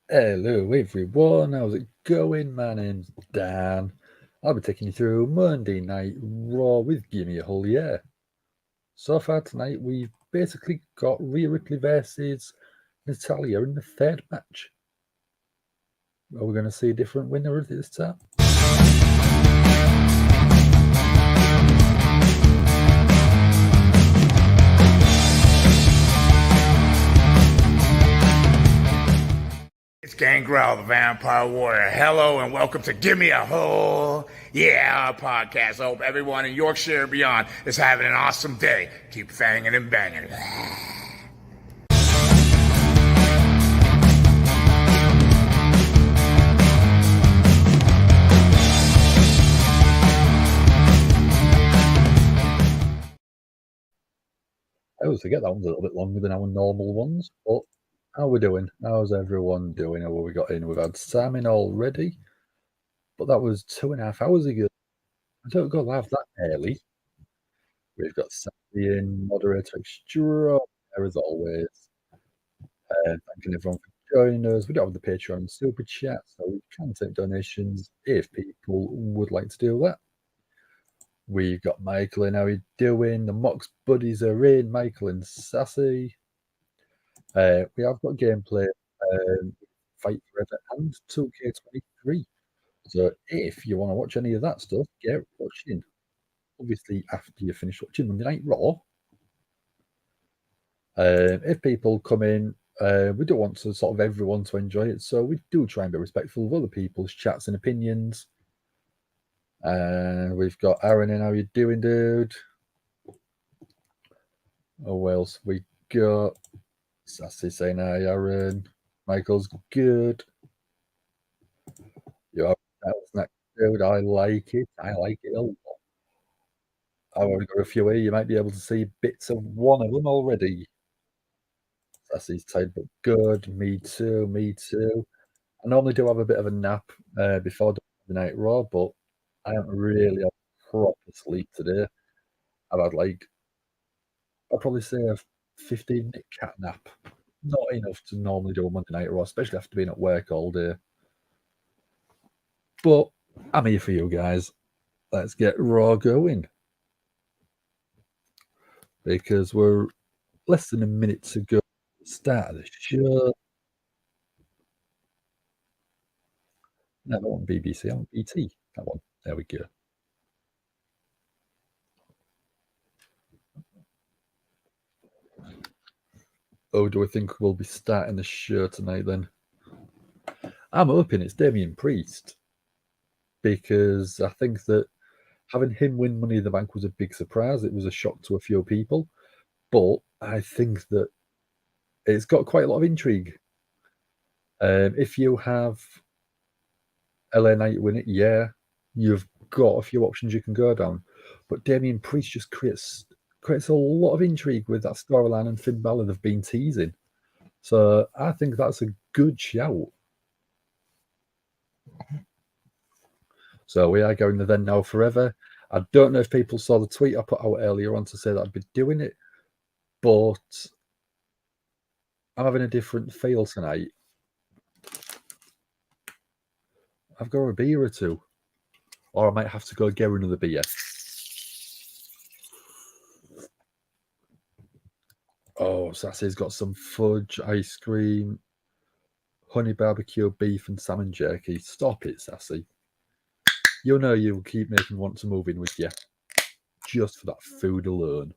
Hello everyone, how's it going? My name's Dan. I'll be taking you through Monday Night Raw with Gimme a Whole Yeah. So far tonight, we've basically got Rhea Ripley versus Natalya in the third match. Are we going to see a different winner this time? It's Gangrel, the Vampire Warrior. Hello and welcome to Give Me a Hole Yeah podcast. I hope everyone in Yorkshire and beyond is having an awesome day. Keep fanging and banging. I always forget that one's a little bit longer than our normal ones, but how are we doing? How's everyone doing? How we got in? We've had Sam in already, but that was 2.5 hours ago. I don't go live that early. We've got Sandy in, moderator extraordinaire as always. Thanking everyone for joining us. We don't have the Patreon and Super Chat, so we can take donations if people would like to do that. We've got Michael in, how you doing? The Mox buddies are in, Michael and Sassy. We have got gameplay, Fight Forever and 2K23. So if you want to watch any of that stuff, get watching. Obviously, after you finish watching Monday Night Raw. If people come in, we don't want to sort of everyone to enjoy it, so we do try and be respectful of other people's chats and opinions. We've got Aaron in. How you doing, dude? Oh, what else we got? Sassy saying hi, Aaron. Michael's good. You have snack, dude. I like it. I like it a lot. I've already got a few here. You might be able to see bits of one of them already. Sassy's tired but good. Me too. Me too. I normally do have a bit of a nap before the night raw, but I haven't really had proper sleep today. I've had I'd probably say a 15-minute cat nap. Not enough to normally do a Monday night raw, especially after being at work all day. But I'm here for you guys. Let's get raw going. Because we're less than a minute to go. Start of the show. No, that one BBC, I want BT. That one. There we go. Oh, do I think we'll be starting the show tonight then? I'm hoping it's Damian Priest because I think that having him win Money in the Bank was a big surprise. It was a shock to a few people, but I think that it's got quite a lot of intrigue. If you have LA Knight win it, yeah, you've got a few options you can go down. But Damian Priest just creates a lot of intrigue with that storyline, and Finn Balor have been teasing. So I think that's a good shout. So we are going to Then Now Forever. I don't know if people saw the tweet I put out earlier on to say that I'd be doing it, but I'm having a different feel tonight. I've got a beer or two, or I might have to go get another beer. Oh, Sassy's got some fudge, ice cream, honey barbecue beef, and salmon jerky. Stop it, Sassy. You know you'll keep making me want to move in with you just for that food alone.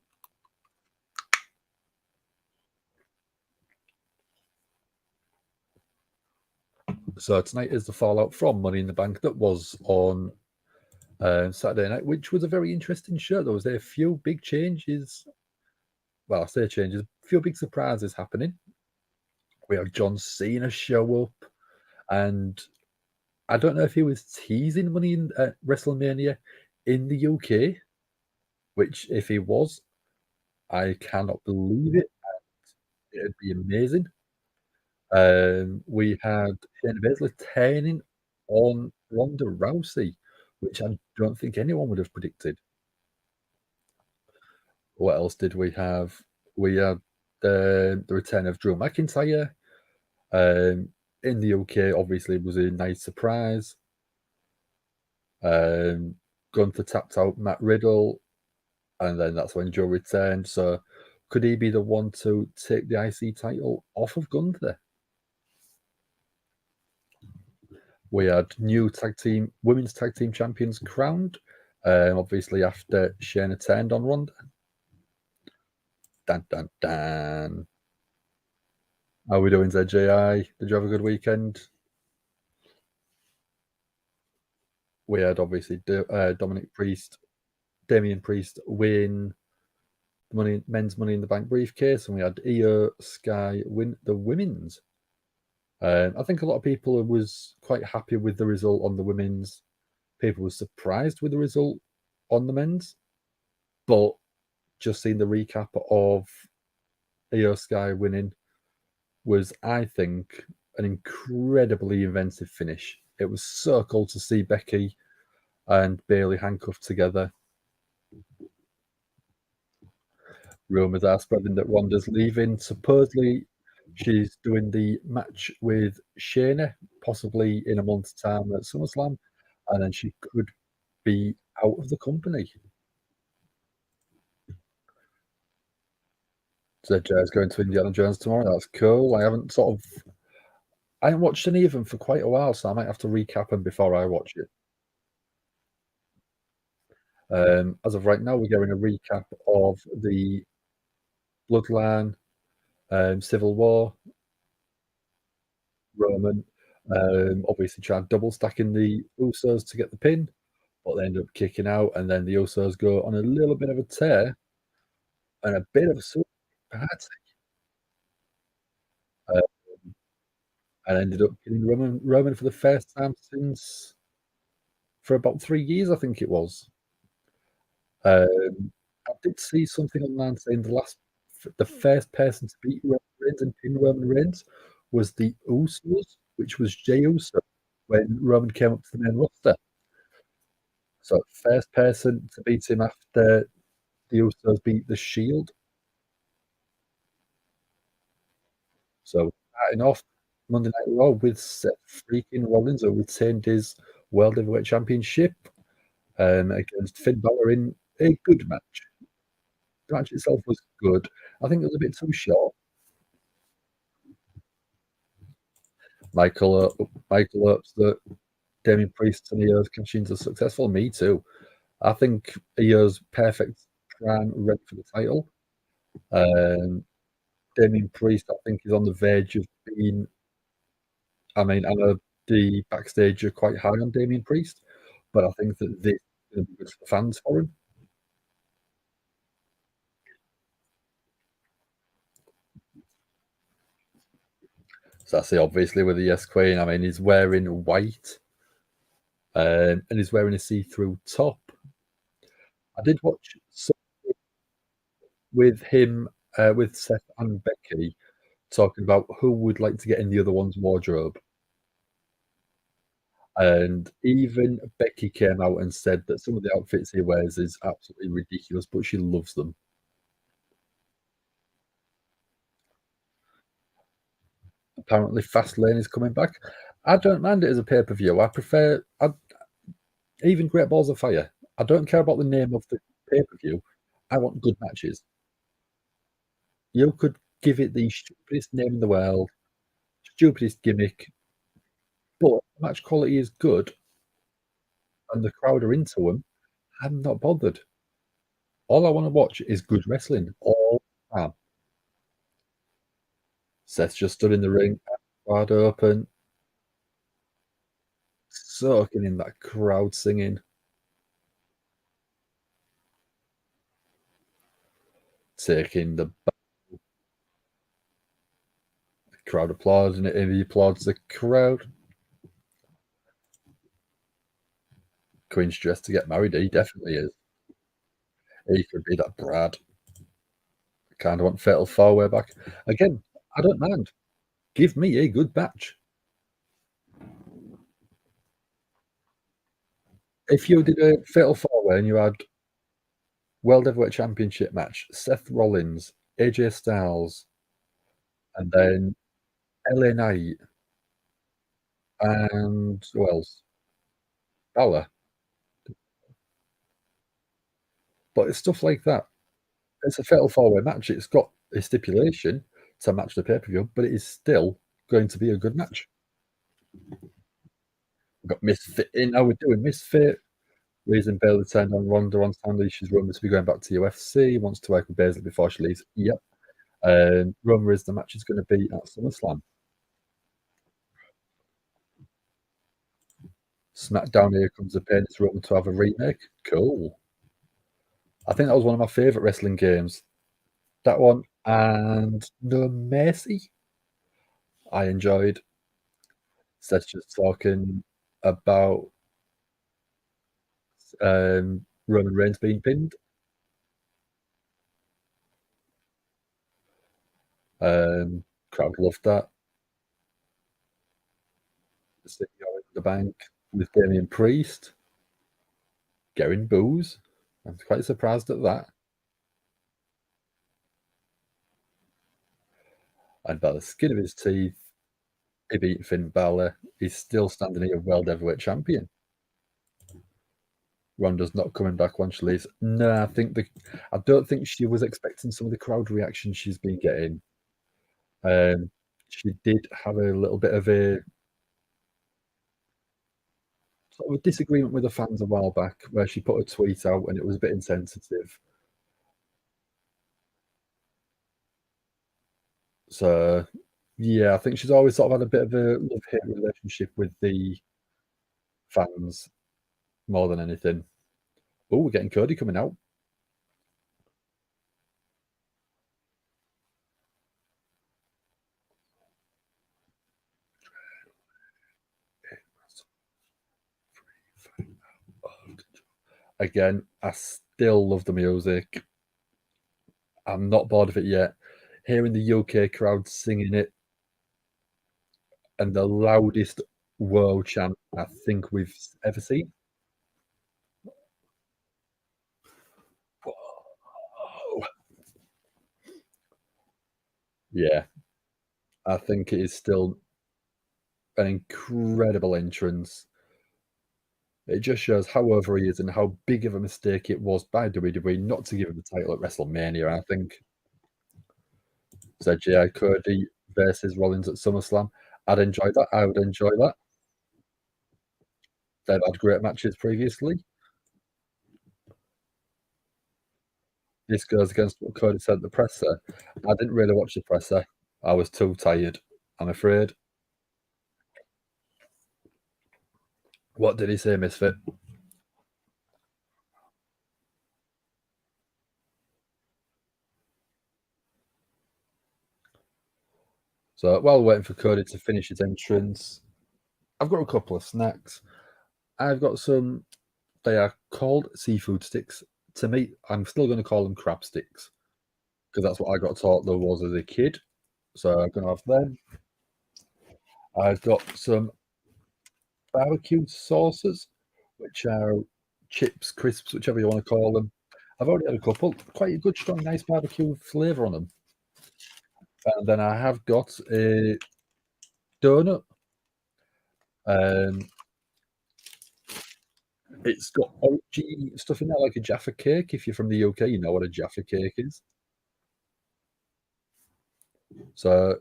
So tonight is the fallout from Money in the Bank that was on Saturday night, which was a very interesting show. There was a few big changes. Well, I say changes, a few big surprises happening. We have John Cena show up, and I don't know if he was teasing Money in WrestleMania in the UK, which if he was, I cannot believe it. It'd be amazing. We had Shayna Baszler turning on Ronda Rousey, which I don't think anyone would have predicted. What else did we have? We had the return of Drew McIntyre. in the UK, obviously, it was a nice surprise. Gunther tapped out Matt Riddle, and then that's when Joe returned. So, could he be the one to take the IC title off of Gunther? We had new women's tag team champions crowned, obviously after Shayna turned on Ronda. Dun, dun, dun. How are we doing, ZJI? Did you have a good weekend? We had obviously Damian Priest win the men's Money in the Bank briefcase, and we had Io Sky win the women's. I think a lot of people was quite happy with the result on the women's. People were surprised with the result on the men's, but just seeing the recap of Io Sky winning was, I think, an incredibly inventive finish. It was so cool to see Becky and Bayley handcuffed together. Rumours are spreading that Ronda's leaving. Supposedly, she's doing the match with Shayna, possibly in a month's time at SummerSlam, and then she could be out of the company. So Jay's going to Indiana Jones tomorrow. That's cool. I haven't watched any of them for quite a while, so I might have to recap them before I watch it. As of right now, we're getting a recap of the Bloodline, Civil War, Roman, obviously trying double stacking the Usos to get the pin, but they end up kicking out, and then the Usos go on a little bit of a tear and a bit of a party, uh, and ended up getting Roman for the first time since for about 3 years, I think it was. I did see something online saying the first person to beat Roman Reigns and pin Roman Reigns was the Usos, which was Jey Uso when Roman came up to the main roster. So first person to beat him after the Usos beat the Shield. So starting off Monday Night Raw with Seth freaking Rollins, who retained his World Heavyweight Championship against Finn Balor in a good match. The match itself was good. I think it was a bit too short. Michael hopes that Damian Priest and Io's cash-ins are successful. Me too. I think Io's perfect plan ready for the title. Damian Priest, I think, is on the verge of being. I mean, I know the backstage are quite high on Damian Priest, but I think that this is going to be good for the fans for him. So that's it, obviously, with the Yes Queen. I mean, he's wearing white and he's wearing a see-through top. I did watch something with him, with Seth and Becky, talking about who would like to get in the other one's wardrobe. And even Becky came out and said that some of the outfits he wears is absolutely ridiculous, but she loves them. Apparently, Fastlane is coming back. I don't mind it as a pay-per-view. Even Great Balls of Fire. I don't care about the name of the pay-per-view. I want good matches. You could give it the stupidest name in the world, stupidest gimmick, but match quality is good and the crowd are into them. I'm not bothered. All I want to watch is good wrestling all the time. Seth just stood in the ring, wide open, soaking in that crowd singing. Taking the crowd applauds, and he applauds the crowd. Queen's dressed to get married. He definitely is. He could be that Brad. I kind of want Fatal 4-Way back. Again, I don't mind. Give me a good match. If you did a Fatal 4-Way and you had World Heavyweight Championship match, Seth Rollins, AJ Styles, and then LA Knight, and who else? Balor. But it's stuff like that. It's a fatal four-way match. It's got a stipulation to match the pay-per-view, but it is still going to be a good match. We've got Misfit in. How we're doing Misfit. Reason Bayley turned on Ronda on Sunday. She's rumored to be going back to UFC. Wants to work with Baszler before she leaves. Yep. Rumor is the match is going to be at SummerSlam. SmackDown Here Comes the Pain. It's rumored to have a remake. Cool. I think that was one of my favourite wrestling games. That one and No Mercy. I enjoyed. Seth just talking about Roman Reigns being pinned. Crowd loved that. The CEO in the bank with Damian Priest getting boos. I'm quite surprised at that. And by the skin of his teeth, he beat Finn Balor. He's still standing here world heavyweight champion. Ronda's not coming back once she leaves. No, I don't think she was expecting some of the crowd reaction she's been getting. She did have a little bit of a sort of a disagreement with the fans a while back, where she put a tweet out and it was a bit insensitive. So, yeah, I think she's always sort of had a bit of a love-hate relationship with the fans more than anything. Oh, we're getting Cody coming out. Again, I still love the music. I'm not bored of it yet. Hearing the UK crowd singing it and the loudest world chant I think we've ever seen. Whoa. Yeah, I think it is still an incredible entrance. It just shows how over he is and how big of a mistake it was by WWE not to give him the title at WrestleMania. I think said, yeah, Cody versus Rollins at SummerSlam. I'd enjoy that. I would enjoy that. They've had great matches previously. This goes against what Cody said at the presser. I didn't really watch the presser. I was too tired, I'm afraid. What did he say, Misfit? So while we're waiting for Cody to finish his entrance, I've got a couple of snacks. I've got some, they are called seafood sticks. To me, I'm still going to call them crab sticks because that's what I got taught there was as a kid. So I'm going to have them. I've got some barbecue sauces, which are chips, crisps, whichever you want to call them. I've already had a couple. Quite a good, strong, nice barbecue flavour on them. And then I have got a donut. It's got orangey stuff in there, like a Jaffa cake. If you're from the UK, you know what a Jaffa cake is. So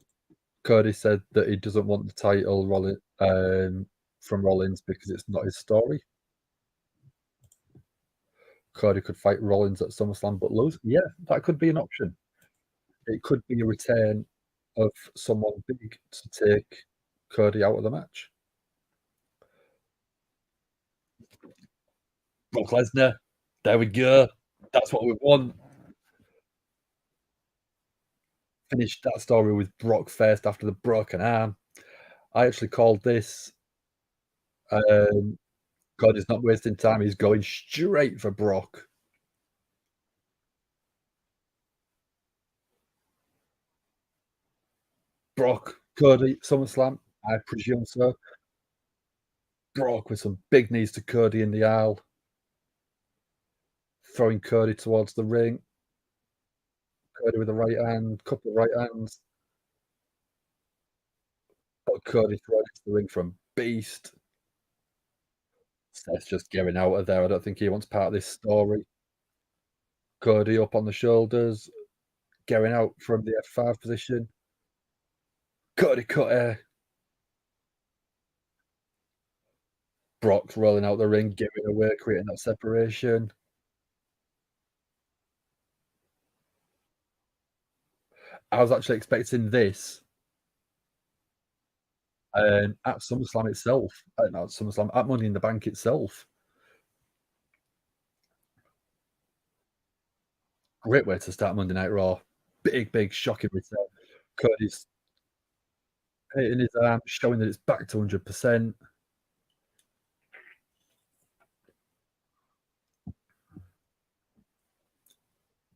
Cody said that he doesn't want the title from Rollins because it's not his story. Cody could fight Rollins at SummerSlam but lose. Yeah, that could be an option. It could be a return of someone big to take Cody out of the match. Brock Lesnar. There we go. That's what we want. Finish that story with Brock first after the broken arm. I actually called this. God is not wasting time. He's going straight for Brock. Brock, Cody, SummerSlam. I presume so. Brock with some big knees to Cody in the aisle, throwing Cody towards the ring. Cody with a right hand, couple of right hands. Got Cody throwing into the ring from beast. Seth's just getting out of there. I don't think he wants part of this story. Cody up on the shoulders, getting out from the F5 position. Cody cutter. Brock's rolling out the ring, giving away, creating that separation. I was actually expecting this at SummerSlam itself. Not SummerSlam, at Money in the Bank itself. Great way to start Monday Night Raw. Big, shocking return. Cody's hitting his arm, showing that it's back to 100%.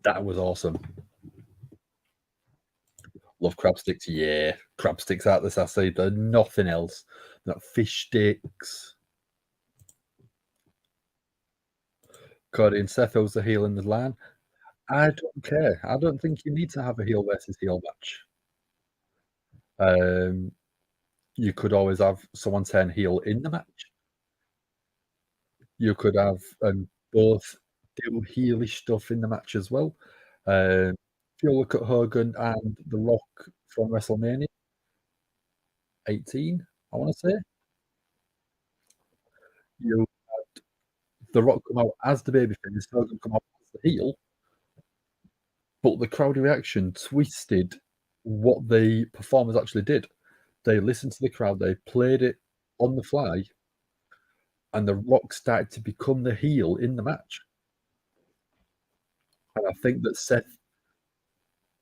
That was awesome. Love crab sticks, yeah. Crab sticks out the sassy. They're nothing else. They're not fish sticks. Cody and Seth was the heel in the line. I don't care. I don't think you need to have a heel versus heel match. You could always have someone turn heel in the match. You could have both do heelish stuff in the match as well. If you look at Hogan and The Rock from WrestleMania 18, I want to say, you had The Rock come out as the babyface, Hogan come out as the heel, but the crowd reaction twisted what the performers actually did. They listened to the crowd, they played it on the fly, and The Rock started to become the heel in the match. And I think that Seth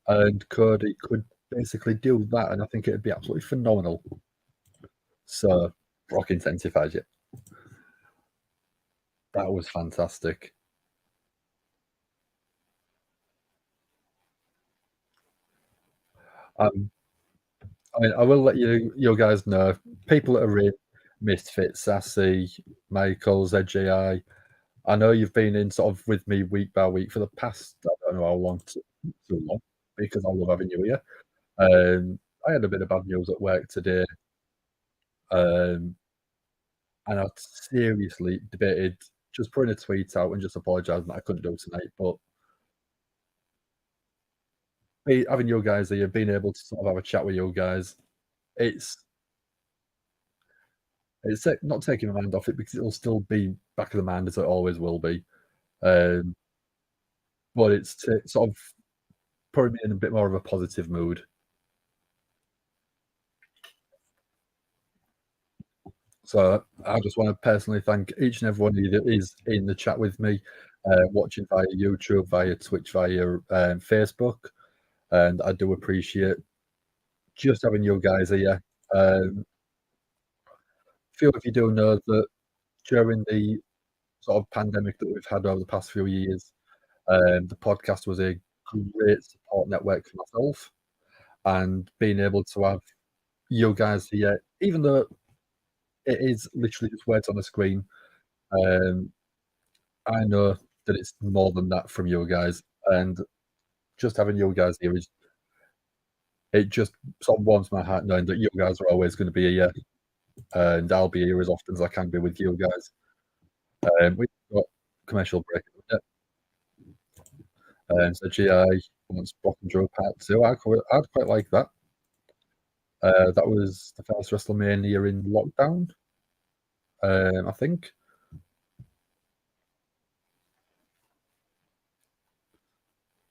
and Cody could basically do that, and I think it'd be absolutely phenomenal. So, Rock intensifies it. That was fantastic. I mean, I will let you guys know. People that are in Misfit, Sassy, Michaels, EJI. I know you've been in sort of with me week by week for the past, I don't know how long, too long, because I love having you here. I had a bit of bad news at work today, and I seriously debated just putting a tweet out and just apologising that I couldn't do it tonight. But having you guys here, being able to sort of have a chat with you guys, it's not taking my mind off it because it'll still be back of the mind as it always will be. But it's to sort of putting me in a bit more of a positive mood. So I just want to personally thank each and every one of you that is in the chat with me, watching via YouTube, via Twitch, via Facebook. And I do appreciate just having you guys here. Few of you do know that during the sort of pandemic that we've had over the past few years, the podcast was a great support network for myself, and being able to have you guys here, even though it is literally just words on the screen, I know that it's more than that from you guys, and just having you guys here it just sort of warms my heart knowing that you guys are always going to be here, and I'll be here as often as I can be with you guys. We've got commercial break in a minute. So GI wants Brock and Drew Part 2. I'd quite like that. That was the first WrestleMania in lockdown, I think.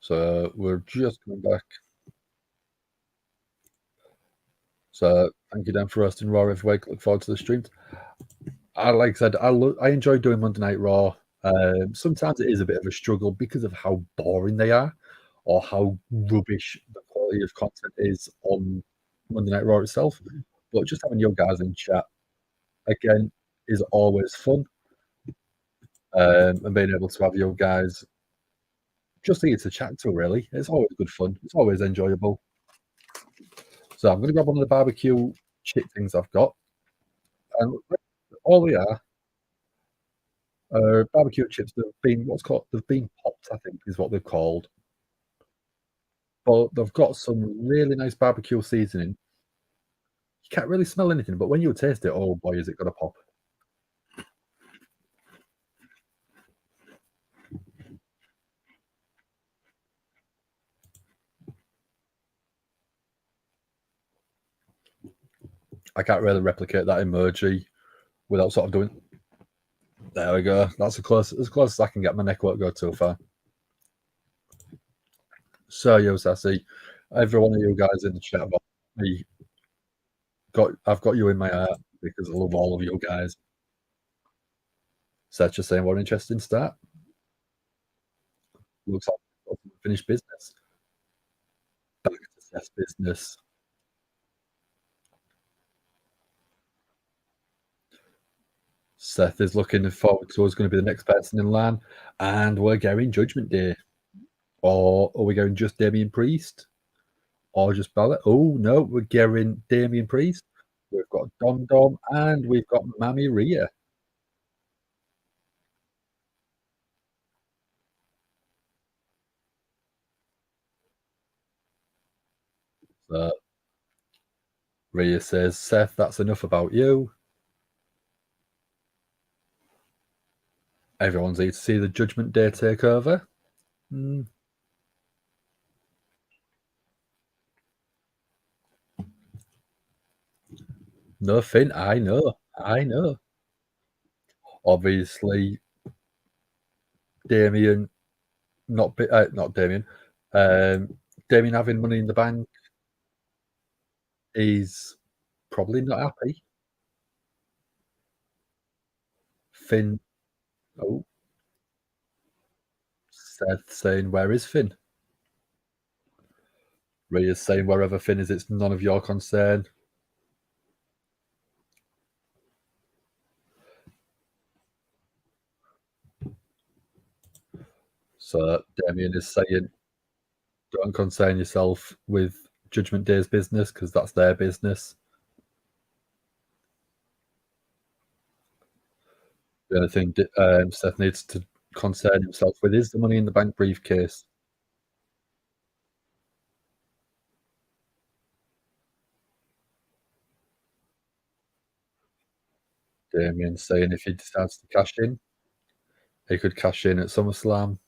So we're just coming back. So thank you, Dan, for hosting Raw every week. Look forward to the streams. Like I said, I enjoy doing Monday Night Raw. Sometimes it is a bit of a struggle because of how boring they are, or how rubbish the quality of content is on Monday Night Raw itself. But just having you guys in chat again is always fun, and being able to have you guys just here to chat to, really, it's always good fun. It's always enjoyable. So I'm going to grab one of the barbecue chip things I've got, and all they are barbecue chips that have been they've been popped, I think is what they're called. But they've got some really nice barbecue seasoning, you can't really smell anything, but when you taste it, oh boy, is it gonna pop. I can't really replicate that emoji without sort of doing. There we go. That's as close as I can get. My neck won't go too far. So, yo, Sassy, every one of you guys in the chat about me, I've got you in my heart because I love all of you guys. Seth just saying, what an interesting start. Looks like finished business. Back to Seth's business. Seth is looking forward to us going to be the next person in line, and we're going Judgment Day. Or are we going just Damian Priest? Or just Balor? Oh, no, we're going Damian Priest. We've got Dom Dom, and we've got Mammy Rhea. So Rhea says, Seth, that's enough about you. Everyone's eager to see the Judgment Day takeover. No, Finn, I know. Obviously, Damian, not Damian. Damian having money in the bank. He's probably not happy. Finn, oh, Seth saying, where is Finn? Rhea's saying, wherever Finn is, it's none of your concern. So Damian is saying, don't concern yourself with Judgment Day's business because that's their business. The only thing Seth needs to concern himself with is the Money in the Bank briefcase. Damian saying if he decides to cash in, he could cash in at SummerSlam.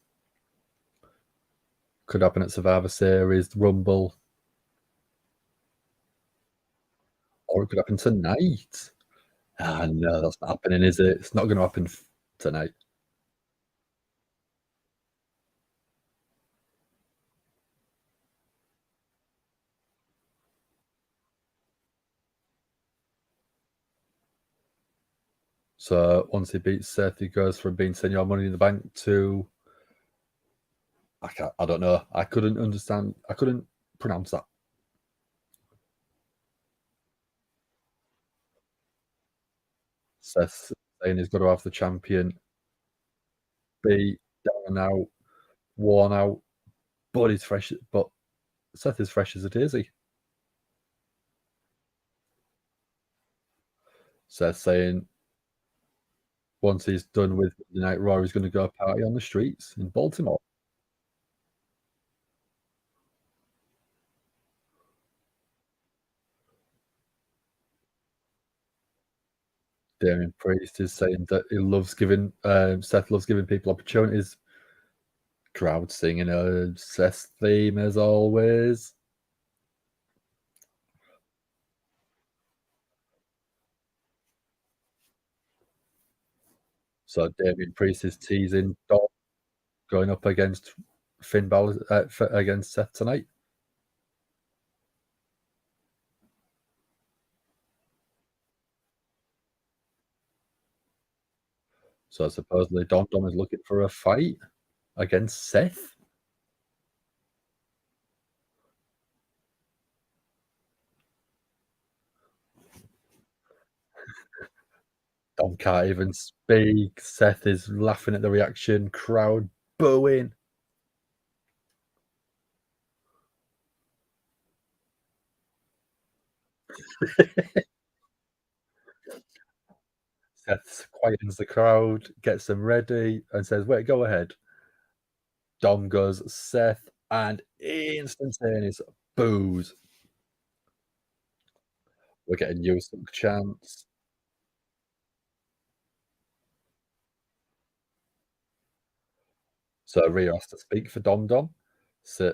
Could happen at Survivor Series, Rumble. Or it could happen tonight. No, that's not happening, is it? It's not going to happen tonight. So once he beats Seth, he goes from being Senor Money in the Bank to I don't know. I couldn't understand. I couldn't pronounce that. Seth saying he's got to have the champion be down and out, worn out, but he's fresh. But Seth is fresh as a daisy. Seth saying once he's done with the Night Raw, he's going to go party on the streets in Baltimore. Damian Priest is saying that he loves giving Seth loves giving people opportunities. Crowd singing Seth's theme as always. So Damian Priest is teasing Dom going up against Finn Balor against Seth tonight. So supposedly Dom is looking for a fight against Seth. Dom can't even speak. Seth is laughing at the reaction. Crowd booing. Seth quietens the crowd, gets them ready, and says, wait, go ahead. Dom goes, Seth, and instantaneous boos. We're getting used to chants. So Rhea has to speak for Dom Dom. So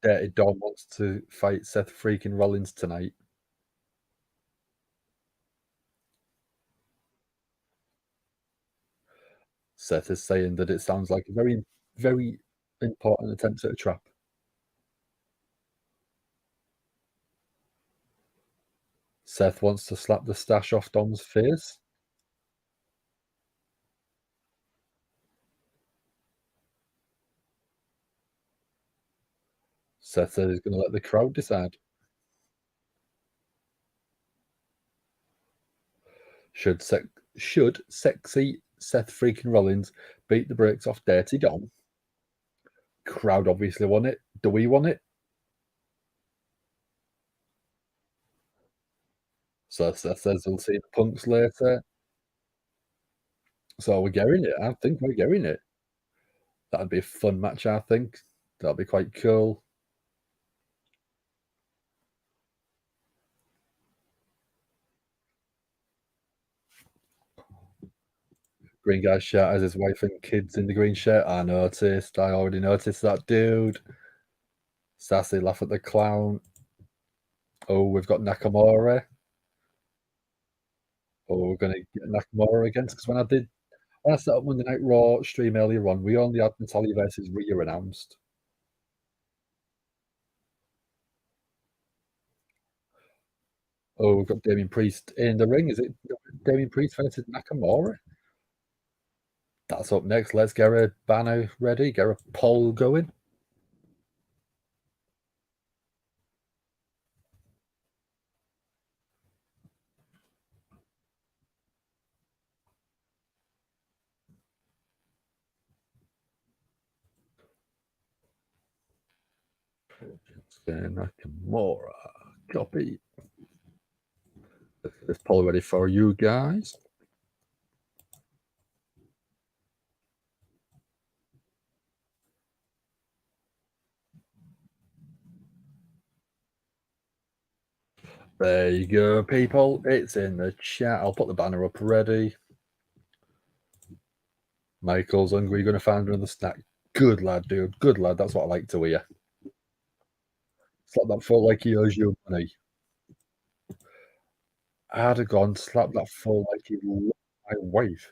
Dirty Dom wants to fight Seth freaking Rollins tonight. Seth is saying that it sounds like a very, very important attempt at a trap. Seth wants to slap the stash off Dom's face. Seth said he's going to let the crowd decide. Should sexy Seth freaking Rollins beat the brakes off Dirty Dom? Crowd obviously want it. Do we want it? So Seth says we'll see the punks later. So we're getting it. I think we're getting it. That'd be a fun match, I think. That'd be quite cool. Green guy shirt has his wife and kids in the green shirt. I noticed. I already noticed that dude. Sassy laugh at the clown. Oh, we've got Nakamura. Oh, we're going to get Nakamura again. Because when I set up Monday Night Raw stream earlier on, we only had Natalya versus Rhea announced. Oh, we've got Damian Priest in the ring. Is it Damian Priest versus Nakamura? That's up next. Let's get a banner ready, get a poll going. Nakamura. Copy. This poll ready for you guys. There you go, people. It's in the chat. I'll put the banner up ready. Michael's hungry. You're going to find another snack. Good lad, dude. Good lad. That's what I like to hear. Slap that foot like he owes you money. I'd have gone slap that foot like he loved my wife.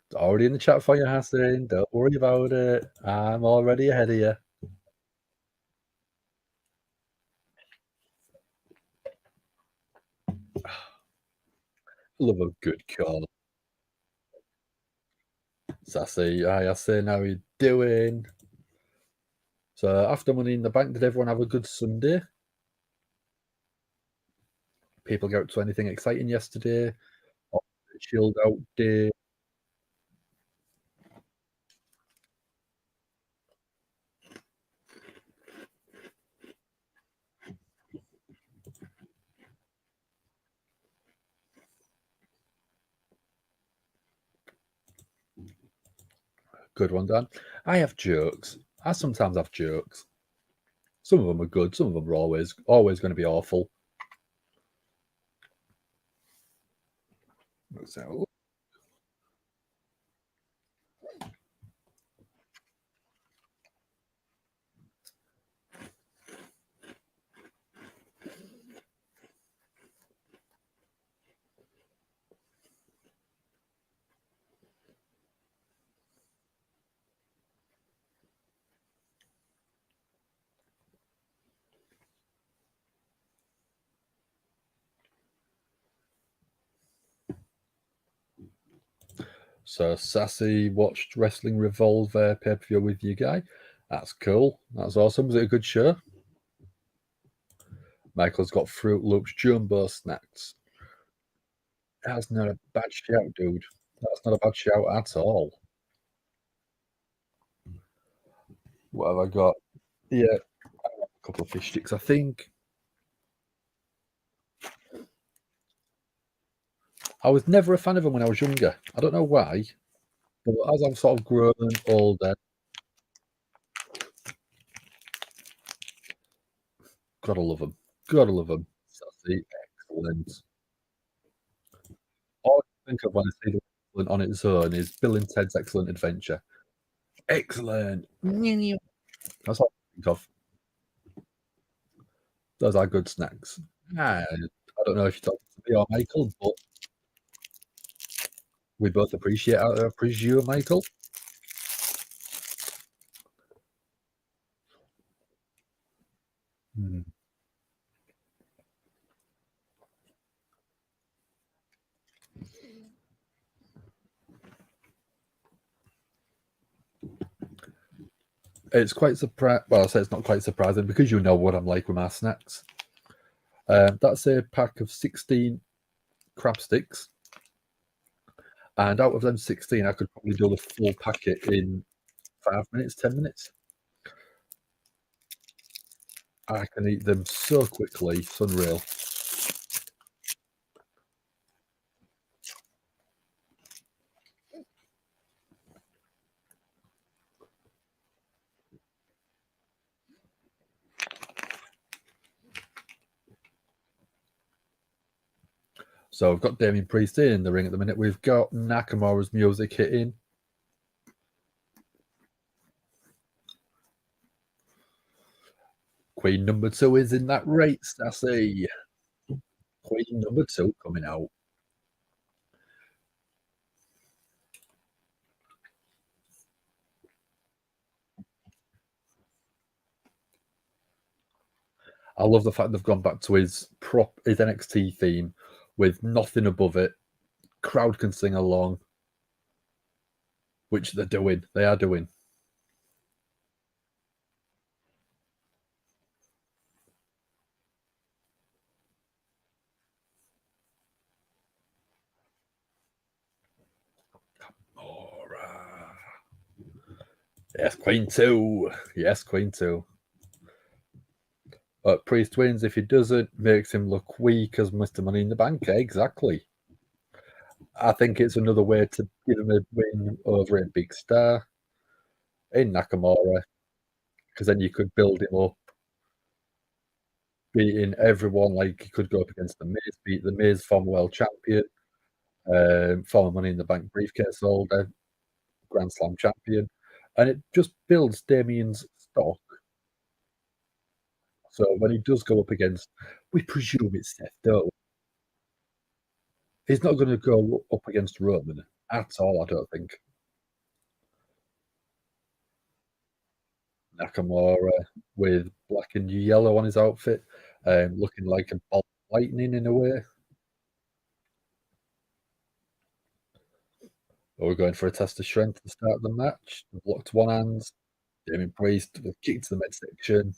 It's already in the chat for you, Hassan. Don't worry about it. I'm already ahead of you. Love a good call. Sassy, hi Hassan, how you doing? So after Money in the Bank, did everyone have a good Sunday? People get up to anything exciting yesterday? Or chilled out day? Good one, Dan. I have jokes. I sometimes have jokes. Some of them are good. Some of them are always going to be awful. So, Sassy watched Wrestling Revolve pay-per-view with you guy. That's cool. That's awesome. Was it a good show? Michael's got Fruit Loops jumbo snacks. That's not a bad shout, dude. That's not a bad shout at all. What have I got? Yeah, a couple of fish sticks, I think. I was never a fan of them when I was younger. I don't know why, but as I've sort of grown older, Gotta love them. Gotta love them. Sassy, excellent. All I think of when I see the excellent on its own is Bill and Ted's Excellent Adventure. Excellent. That's all I think of. Those are good snacks. And I don't know if you're talking to me or Michael, but we both appreciate you, Michael. Hmm. It's quite surprising. Well, I'll say it's not quite surprising because you know what I'm like with my snacks. That's a pack of 16 crab sticks. And out of them 16, I could probably do the full packet in 5 minutes, 10 minutes. I can eat them so quickly. It's unreal. So we've got Damian Priest in the ring at the minute. We've got Nakamura's music hitting. Queen number 2 is in that race, Sassy. Queen number 2 coming out. I love the fact they've gone back to his NXT theme with nothing above it. Crowd can sing along, which they're doing. They are doing. Yes, Queen 2. Yes, Queen 2. Priest wins. If he doesn't, makes him look weak as Mr. Money in the Bank. Exactly. I think it's another way to give him a win over a big star in Nakamura, because then you could build him up, beating everyone. Like he could go up against the Miz, beat the Miz, former world champion, former Money in the Bank briefcase holder, Grand Slam champion, and it just builds Damian's stock. So when he does go up against, we presume it's Seth, don't we? He's not going to go up against Roman at all, I don't think. Nakamura with black and yellow on his outfit, looking like a bolt of lightning in a way. We're going for a test of strength at the start of the match. Blocked one hand. Damian Priest with kick to the midsection.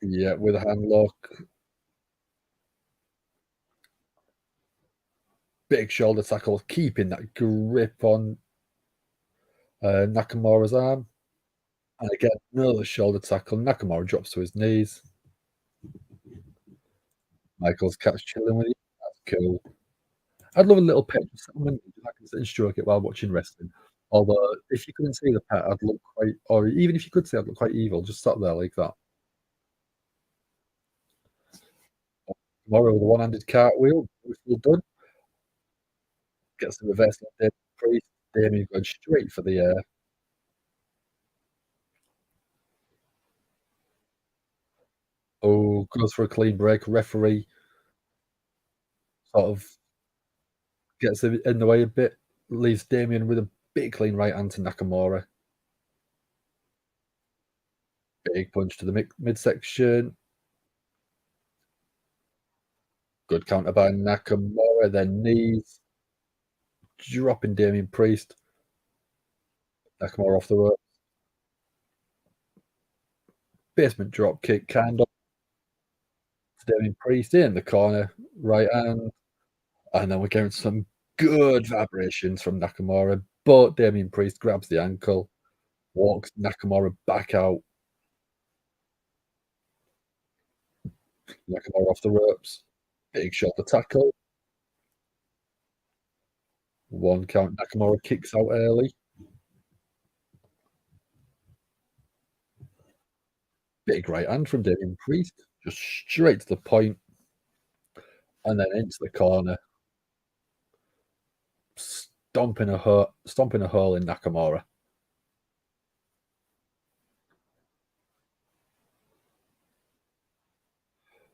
Yeah, with a hand lock. Big shoulder tackle, keeping that grip on Nakamura's arm. And again, another shoulder tackle. Nakamura drops to his knees. Michael's cat's chilling with you. That's cool. I'd love a little pet settlement. I can sit and stroke it while watching wrestling. Although, if you couldn't see the pet, I'd look quite, or even if you could see, I'd look quite evil. Just sat there like that. Tomorrow with a one-handed cartwheel, still done. Gets the reverse on Damian Priest. Damian going straight for the air. Oh, goes for a clean break. Referee sort of gets in the way a bit. Leaves Damian with a big clean right hand to Nakamura. Big punch to the midsection. Good counter by Nakamura. Then knees. Dropping Damian Priest. Nakamura off the rope. Basement drop kick, kind of. Damian Priest in the corner, right hand. And then we're getting some good vibrations from Nakamura. But Damian Priest grabs the ankle, walks Nakamura back out. Nakamura off the ropes. Big shoulder tackle. One count. Nakamura kicks out early. Big right hand from Damian Priest, just straight to the point, and then into the corner, stomping a hole in Nakamura.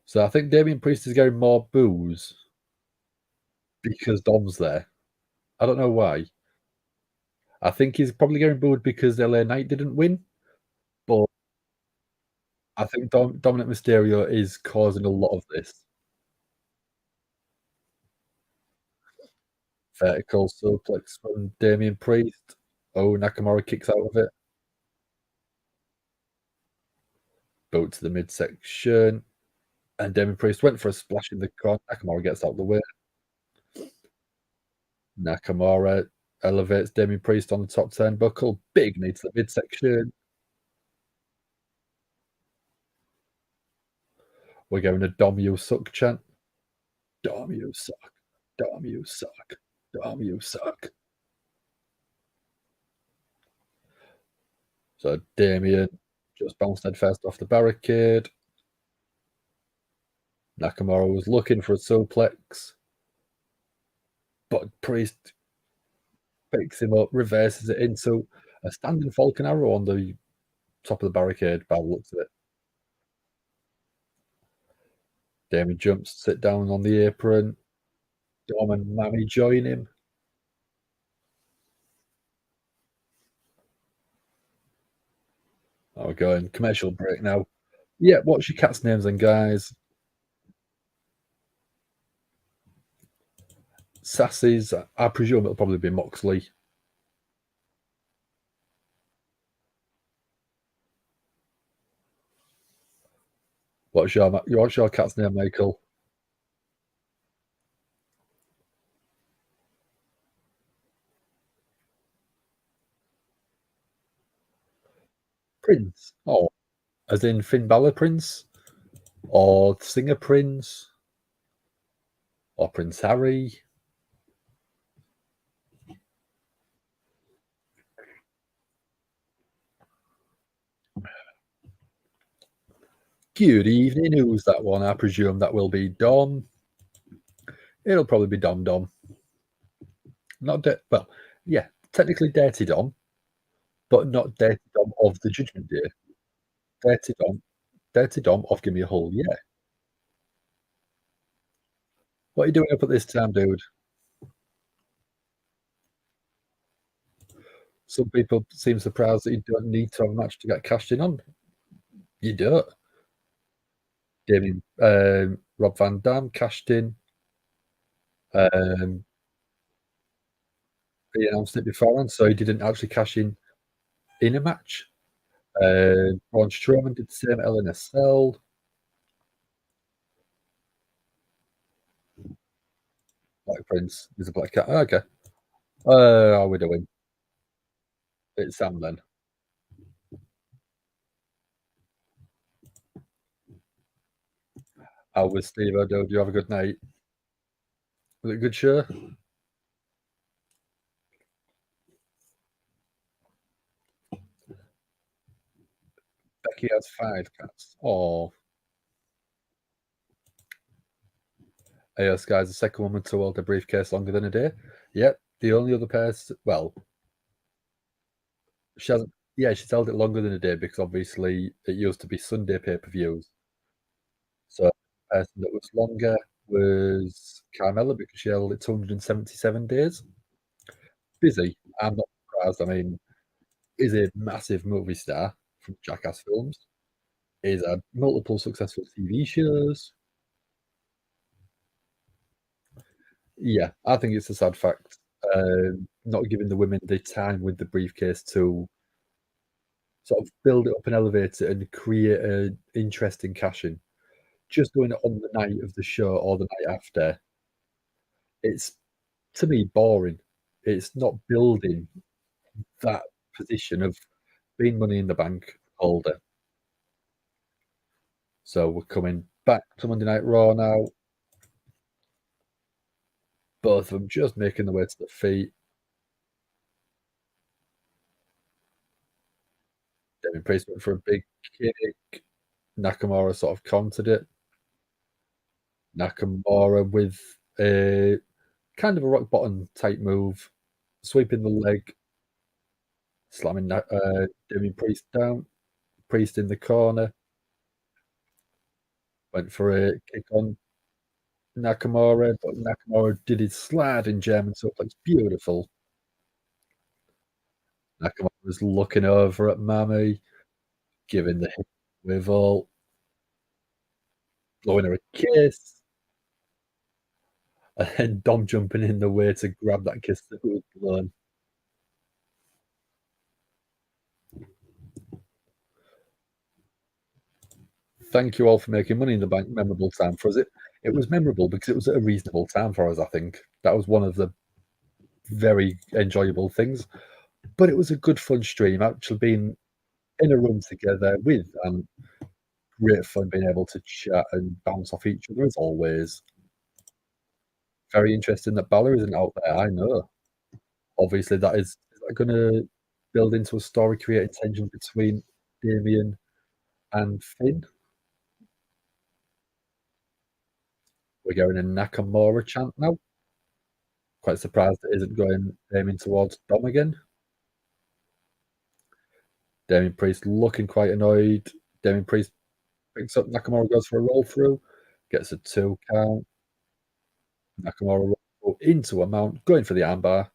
So I think Damian Priest is getting more boos because Dom's there. I don't know why. I think he's probably getting booed because LA Knight didn't win, but I think Dominic Mysterio is causing a lot of this. Vertical suplex from Damian Priest. Oh, Nakamura kicks out of it. Boot to the midsection. And Damian Priest went for a splash in the corner. Nakamura gets out of the way. Nakamura elevates Damian Priest on the top turnbuckle. Big knee to the midsection. We're going to Dom, you suck chant. Dom, you suck. Dom, you suck. Dom, you suck. So Damian just bounced headfirst off the barricade. Nakamura was looking for a suplex, but Priest picks him up, reverses it into a standing Falcon Arrow on the top of the barricade by the looks of it. Damian jumps, sit down on the apron. Dom and Mammy join him. Oh, we're going commercial break now. Yeah, what's your cat's names then, guys? Sassy's, I presume it'll probably be Moxley. What's your cat's name, Michael? Prince. Oh, as in Finn Balor Prince? Or Singer Prince? Or Prince Harry? Good evening. Who's that one? I presume that will be Dom. It'll probably be Dom Dom. Not well, yeah, technically Dirty Dom, but not Dirty Dom of the Judgment Day. Dirty Dom of Give Me a Hole, yeah. What are you doing up at this time, dude? Some people seem surprised that you don't need to have a match to get cashed in on. You don't. Damian, Rob Van Dam cashed in. He announced it beforehand, so he didn't actually cash in a match. Braun Strowman did the same at LNSL. Black Prince is a black cat. Oh, okay. How are we doing? It's Sam then. How was Steve O'Do? Do you have a good night? Was it a good show? Becky has 5 cats. Oh. AOS guy's the second woman to hold a briefcase longer than a day. Yep. The only other person, well, she hasn't. Yeah, she's held it longer than a day because obviously it used to be Sunday pay-per-views. So the person that was longer was Carmella because she held it 277 days. Busy. I'm not surprised. I mean, is a massive movie star from Jackass films. Is had multiple successful TV shows. Yeah, I think it's a sad fact. Not giving the women the time with the briefcase to sort of build it up and elevate it and create an interesting cash-in. Just doing it on the night of the show or the night after, it's, to me, boring. It's not building that position of being Money in the Bank holder. So we're coming back to Monday Night Raw now. Both of them just making their way to the feet. Damian Priest went for a big kick. Nakamura sort of countered it. Nakamura with a kind of a rock bottom type move, sweeping the leg, slamming Damian Priest down. Priest in the corner, went for a kick on Nakamura, but Nakamura did his sliding German suplex. Beautiful. Nakamura was looking over at Mami, giving the hip wiggle, blowing her a kiss, and then Dom jumping in the way to grab that kiss that was blown. Thank you all for making Money in the Bank memorable time for us. It was memorable because it was at a reasonable time for us, I think. That was one of the very enjoyable things. But it was a good fun stream, actually being in a room together with great fun being able to chat and bounce off each other as always. Very interesting that Balor isn't out there, I know. Obviously, that is going to build into a story creating tension between Damian and Finn. We're going a Nakamura chant now. Quite surprised it isn't going Damian towards Dom again. Damian Priest looking quite annoyed. Damian Priest picks up Nakamura, goes for a roll through, gets a 2 count. Nakamura roll into a mount, going for the armbar.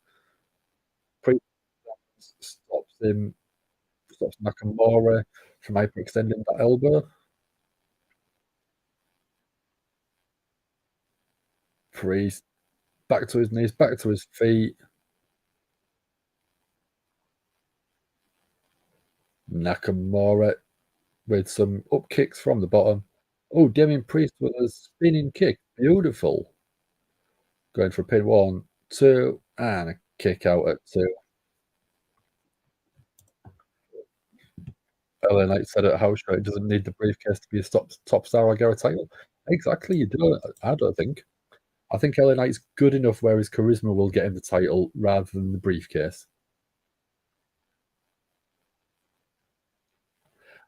Priest stops him, stops Nakamura from hyperextending that elbow. Priest back to his knees, back to his feet. Nakamura with some up kicks from the bottom. Oh, Damian Priest with a spinning kick. Beautiful. Going for a pin 1, 2, and a kick out at 2. LA Knight said at house show it doesn't need the briefcase to be a top star or get a title. Exactly, you don't. I don't think. I think LA Knight's good enough where his charisma will get him the title rather than the briefcase.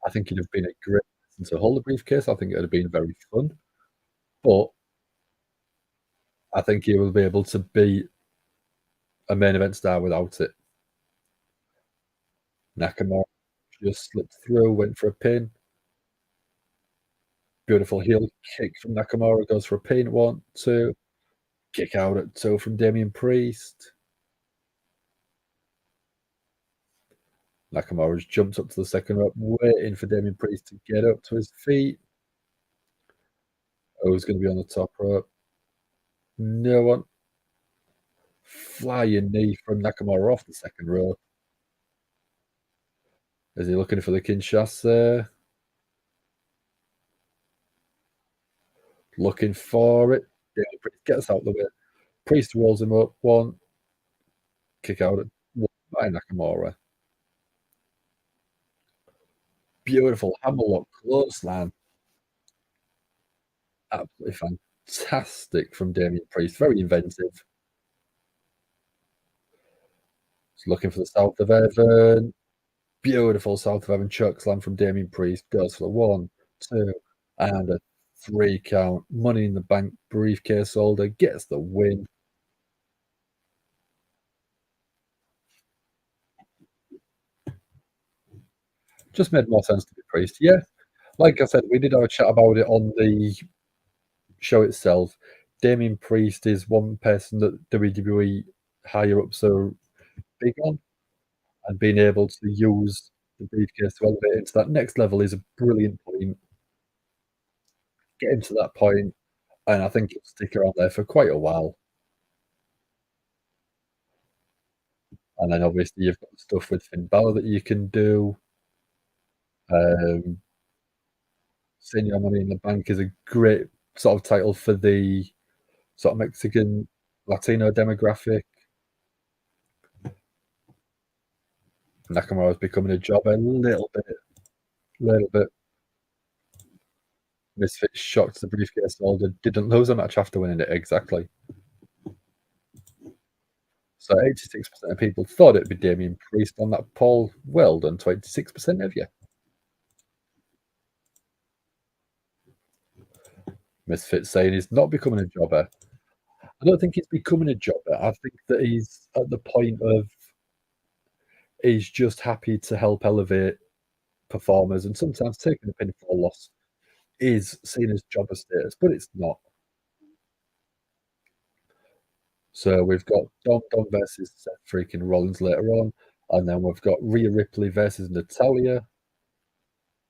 I think it'd have been a great reason to hold the briefcase. I think it'd have been very fun. But I think he will be able to be a main event star without it. Nakamura just slipped through, went for a pin. Beautiful heel kick from Nakamura, goes for a pin. 1, 2. Kick out at 2 from Damian Priest. Nakamura's jumped up to the second rope, waiting for Damian Priest to get up to his feet. Who's going to be on the top rope? No one. Flying knee from Nakamura off the second rope. Is he looking for the Kinshasa? Looking for it. Damian Priest gets out the way. Priest rolls him up. 1. Kick out at 1 by Nakamura. Beautiful hammerlock clothesline. Absolutely fantastic from Damian Priest. Very inventive. He's looking for the South of Heaven. Beautiful South of Heaven chokeslam from Damian Priest. Goes for the 1, 2, and a 3 count. Money in the Bank briefcase holder gets the win. Just made more sense to be Priest. Yeah, like I said, we did have a chat about it on the show itself. Damian Priest is one person that WWE higher ups are big on, and being able to use the briefcase to elevate into that next level is a brilliant point. Get him to that point, and I think he'll stick around there for quite a while. And then obviously you've got stuff with Finn Balor that you can do. Senior Money in the Bank is a great sort of title for the sort of Mexican Latino demographic. Nakamura's becoming a job a little bit. Misfit shocked the briefcase holder, didn't lose a match after winning it, exactly. So 86% of people thought it'd be Damian Priest on that poll. Well done, 26% of you. Misfit saying he's not becoming a jobber. I don't think he's becoming a jobber. I think that he's at the point of he's just happy to help elevate performers, and sometimes taking a pinfall loss is seen as jobber status, but it's not. So we've got Dom versus Seth freaking Rollins later on, and then we've got Rhea Ripley versus Natalya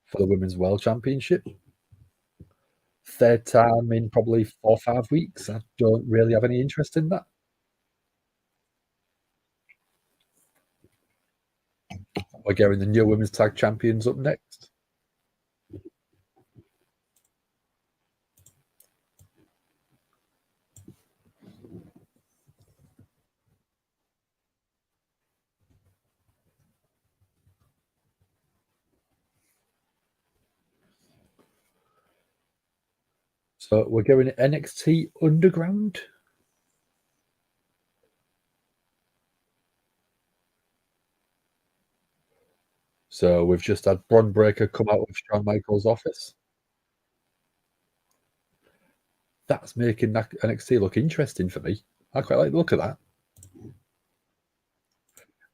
for the Women's World Championship. Third time in probably 4 or 5 weeks. I don't really have any interest in that. We're getting the new Women's Tag Champions up next. So we're going NXT Underground. So we've just had Bron Breakker come out of Shawn Michaels' office. That's making NXT look interesting for me. I quite like the look of that.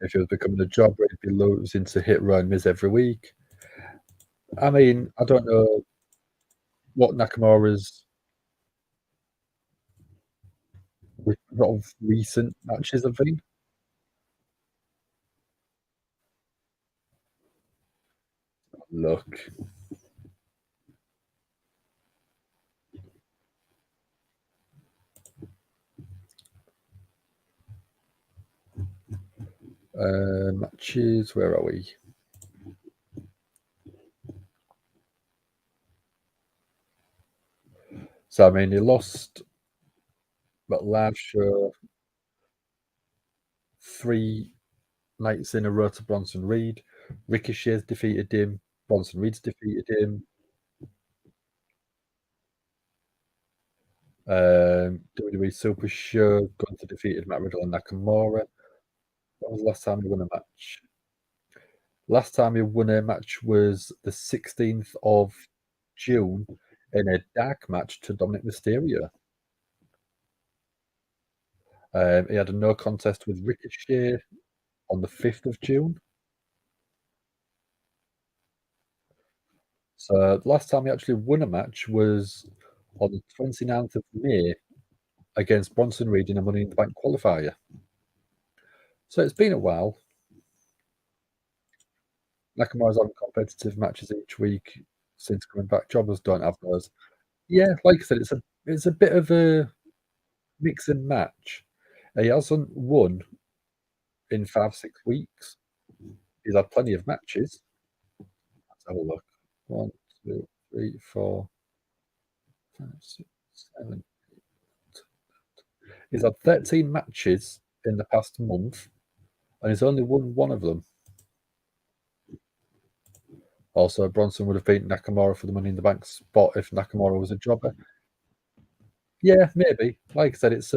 If he was becoming a jobber, he'd be losing to Hit Row and Miz every week. I mean, I don't know what Nakamura's sort of recent matches have been. Look. Matches, where are we? So, I mean, he lost that live show 3 nights in a row to Bronson Reed. Ricochet's defeated him. Bronson Reed's defeated him. WWE Super Show, Gunther defeated Matt Riddle and Nakamura. When was the last time he won a match? Last time he won a match was the 16th of June in a dark match to Dominic Mysterio. He had a no contest with Ricochet on the 5th of June. So the last time he actually won a match was on the 29th of May against Bronson Reed in a Money in the Bank qualifier. So it's been a while. Nakamura's having competitive matches each week since coming back. Jobbers don't have those. Yeah, like I said, it's a bit of a mix and match. He hasn't won in 5-6 weeks. He's had plenty of matches. Let's have a look. 1, 2, 3, 4, 5, 6, 7. He's had 13 matches in the past month, and he's only won one of them. Also, Bronson would have beaten Nakamura for the Money in the Bank spot if Nakamura was a jobber. Yeah, maybe. Like I said, it's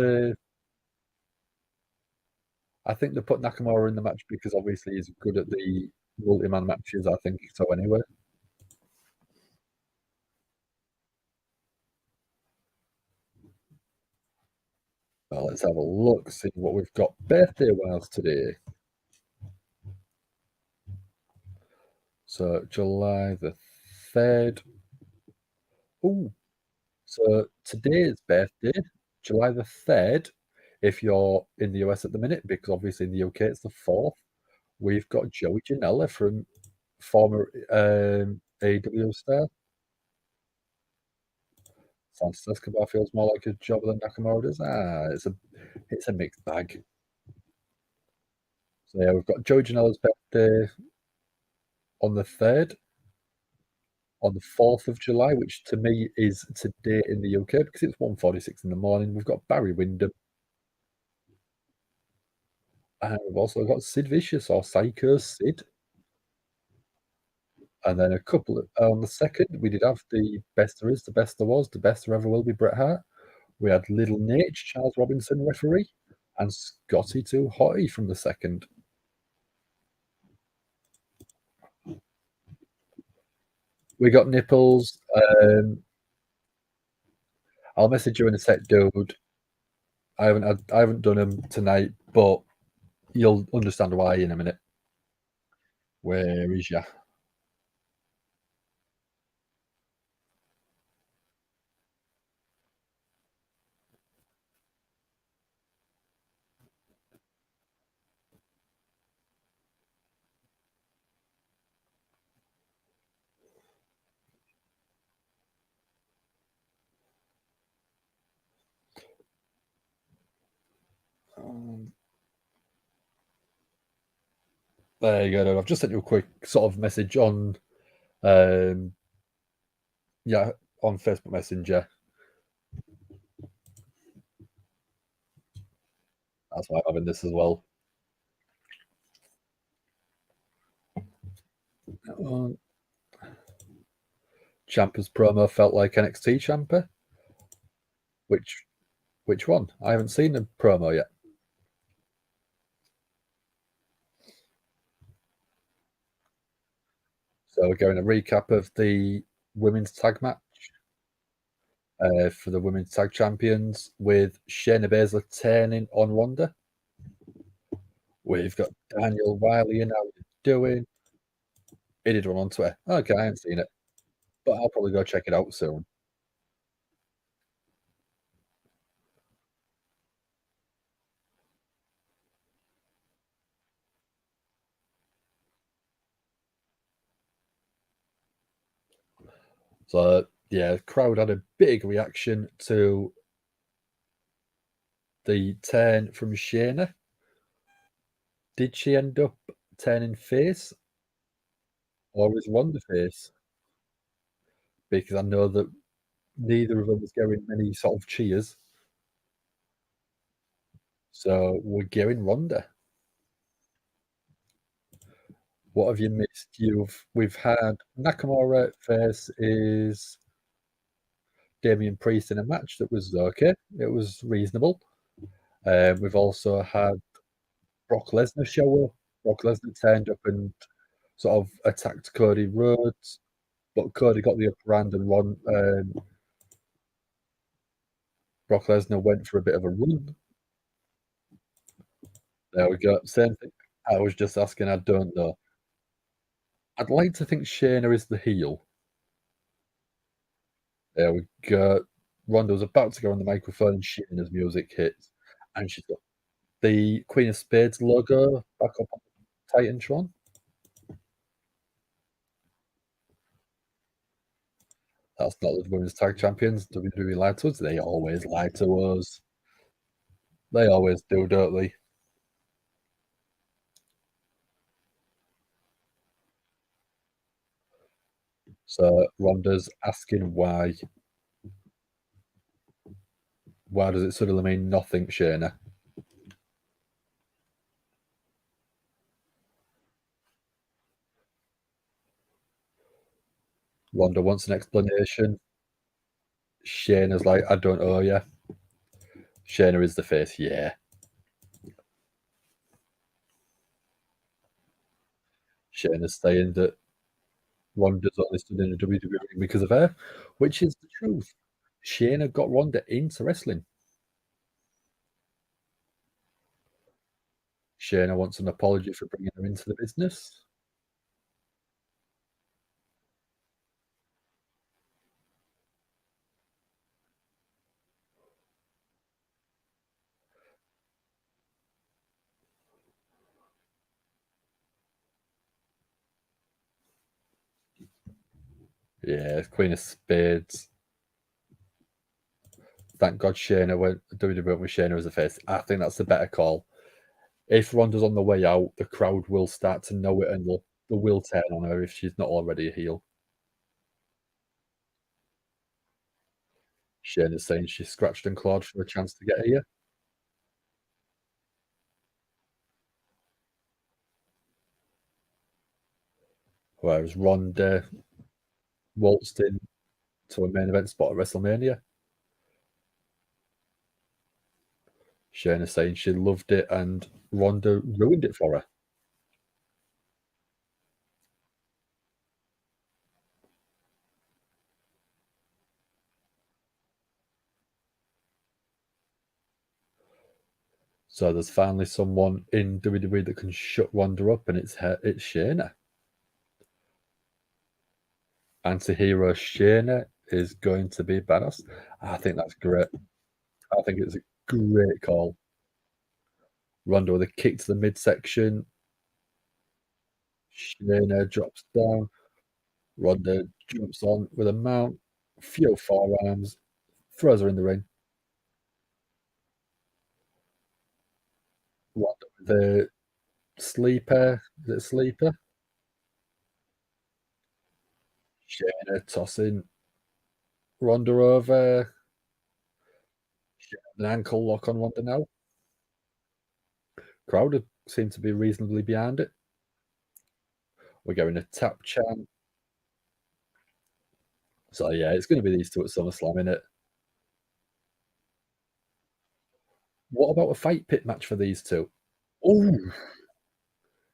I think they put Nakamura in the match because obviously he's good at the multi-man matches, I think so anyway. Well, let's have a look, see what we've got birthday-wise today. So, July the 3rd. Oh, so today's birthday, July the 3rd, if you're in the US at the minute, because obviously in the UK it's the 4th, we've got Joey Janela from former AEW star. Santos Escobar feels more like a jobber than Nakamura does. It's a mixed bag. So yeah, we've got Joey Janela's birthday on the 3rd, on the 4th of July, which to me is today in the UK because it's 1:46 in the morning. We've got Barry Windham. And we've also got Sid Vicious or Psycho Sid. And then a couple on the 2nd, we did have the best there is, the best there was, the best there ever will be, Bret Hart. We had Little Nate, Charles Robinson referee, and Scotty 2 Hottie from the 2nd. We got nipples. I'll message you in a sec, dude. I haven't done them tonight, but you'll understand why in a minute. Where is ya? There you go, dude. I've just sent you a quick sort of message on, yeah, on Facebook Messenger. That's why I'm having this as well. Ciampa's promo felt like NXT Ciampa. Which one? I haven't seen the promo yet. So we're going a recap of the women's tag match for the women's tag champions with Shayna Baszler turning on Ronda. We've got Daniel Wiley in. How you doing? He did one on Twitter. Okay, I haven't seen it, but I'll probably go check it out soon. So yeah, the crowd had a big reaction to the turn from Shayna. Did she end up turning face, or was Ronda face? Because I know that neither of them was getting many sort of cheers. So we're going Ronda. What have you missed? We've had Nakamura versus Damian Priest in a match that was okay. It was reasonable. We've also had Brock Lesnar show up. Brock Lesnar turned up and sort of attacked Cody Rhodes, but Cody got the upper hand and Brock Lesnar went for a bit of a run. There we go. Same thing. I was just asking. I don't know. I'd like to think Shayna is the heel. There we go. Ronda was about to go on the microphone and Shayna's music hits, and she's got the Queen of Spades logo back up on the Titantron. That's not the women's tag champions. WWE lied to us. They always lie to us. They always do, don't they? So Ronda's asking why. Why does it suddenly mean nothing, Shayna? Ronda wants an explanation. Shayna's like, I don't owe you. Shayna is the face, yeah. Shayna's saying that Ronda's only stood in the WWE because of her, which is the truth. Shayna got Ronda into wrestling. Shayna wants an apology for bringing her into the business. Yeah, Queen of Spades. Thank God Shayna went WWE with Shayna as a face. I think that's the better call. If Ronda's on the way out, the crowd will start to know it and they will turn on her if she's not already a heel. Shayna's saying she scratched and clawed for a chance to get here. Whereas Ronda waltzed in to a main event spot at WrestleMania. Shayna saying she loved it and Ronda ruined it for her. So there's finally someone in WWE that can shut Ronda up, and it's Shayna. Anti-hero Shayna is going to be badass. I think that's great. I think it's a great call. Ronda with a kick to the midsection. Shayna drops down. Ronda jumps on with a mount. Few forearms. Throws her in the ring. Ronda with a sleeper. Is it a sleeper? Shayna tossing Ronda over. An ankle lock on Ronda now. Crowd seem to be reasonably behind it. We're getting a tap chant. So yeah, it's going to be these two at SummerSlam, innit? What about a fight pit match for these two? Oh,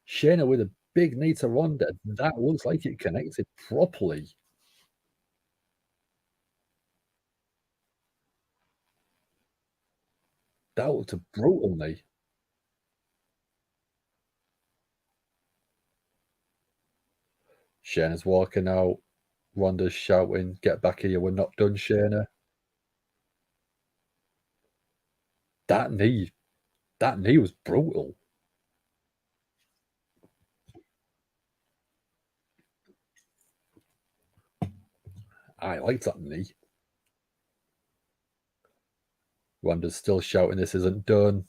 Shayna with a big knee to Ronda. That looks like it connected properly. That looked a brutal knee. Shayna's walking out. Ronda's shouting, "Get back here, we're not done, Shayna." That knee was brutal. I liked that knee. Ronda's still shouting, "This isn't done."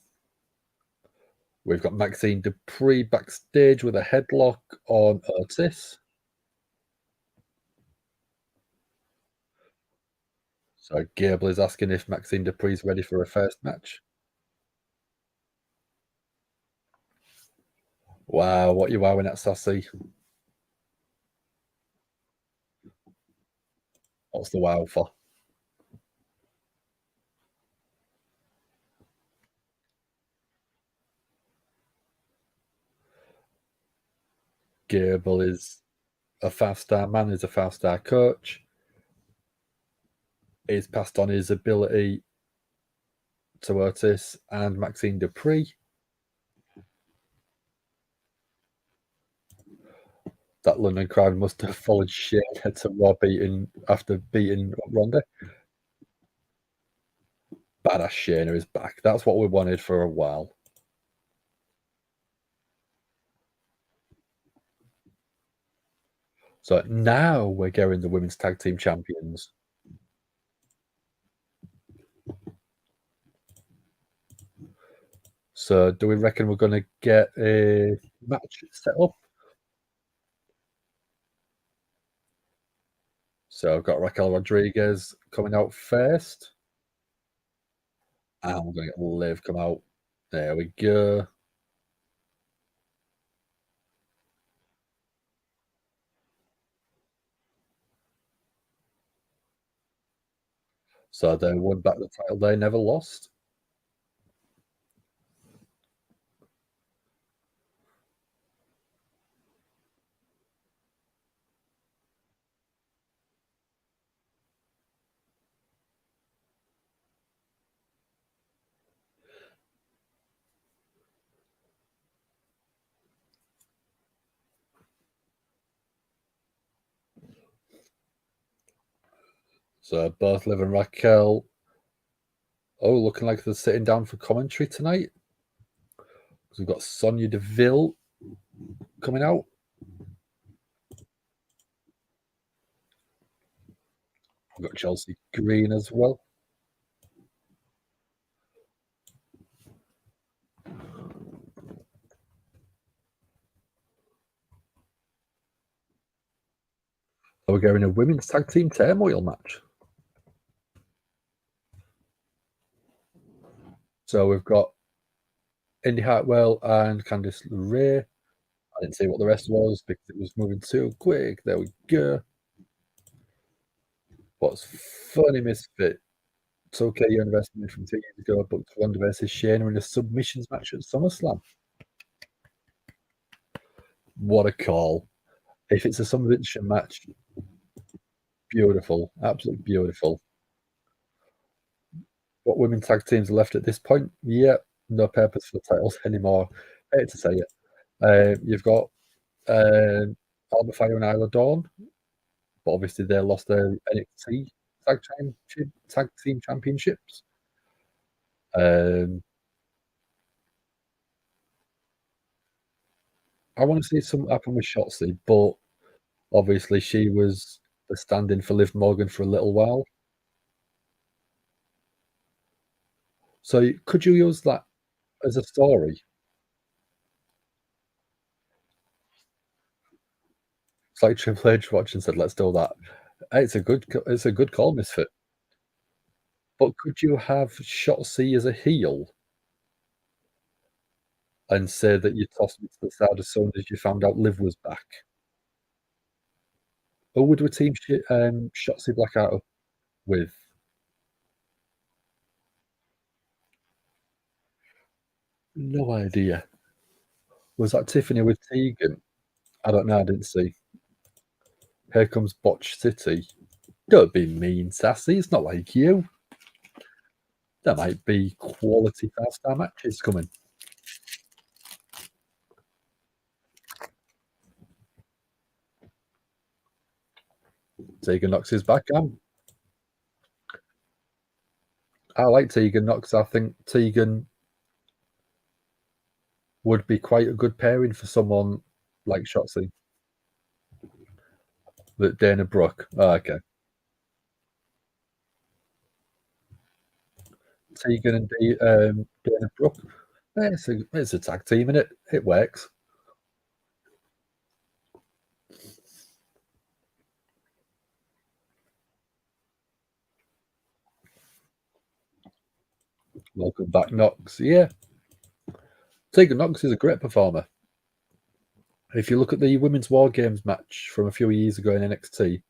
We've got Maxine Dupree backstage with a headlock on Otis. So Gable is asking if Maxine Dupree's ready for her first match. Wow, what you wowing at, Sassy? What's the wow for? Gable is a 5-star man, is a 5-star coach. He's passed on his ability to Otis and Maxine Dupree. That London crowd must have followed Shayna to Raw after beating Ronda. Badass Shayna is back. That's what we wanted for a while. So now we're going the women's tag team champions. So do we reckon we're going to get a match set up? So I've got Raquel Rodriguez coming out first. And we're going to get Liv come out. There we go. So they won back the title they never lost. So both Liv and Raquel, looking like they're sitting down for commentary tonight. Because we've got Sonya Deville coming out. We've got Chelsea Green as well. So we're going a women's tag team turmoil match. So we've got Indy Hartwell and Candice LeRae. I didn't see what the rest was because it was moving too quick. There we go. What's funny, Misfit? It's okay, you underestimated from 2 years ago, but Ronda versus Shayna in a submissions match at SummerSlam. What a call. If it's a submission match, beautiful. Absolutely beautiful. What women tag teams are left at this point? Yeah, no purpose for titles anymore. I hate to say it. You've got Alba Fire and Isla Dawn, but obviously they lost their NXT tag team championships. I want to see something happen with Shotzi, but obviously she was the stand-in for Liv Morgan for a little while. So could you use that as a story? It's like Triple H watched and said, "Let's do that." It's a good call, Misfit. But could you have Shotzi as a heel and say that you tossed me to the side as soon as you found out Liv was back? Or would we team Shotzi Blackheart up with? No idea. Was that Tiffany with Tegan? I don't know. I didn't see. Here comes Botch City. Don't be mean, Sassy. It's not like you. There might be quality 5-star matches coming. Tegan Knox is back. I like Tegan Knox. I think Tegan would be quite a good pairing for someone like Shotzi. That Dana Brooke. Oh, okay. Tegan and Dana Brooke. It's a tag team, and it works. Welcome back, Knox. Yeah. Tegan Knox is a great performer. If you look at the Women's War Games match from a few years ago in NXT,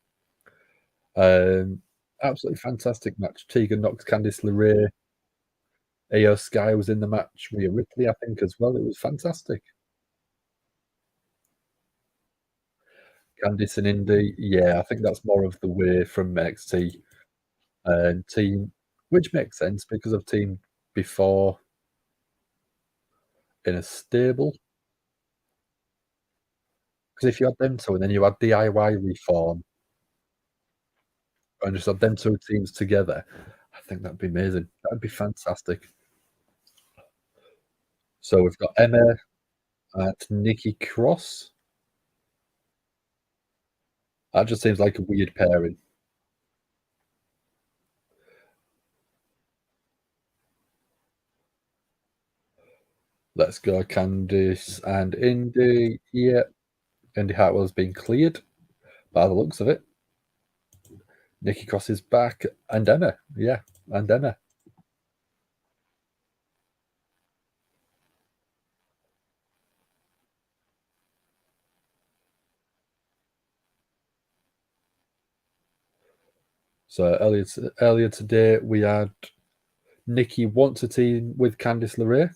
absolutely fantastic match. Tegan Knox, Candice LeRae, Io Sky was in the match. Rhea Ripley, I think, as well. It was fantastic. Candice and Indy, yeah, I think that's more of the way from NXT and team, which makes sense because I've teamed before in a stable. Because if you had them two and then you had DIY Reform and just had them two teams together, I think that'd be amazing. That'd be fantastic. So we've got Emma at Nikki Cross. That just seems like a weird pairing. Let's go Candice and Indy. Yeah, Indy Hartwell's been cleared by the looks of it. Nikki Cross is back and Emma. Yeah, and Emma. So earlier today we had Nikki want to team with Candice LeRae,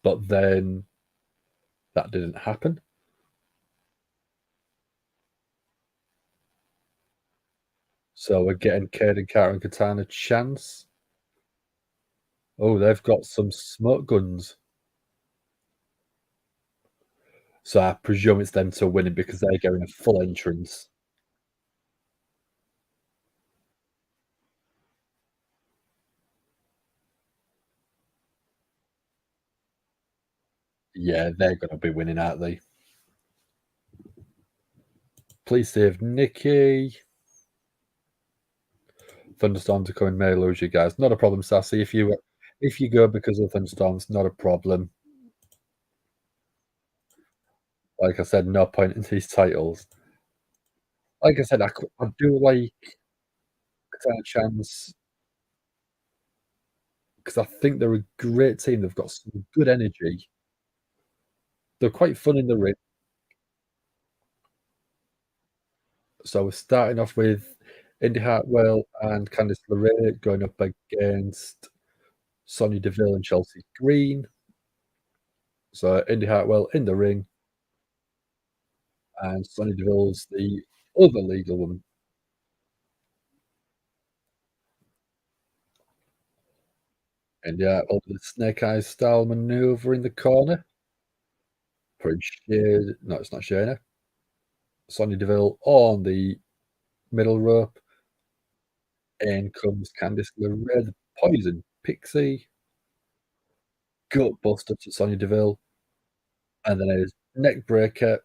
but then that didn't happen. So we're getting Kaden Carter and Katana Chance. Oh, they've got some smoke guns. So I presume it's them two winning because they're getting a full entrance. Yeah, they're going to be winning, aren't they? Please save Nikki. Thunderstorms are coming. May lose you guys. Not a problem, Sassy. If you go because of thunderstorms, not a problem. Like I said, no point in these titles. Like I said, I do like Katana Chance because I think they're a great team. They've got some good energy. They're quite fun in the ring. So we're starting off with Indy Hartwell and Candice LeRae going up against Sonya Deville and Chelsea Green. So Indy Hartwell in the ring, and Sonya Deville's the other legal woman. And yeah, over the snake eyes style maneuver in the corner. Putting no, it's not Shayna. Sonya Deville on the middle rope. In comes Candice LeRae, the Poison Pixie. Gut buster to Sonya Deville. And then there's neck breaker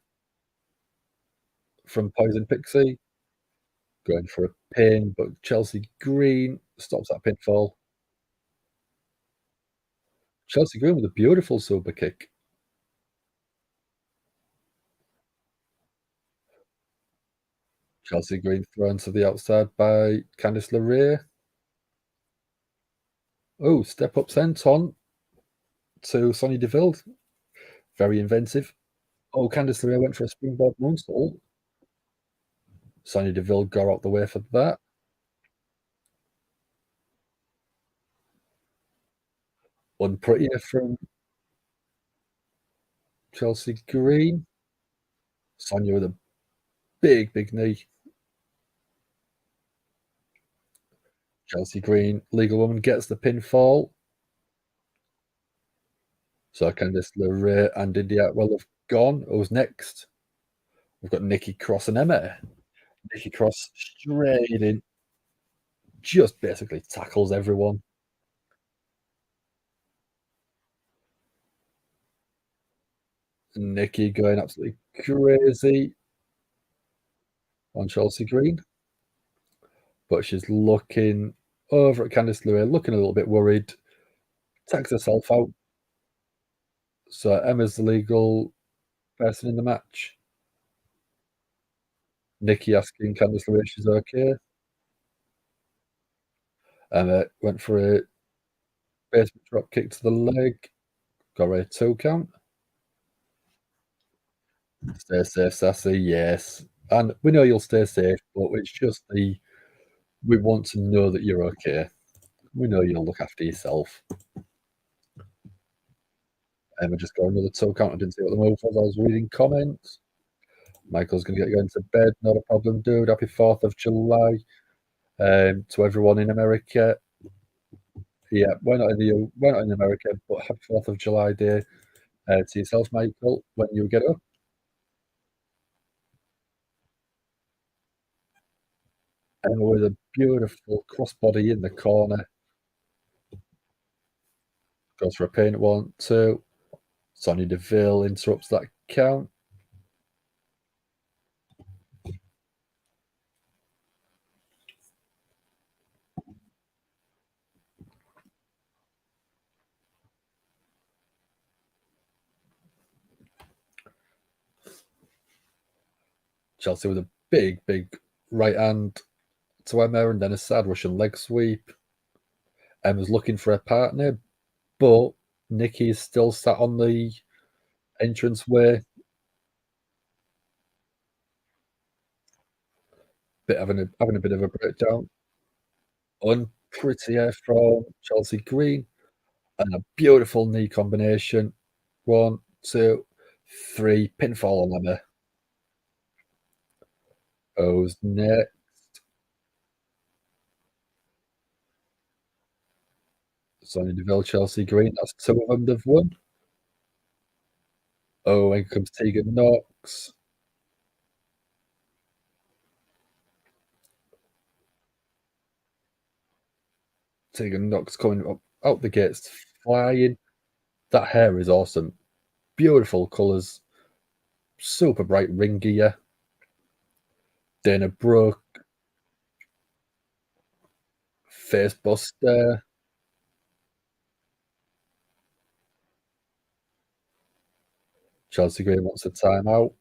from Poison Pixie. Going for a pin, but Chelsea Green stops that pinfall. Chelsea Green with a beautiful super kick. Chelsea Green thrown to the outside by Candice LeRae. Oh, step up senton to Sonya Deville. Very inventive. Oh, Candice LeRae went for a springboard moonsault. Sonya Deville got out the way for that. Unprettier from Chelsea Green. Sonya with a big, big knee. Chelsea Green, Legal Woman, gets the pinfall. So Candice LeRae and India Atwell have gone. Who's next? We've got Nikki Cross and Emma. Nikki Cross straight in. Just basically tackles everyone. Nikki going absolutely crazy on Chelsea Green. But she's looking over at Candice LeRae, looking a little bit worried. Takes herself out. So Emma's the legal person in the match. Nikki asking Candice LeRae if she's okay. Emma went for a basement drop kick to the leg. Got a 2 count. Stay safe, Sassy, yes. And we know you'll stay safe, but it's just we want to know that you're okay. We know you'll look after yourself. Emma just got another 2 count. I didn't see what the move was. I was reading comments. Michael's going to get going to bed. Not a problem, dude. Happy 4th of July to everyone in America. Yeah, we're not in America, but happy 4th of July day to yourself, Michael, when you get up. And with a beautiful crossbody in the corner. Goes for a pin. 1, 2. Sonya Deville interrupts that count. Chelsea with a big, big right hand to Emma and then a sad Russian leg sweep. Emma's looking for a partner, but Nikki is still sat on the entranceway. Having a bit of a breakdown. Unprettier from Chelsea Green. And a beautiful knee combination. 1, 2, 3. Pinfall on Emma. Who's next? Sonya Deville, Chelsea Green. That's 2 of them they've won. Oh, in comes Tegan Knox. Tegan Knox coming up out the gates, flying. That hair is awesome. Beautiful colours. Super bright ring gear. Dana Brooke. Face buster. Chelsea Green wants a timeout.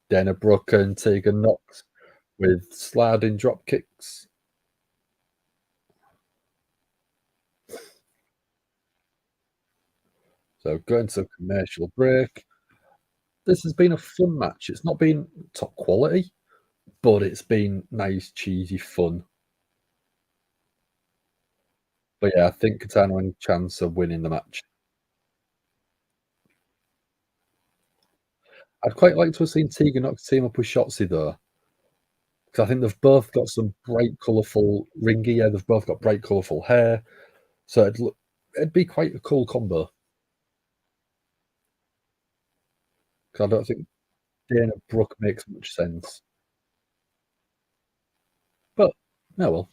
Dana Brooke and Tegan Knox with sliding drop kicks. So going to a commercial break. This has been a fun match. It's not been top quality, but it's been nice, cheesy fun. But yeah, I think Katana and Chance are winning the match. I'd quite like to have seen Tegan Knox team up with Shotzi though, because I think they've both got some bright, colourful ring gear. They've both got bright, colourful hair. So it'd be quite a cool combo. Because I don't think Dana Brooke makes much sense. But, no, well.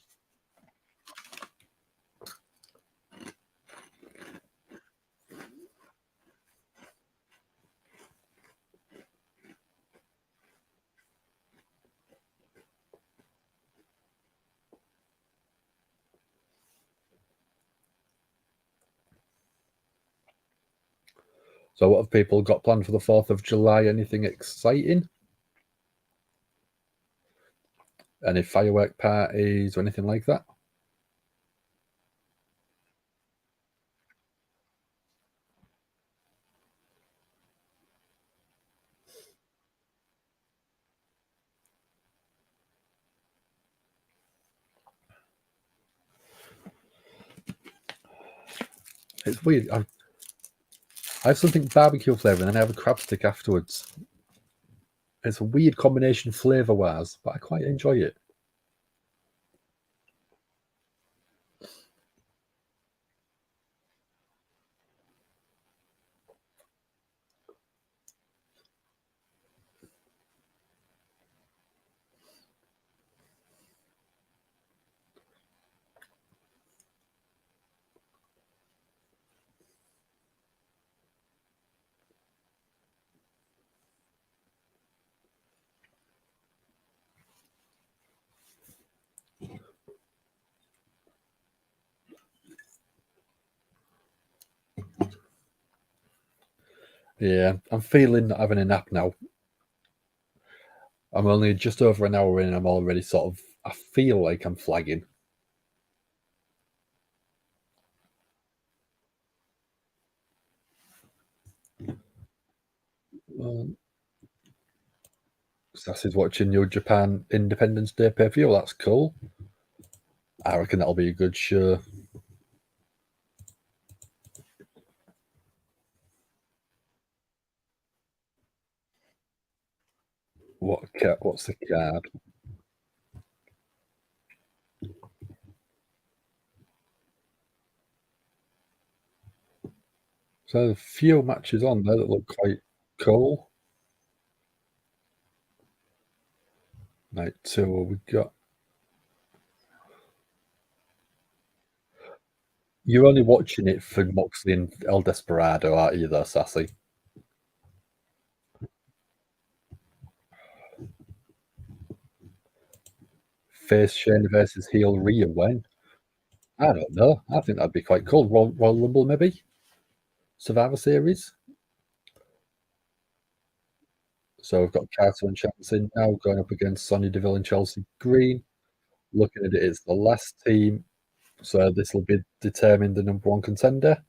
So what have people got planned for the 4th of July? Anything exciting? Any firework parties or anything like that? It's weird. I have something barbecue flavour and then I have a crab stick afterwards. It's a weird combination flavour-wise, but I quite enjoy it. Yeah, I'm feeling not having a nap now. I'm only just over an hour in and I'm already I feel like I'm flagging. Sassy's watching New Japan Independence Day pay-per-view. That's cool. I reckon that'll be a good show. What's the card? So a few matches on there that look quite cool. Night 2, we got. You're only watching it for Moxley and El Desperado, aren't you, though, Sassy? Face Shayna versus heel Rhea when? I don't know. I think that'd be quite cool. Royal Rumble, maybe? Survivor Series? So we've got Carter and Chancellor now going up against Sonya Deville and Chelsea Green. Looking at it, it's the last team. So this will be determined the number one contender.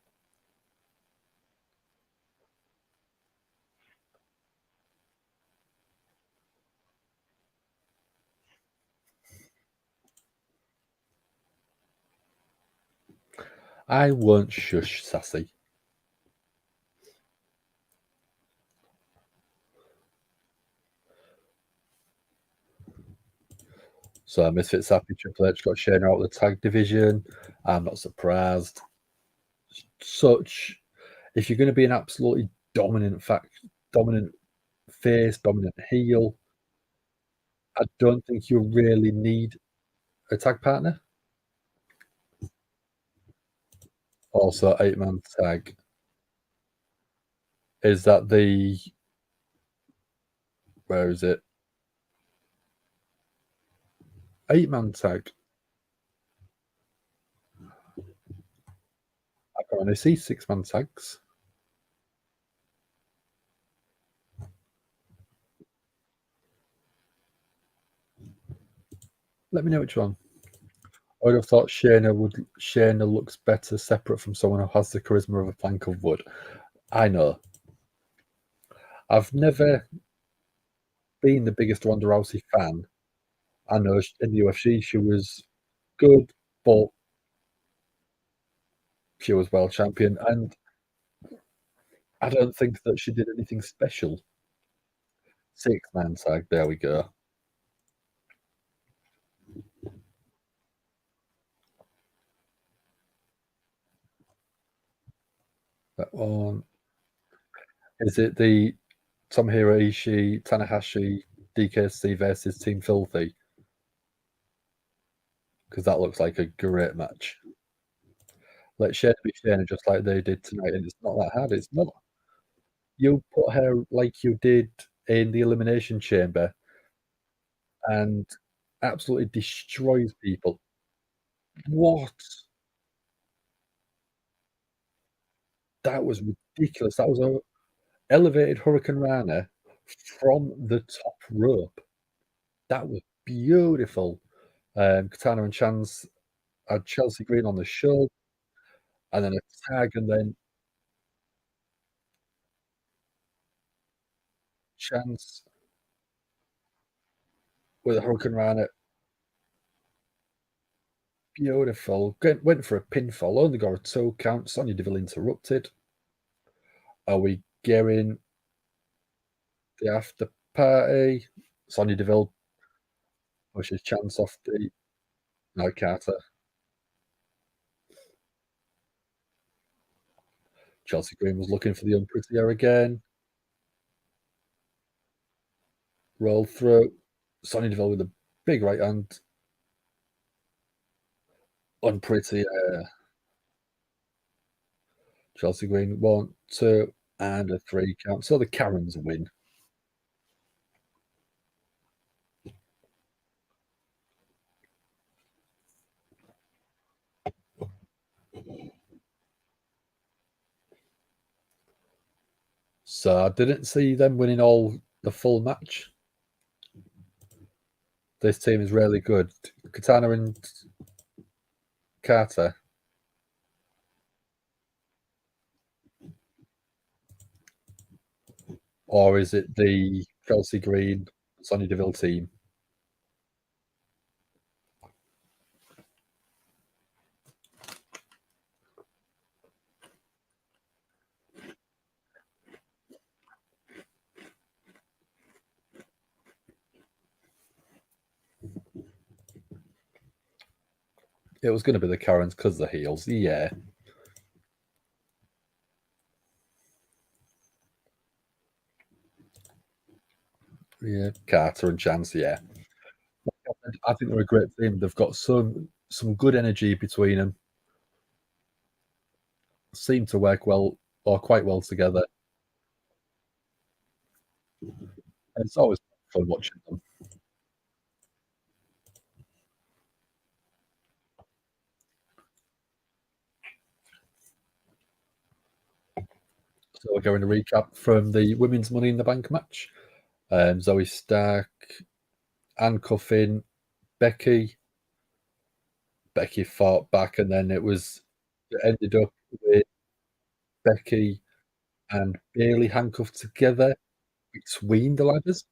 I won't shush Sassy. So Misfits happy Triple H got Shayna out of the tag division. I'm not surprised. If you're going to be an absolutely dominant face, dominant heel, I don't think you really need a tag partner. Also, 8-man tag. Is that where is it? 8-man tag. I can only see 6-man tags. Let me know which one. I would have thought Shayna looks better separate from someone who has the charisma of a plank of wood. I know. I've never been the biggest Ronda Rousey fan. I know in the UFC she was good, but she was world champion, and I don't think that she did anything special. 6-man tag, there we go. That one. Is it the Tomohiro Ishii, Tanahashi, DKC versus Team Filthy? Because that looks like a great match. Let Shayna be Shayna just like they did tonight, and it's not that hard. It's not. You put her like you did in the Elimination Chamber and absolutely destroys people. What? That was ridiculous. That was a elevated Hurricane Rana from the top rope. That was beautiful. Katana and Chance had Chelsea Green on the shoulder, and then a tag, and then Chance with a Hurricane Rana. Beautiful. Went for a pinfall, only got a toe count. Sonya Deville interrupted. Are we getting the after party? Sonya Deville pushes Chance off the. No, Carter. Chelsea Green was looking for the unprettier again. Rolled through. Sonya Deville with a big right hand. Unpretty. Chelsea Green 1, 2, and a 3 count. So the Karens win. So I didn't see them winning all the full match. This team is really good. Katana and Carter. Or is it the Chelsea Green, Sonya Deville team? It was going to be the Karens because the heels. Yeah. Yeah, Carter and Chance, yeah. I think they're a great team. They've got some good energy between them. Seem to work well or quite well together. And it's always fun watching them. So we're going to recap from the Women's Money in the Bank match. Zoe Stark handcuffing Becky. Becky fought back, and then it ended up with Becky and Bailey handcuffed together between the ladders.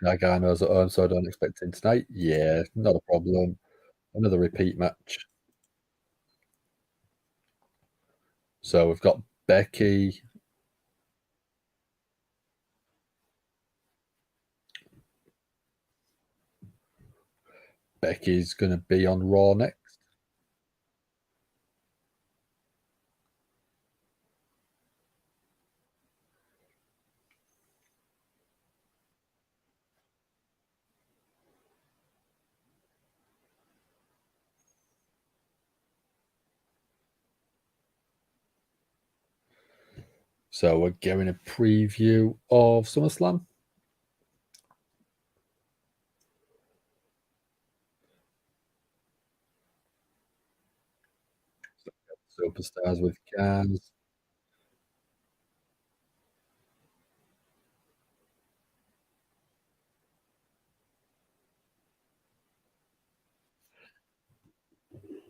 Gargano's at home, so I don't expect him tonight. Yeah, not a problem. Another repeat match. So we've got Becky. Becky's going to be on Raw next. So we're getting a preview of SummerSlam. Superstars with cans.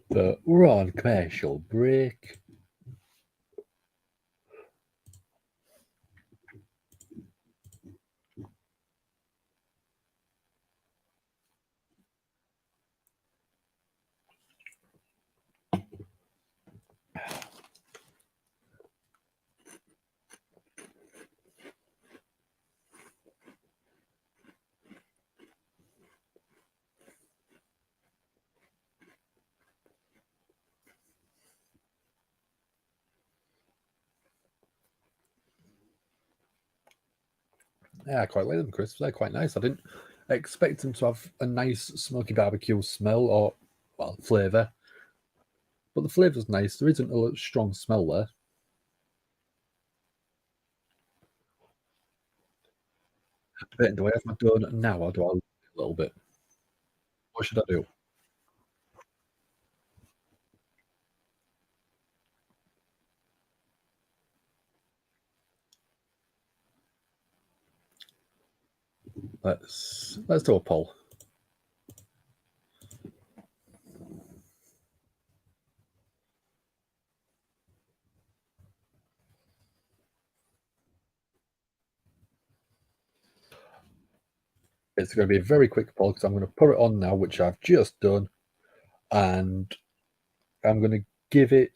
But we're on commercial break. Yeah, I quite like them crisps. They're quite nice. I didn't expect them to have a nice smoky barbecue smell or, well, flavour. But the flavour's nice. There isn't a strong smell there. Debating, do I have my donut now or do I leave it a little bit? What should I do? Let's do a poll. It's going to be a very quick poll because I'm going to put it on now, which I've just done, and I'm going to give it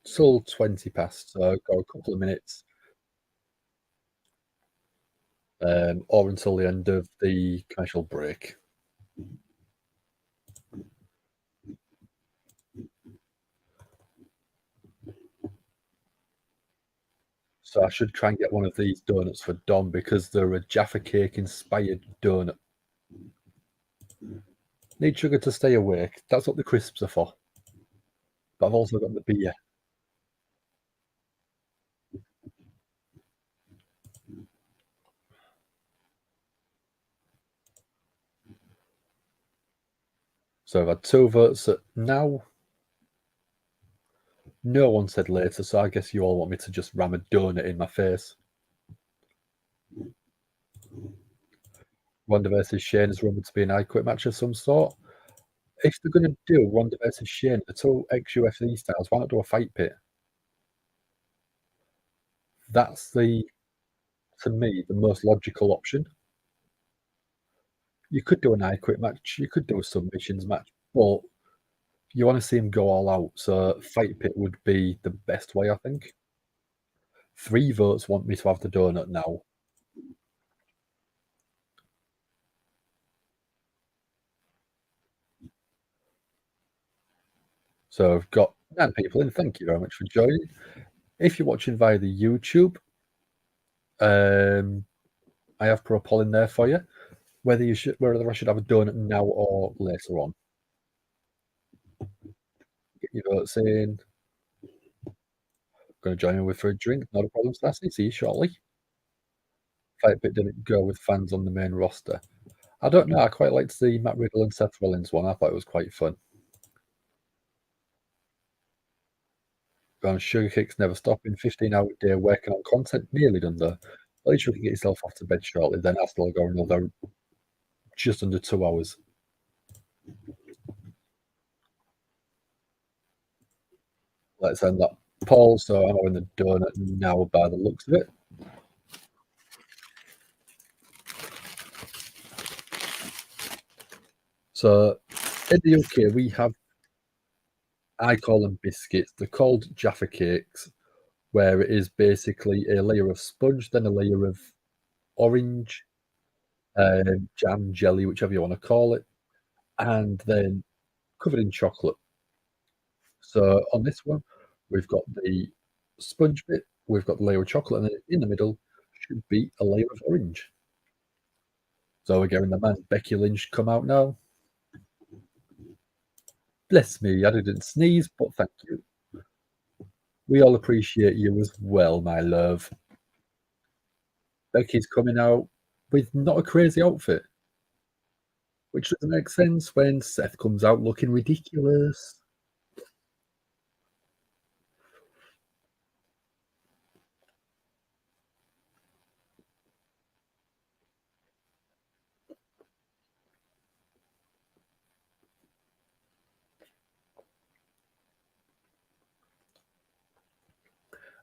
till 20 past, so I've got a couple of minutes, or until the end of the commercial break. So I should try and get one of these donuts for Dom because they're a Jaffa Cake inspired donut. Need sugar to stay awake. That's what the crisps are for. But I've also got the beer. So I've had 2 votes at now. No one said later, so I guess you all want me to just ram a donut in my face. Ronda versus Shane is rumored to be an I Quit match of some sort. If they're going to do Ronda versus Shane, the two ex-UFC styles, why not do a fight pit? That's to me, the most logical option. You could do an I Quit match, you could do a submissions match, but you want to see him go all out. So fight pit would be the best way, I think. 3 votes want me to have the donut now. So I've got 9 people in. Thank you very much for joining. If you're watching via the YouTube, I have put a poll in there for you whether I should have a donut now or later on. Get your votes in. Going to join in with for a drink. Not a problem, Sassy. See you shortly. Fight bit didn't go with fans on the main roster. I don't know. I quite liked the Matt Riddle and Seth Rollins one. I thought it was quite fun. Going sugar kicks never stopping. 15-hour day working on content. Nearly done though. At least you can get yourself off to bed shortly. Then after I'll go another just under 2 hours. Let's end that poll. So I'm having the donut now by the looks of it. So in the UK, we have, I call them biscuits. They're called Jaffa Cakes, where it is basically a layer of sponge, then a layer of orange, jam, jelly, whichever you want to call it, and then covered in chocolate. So on this one, we've got the sponge bit, we've got the layer of chocolate, and then in the middle should be a layer of orange. So we're getting the man Becky Lynch come out now. Bless me, I didn't sneeze, but thank you. We all appreciate you as well, my love. Becky's coming out with not a crazy outfit, which doesn't make sense when Seth comes out looking ridiculous.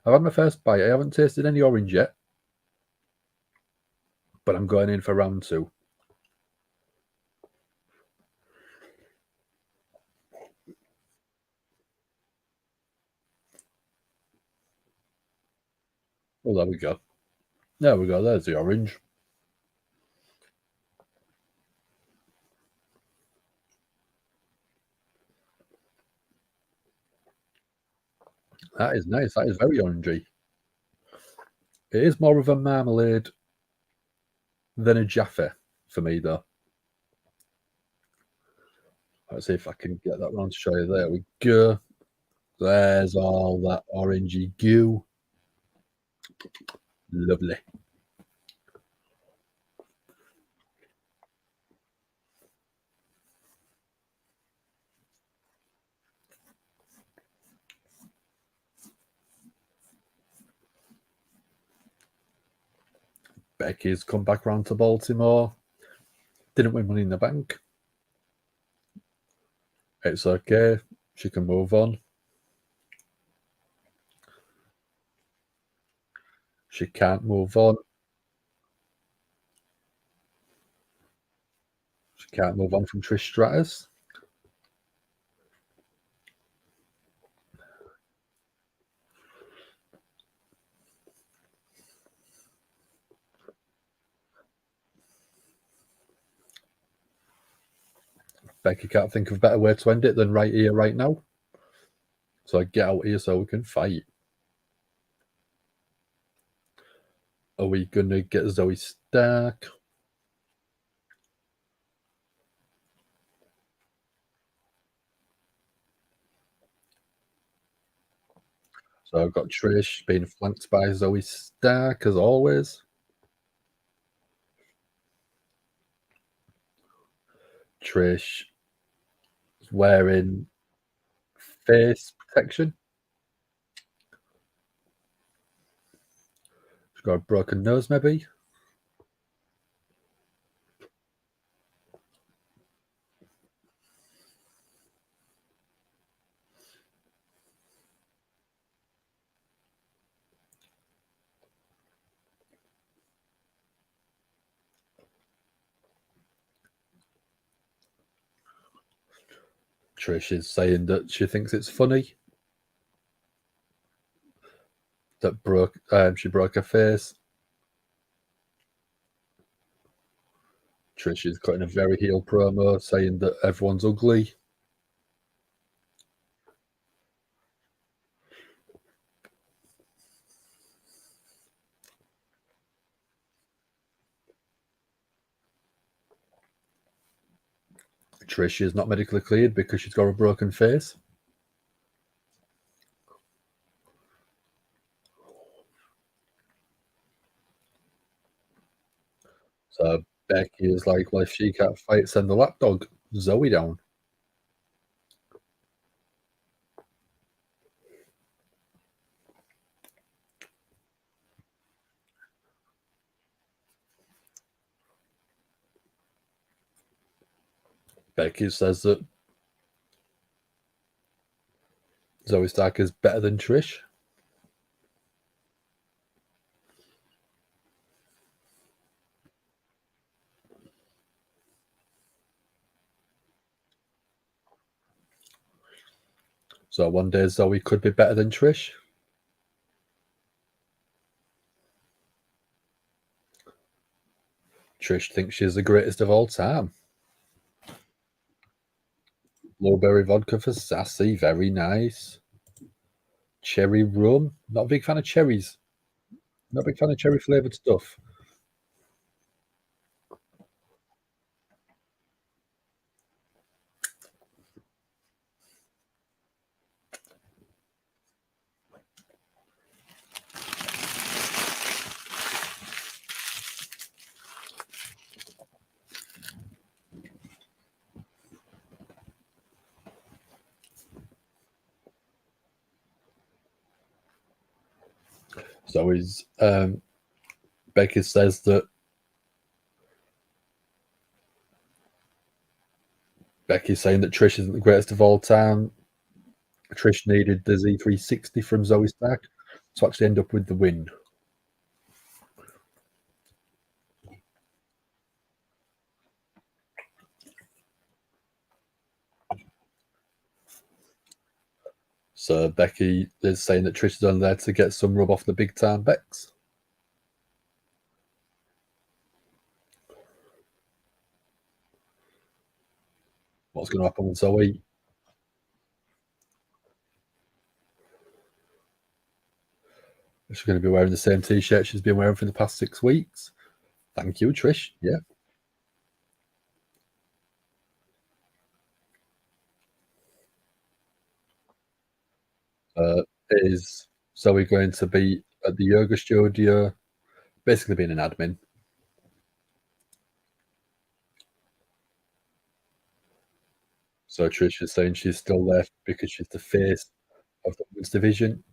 I've had my first bite. I haven't tasted any orange yet, but I'm going in for round 2. Oh, there we go. There we go. There's the orange. That is nice. That is very orangey. It is more of a marmalade than a Jaffa for me, though. Let's see if I can get that round to show you. There we go. There's all that orangey goo. Lovely. Becky's come back round to Baltimore. Didn't win Money in the Bank. It's okay. She can move on. She can't move on. She can't move on from Trish Stratus. Becky can't think of a better way to end it than right here, right now. So I get out here so we can fight. Are we going to get Zoe Stark? So I've got Trish being flanked by Zoe Stark, as always. Trish is wearing face protection. She's got a broken nose, maybe. Trish is saying that she thinks it's funny that she broke her face. Trish is cutting a very heel promo saying that everyone's ugly. Trish is not medically cleared because she's got a broken face. So Becky is like, well, if she can't fight, send the lapdog Zoe down. Becky says that Zoe Stark is better than Trish. So one day Zoe could be better than Trish. Trish thinks she's the greatest of all time. Blueberry vodka for Sassy, very nice. Cherry rum, not a big fan of cherries. Not a big fan of cherry flavoured stuff. So he's Becky says that Becky's saying that Trish isn't the greatest of all time. Trish needed the Z360 from Zoe Stark to actually end up with the win. So Becky is saying that Trish is on there to get some rub off the big time Bex. What's going to happen with Zoe? She's going to be wearing the same t-shirt she's been wearing for the past 6 weeks. Thank you, Trish. Yeah. Is Zoe going to be at the yoga studio, basically being an admin? So Trish is saying she's still there because she's the face of the women's division.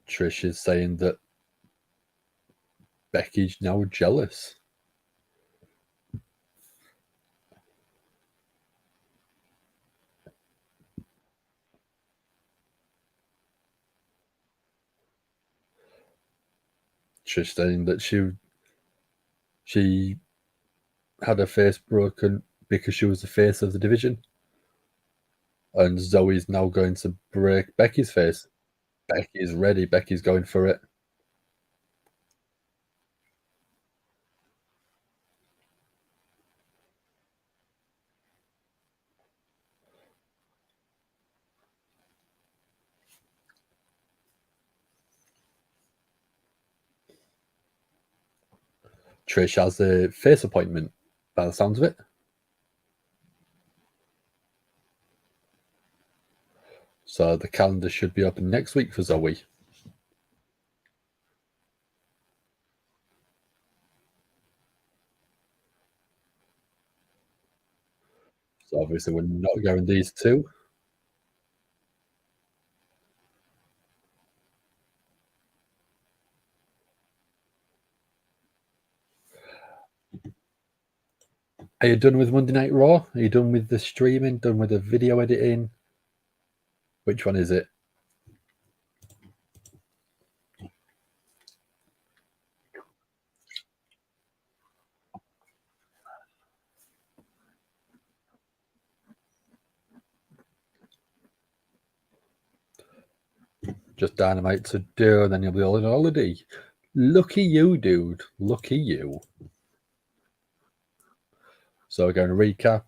Trish is saying that Becky's now jealous. Trish saying that she had her face broken because she was the face of the division. And Zoe's now going to break Becky's face. Becky's ready. Becky's going for it. Trish has a face appointment by the sounds of it. So the calendar should be open next week for Zoe. So obviously we're not going these two. Are you done with Monday Night Raw? Are you done with the streaming? Done with the video editing? Which one is it? Just Dynamite to do, and then you'll be all on holiday. Lucky you, dude. Lucky you. So we're going to recap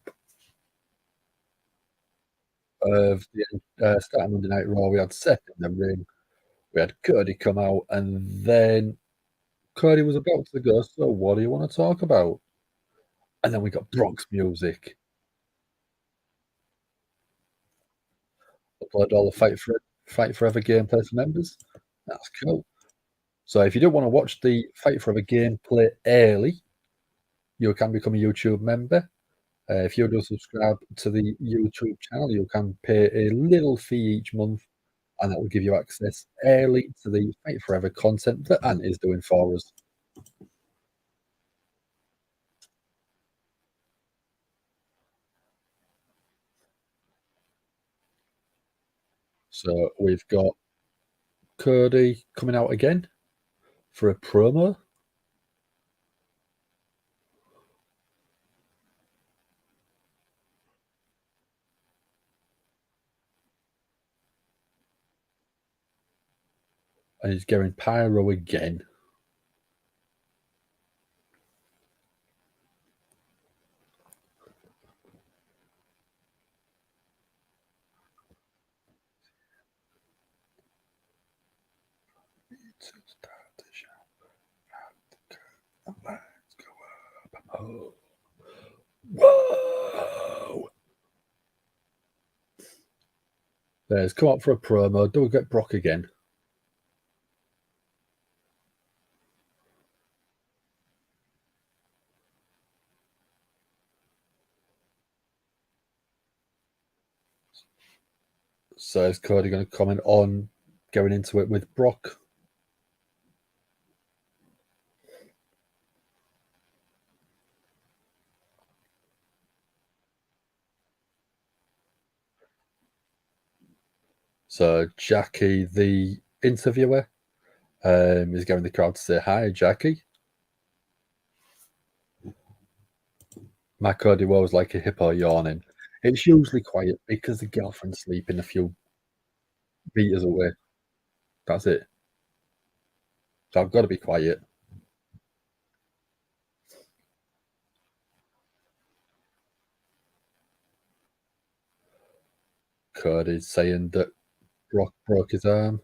of the start of Monday Night Raw. We had Seth in the ring. We had Cody come out, and then Cody was about to go, so what do you want to talk about? And then we got Brock's music. Upload all the Fight Forever gameplay for members. That's cool. So if you don't want to watch the Fight Forever gameplay early, you can become a YouTube member. If you do subscribe to the YouTube channel, you can pay a little fee each month, and that will give you access early to the Fight Forever content that Ant is doing for us. So we've got Cody coming out again for a promo. And he's going pyro again. To start the show. Let's go up. Oh. Whoa! There's come up for a promo. Don't get Brock again. So is Cody going to comment on going into it with Brock? So Jackie, the interviewer, is going the crowd to say hi, Jackie. My Cody was like a hippo yawning. It's usually quiet because the girlfriend's sleeping a few meters away. That's it. So I've got to be quiet. Cody's saying that Brock broke his arm.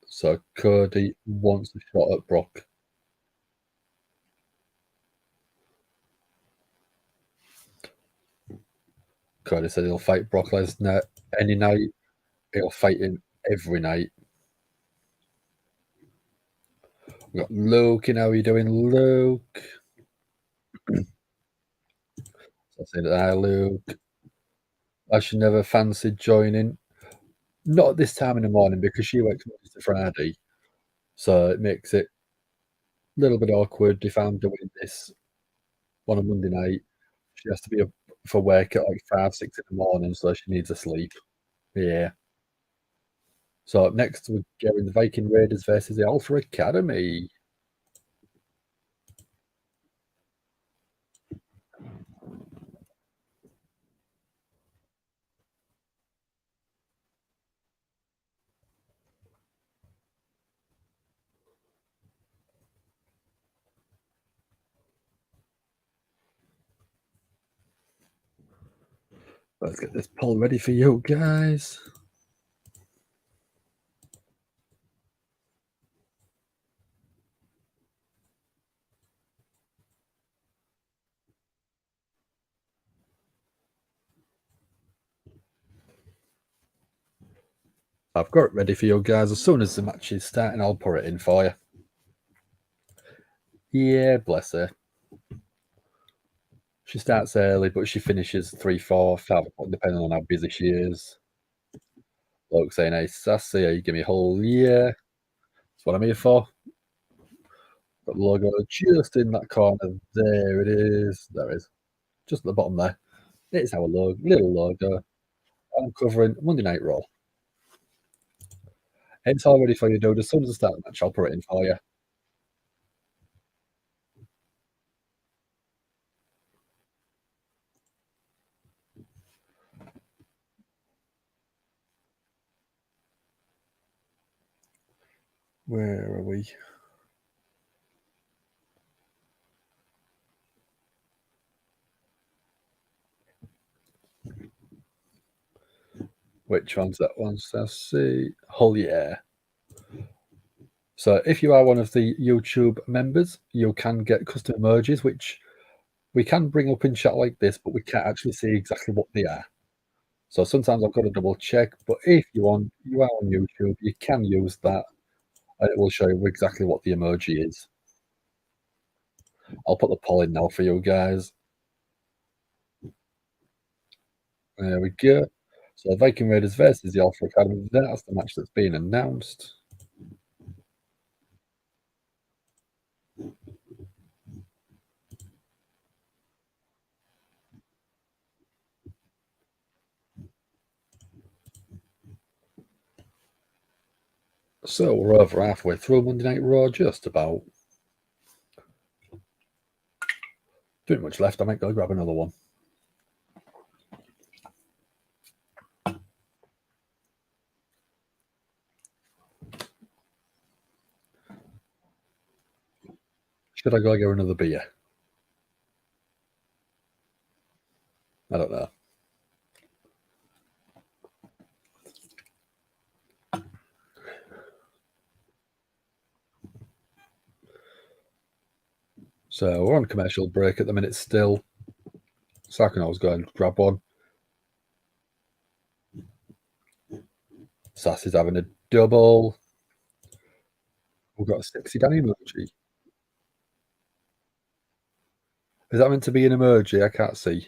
So Cody wants a shot at Brock. Cody said he'll fight Brock Lesnar any night. He'll fight him every night. We've got Luke. How are you doing, Luke? So I said, hi, Luke. I should never fancied joining. Not at this time in the morning because she works Monday to Friday. So it makes it a little bit awkward if I'm doing this on a Monday night. She has to be up for work at like 5, 6 in the morning, so she needs a sleep. Yeah. So up next, we're getting the Viking Raiders versus the Alpha Academy. Let's get this poll ready for you guys. I've got it ready for you guys. As soon as the match is starting, I'll put it in for you. Yeah, bless her. She starts early, but she finishes 3, 4, 5 o'clock, depending on how busy she is. Luke saying, hey, sassy, you give me a whole year. That's what I'm here for. Got the logo just in that corner. There it is. There it is. Just at the bottom there. It's our logo, little logo. I'm covering Monday Night Raw. It's all ready for you, dude. As soon as I start the match, I'll put it in for you. Where are we? Which one's that one? Sassy. Oh, yeah. So if you are one of the YouTube members, you can get custom emojis, which we can bring up in chat like this, but we can't actually see exactly what they are. So sometimes I've got to double check. But if you are on YouTube, you can use that, and it will show you exactly what the emoji is. I'll put the poll in now for you guys. There we go. So Viking Raiders versus the Alpha Academy. That's the match that's been announced. So we're over halfway through Monday Night Raw, just about. Too much left. I might go grab another one. Should I go get another beer? I don't know. So we're on commercial break at the minute still. So I can always go and grab one. Sass is having a double. We've got a sexy Danny emoji. Is that meant to be an emoji? I can't see.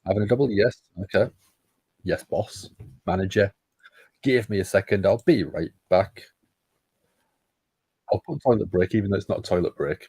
Having a double? Yes. Okay. Yes, boss. Manager. Give me a second. I'll be right back. I'll put toilet break, even though it's not a toilet break.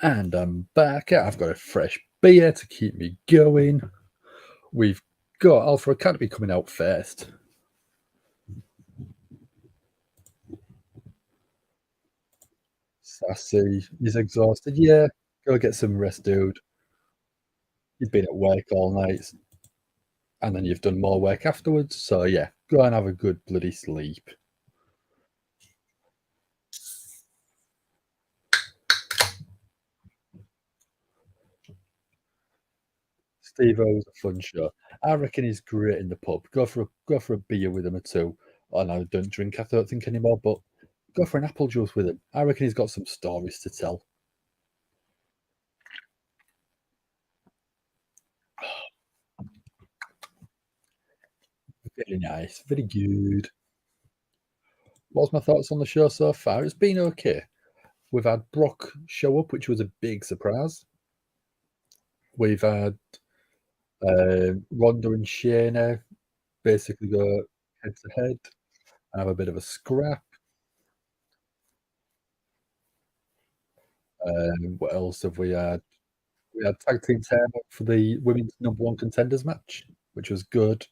And I'm back. I've got a fresh beer to keep me going. We've got Alpha Academy coming out first. Sassy, he's exhausted. Yeah, go get some rest, dude. You've been at work all night, and then you've done more work afterwards. So yeah, go and have a good bloody sleep. Steve-O's a fun show. I reckon he's great in the pub. Go for a beer with him or two. Oh no, don't drink, I don't think anymore, but go for an apple juice with him. I reckon he's got some stories to tell. Very nice, very good. What's my thoughts on the show so far? It's been okay. We've had Brock show up, which was a big surprise. We've had Ronda and Shayna basically go head to head and have a bit of a scrap. What else have we had? We had tag team team up for the women's number one contenders match, which was good.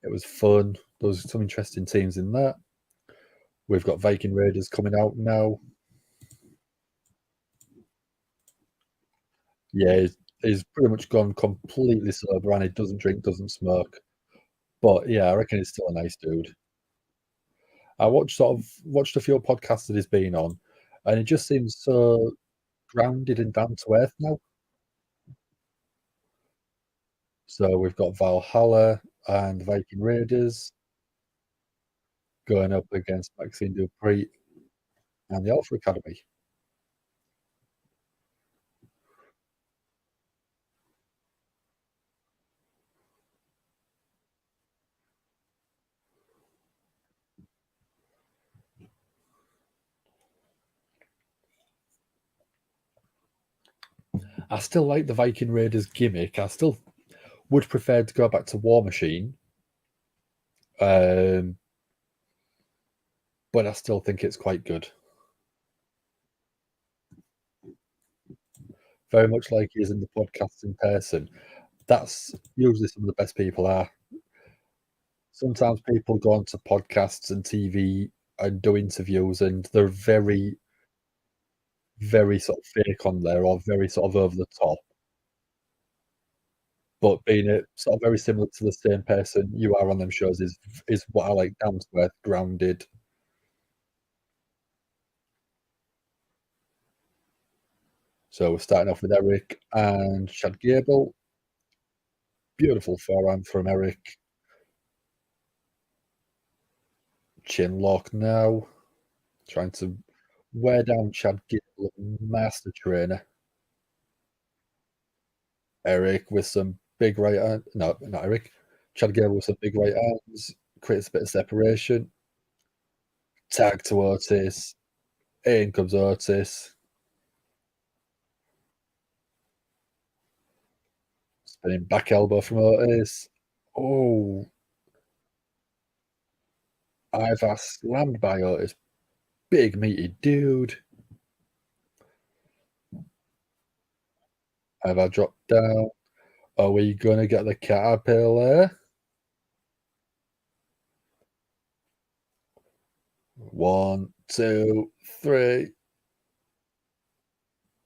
It was fun. There was some interesting teams in that. We've got Viking Raiders coming out now. Yeah, he's pretty much gone completely sober and he doesn't drink, doesn't smoke. But yeah, I reckon he's still a nice dude. I watched a few podcasts that he's been on, and it just seems so grounded and down to earth now. So we've got Valhalla and Viking Raiders going up against Maxine Dupree and the Alpha Academy. I still like the Viking Raiders gimmick. I still would prefer to go back to War Machine. But I still think it's quite good. Very much like he is in the podcast in person. That's usually some of the best people are. Sometimes people go onto podcasts and TV and do interviews, and they're very, very sort of fake on there or very sort of over the top. But being a sort of very similar to the same person you are on them shows is what I like, down to earth, grounded. So we're starting off with Eric and Chad Gable. Beautiful forehand from Eric. Chin lock now. Trying to wear down Chad Gable, master trainer. Eric with some big right hand. No, not Eric. Chad Gable with some big right hands. Creates a bit of separation. Tag to Otis. In comes Otis. Spinning back elbow from Otis. Oh, Ivar slammed by Otis. Big meaty dude. Ivar dropped down. Are we going to get the caterpillar? 1, 2, 3.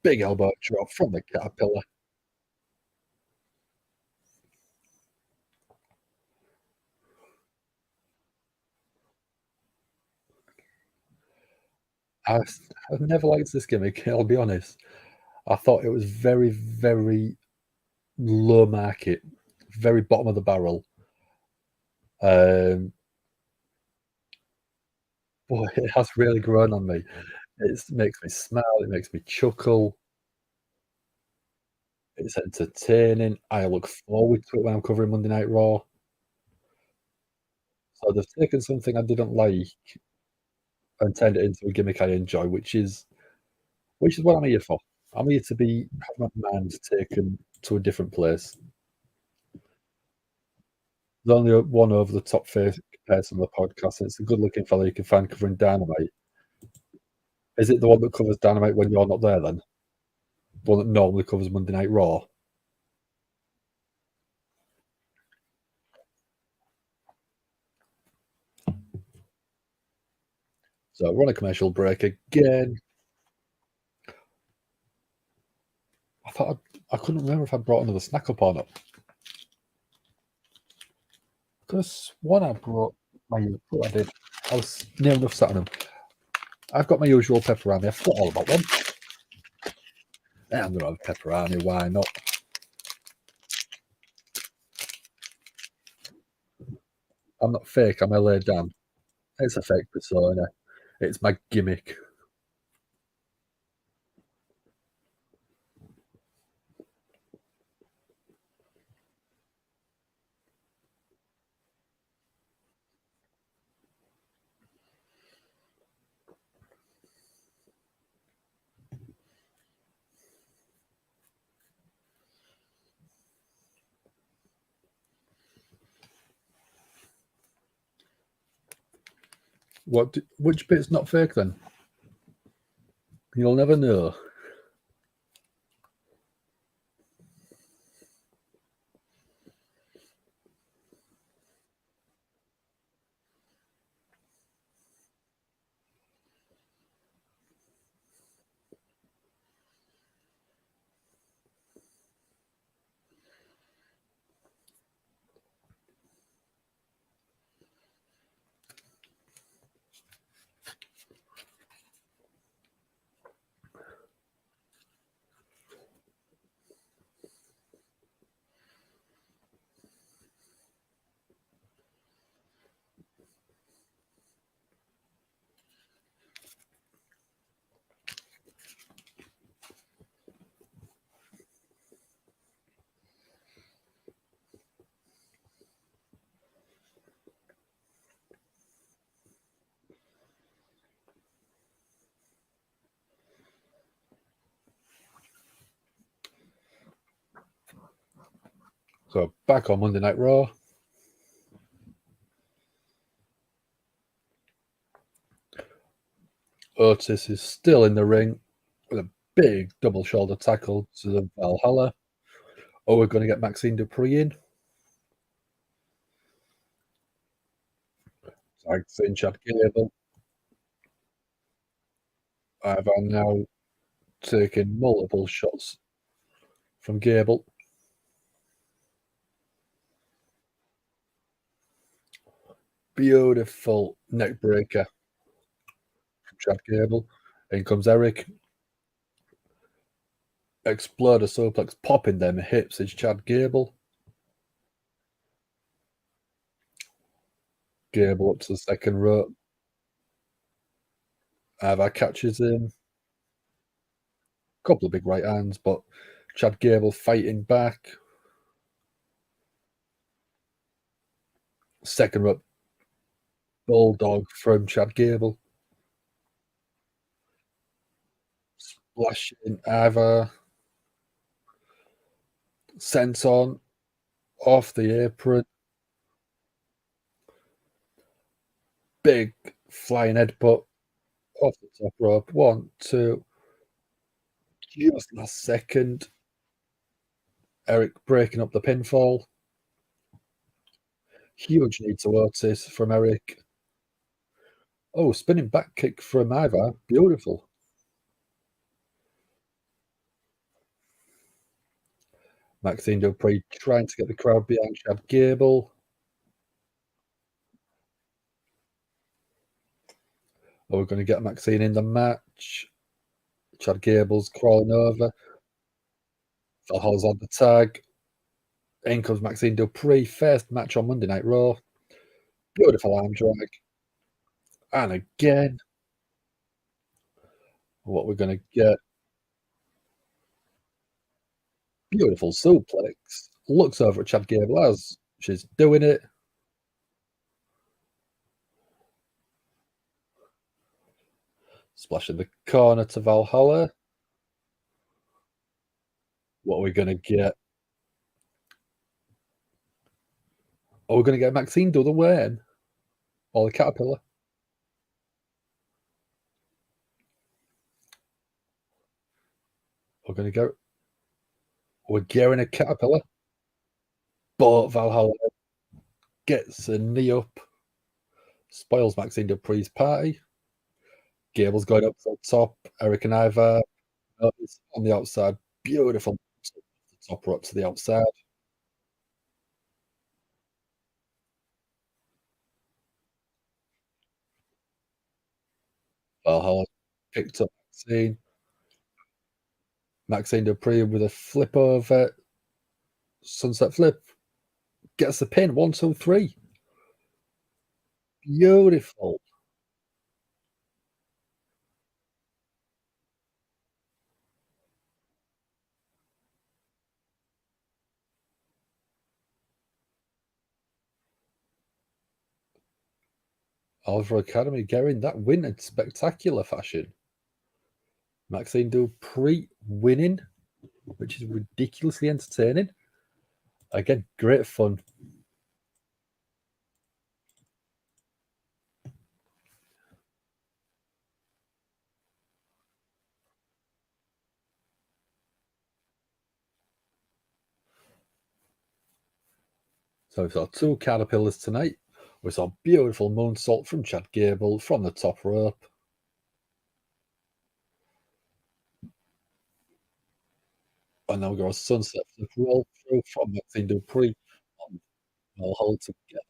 Big elbow drop from the caterpillar. I've never liked this gimmick, I'll be honest. I thought it was very, very low market, very bottom of the barrel. Boy, it has really grown on me. It makes me smile, it makes me chuckle. It's entertaining. I look forward to it when I'm covering Monday Night Raw. So they've taken something I didn't like and turned it into a gimmick I enjoy, which is what I'm here for. I'm here to have my mind taken to a different place. There's only one over the top face person on the podcast, and it's a good looking fella you can find covering Dynamite. Is it the one that covers Dynamite when you're not there then? one that normally covers Monday Night Raw. So we're on a commercial break again. I couldn't remember if I brought another snack up or not. Because one I brought I did. I was near enough sat on them. I've got my usual pepperoni. I forgot all about them. Yeah, I'm going to have pepperoni. Why not? I'm not fake. I'm laid down. It's a fake persona. It's my gimmick. Which bit's not fake then? You'll never know. So back on Monday Night Raw. Otis is still in the ring with a big double shoulder tackle to the Valhalla. Oh, we're going to get Maxine Dupree in. I've seen Chad Gable. I've now taken multiple shots from Gable. Beautiful neck breaker from Chad Gable. In comes Eric. Exploder suplex popping them hips is Chad Gable. Gable up to the second rope. Ava catches him. Couple of big right hands, but Chad Gable fighting back. Second rope bulldog from Chad Gable. Splashing Ava. Senton off the apron. Big flying headbutt off the top rope. 1, 2. Just last second. Eric breaking up the pinfall. Huge knee to Otis from Eric. Oh, spinning back kick from Ava. Beautiful. Maxine Dupree trying to get the crowd behind Chad Gable. Oh, we're going to get Maxine in the match. Chad Gable's crawling over. Valhalla's on the tag. In comes Maxine Dupree. First match on Monday Night Raw. Beautiful arm drag. And again. What we're going to get. Beautiful suplex. Looks over at Chad Gable as she's doing it. Splash in the corner to Valhalla. What are we going to get? Oh, we're going to get Maxine do the worm. Or the caterpillar. We're going to go. We're gearing a caterpillar, but Valhalla gets a knee up, spoils Maxine Dupree's party. Gable's going up to the top. Eric and Ivar on the outside. Beautiful top right to the outside. Valhalla picked up Maxine Dupree with a flip over. Sunset flip. Gets the pin. 1, 2, 3. Beautiful. Alpha Academy getting that win in spectacular fashion. Maxine Dupree winning, which is ridiculously entertaining. Again, great fun. So we saw 2 caterpillars tonight. We saw beautiful moonsault from Chad Gable from the top rope. And now we got a sunset flip roll through from Maxine Dupree. I'll hold together.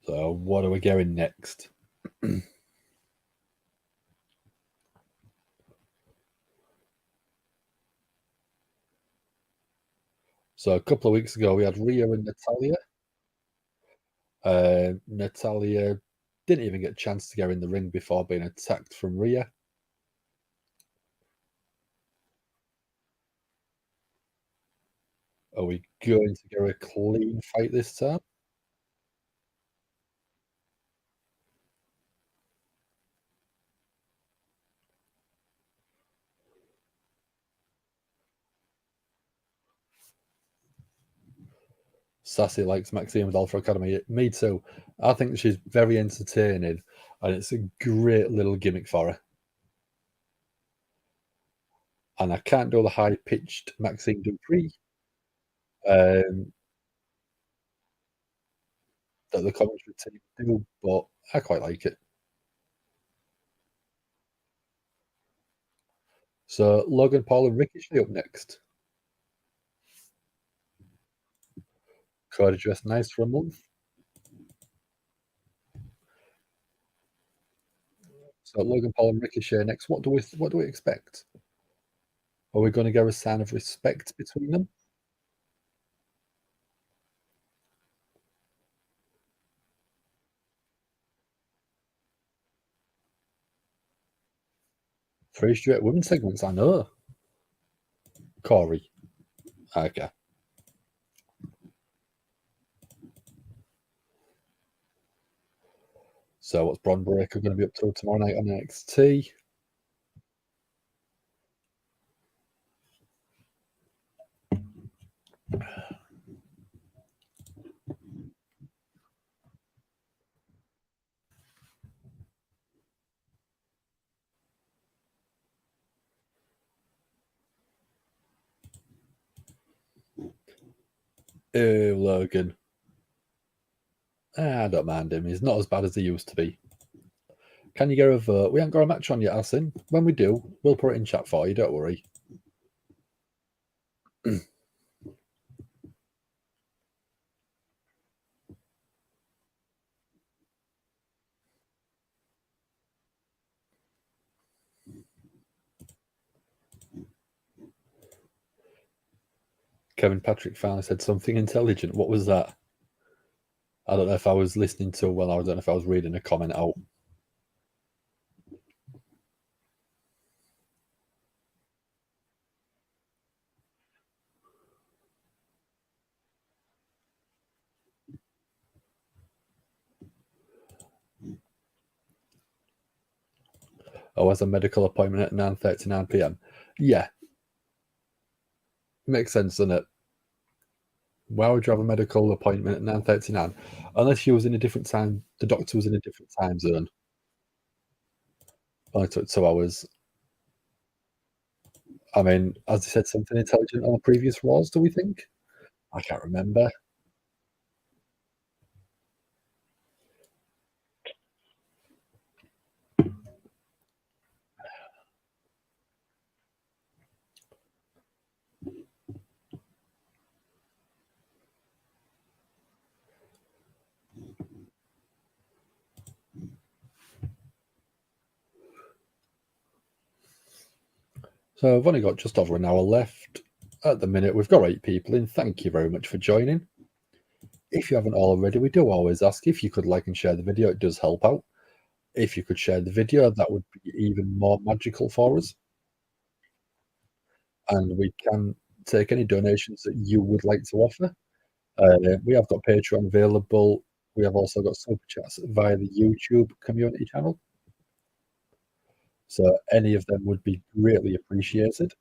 So what are we going next? So a couple of weeks ago, we had Rhea and Natalya. Natalya didn't even get a chance to go in the ring before being attacked from Rhea. Are we going to get a clean fight this time? Sassy likes Maxine with Alpha Academy. Me too. I think she's very entertaining, and it's a great little gimmick for her. And I can't do the high pitched Maxine Dupree that the commentary team do, but I quite like it. So Logan Paul and Ricochet up next. Cody dressed nice for a month. So Logan Paul and Ricochet next. What do we expect? Are we going to get a sign of respect between them? Three straight women segments, I know. Corey. Okay. So what's Bron Breakker going to be up to tomorrow night on NXT? Oh, Logan. I don't mind him. He's not as bad as he used to be. Can you get a vote? We haven't got a match on yet, Alcin. When we do, we'll put it in chat for you. Don't worry. Kevin Patrick finally said something intelligent. What was that? I don't know if I was listening too well. I don't know if I was reading a comment out. Oh, has a medical appointment at 9:39 p.m. Yeah, makes sense, doesn't it? Why would you have a medical appointment at 9:39? Unless she was in a different time, the doctor was in a different time zone. Only took 2 hours. I mean, has he said something intelligent on the previous wars, do we think? I can't remember. So I've only got just over an hour left. At the minute, we've got 8 people in. Thank you very much for joining. If you haven't already, we do always ask if you could like and share the video. It does help out. If you could share the video, that would be even more magical for us. And we can take any donations that you would like to offer. We have got Patreon available. We have also got super chats via the YouTube community channel. So any of them would be greatly appreciated.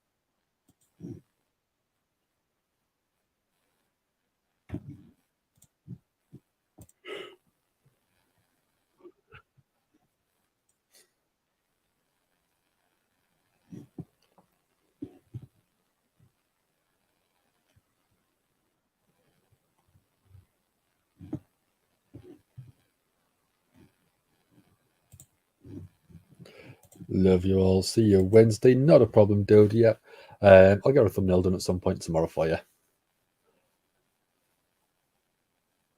Love you all. See you Wednesday. Not a problem, dude. Yeah. I'll get a thumbnail done at some point tomorrow for you.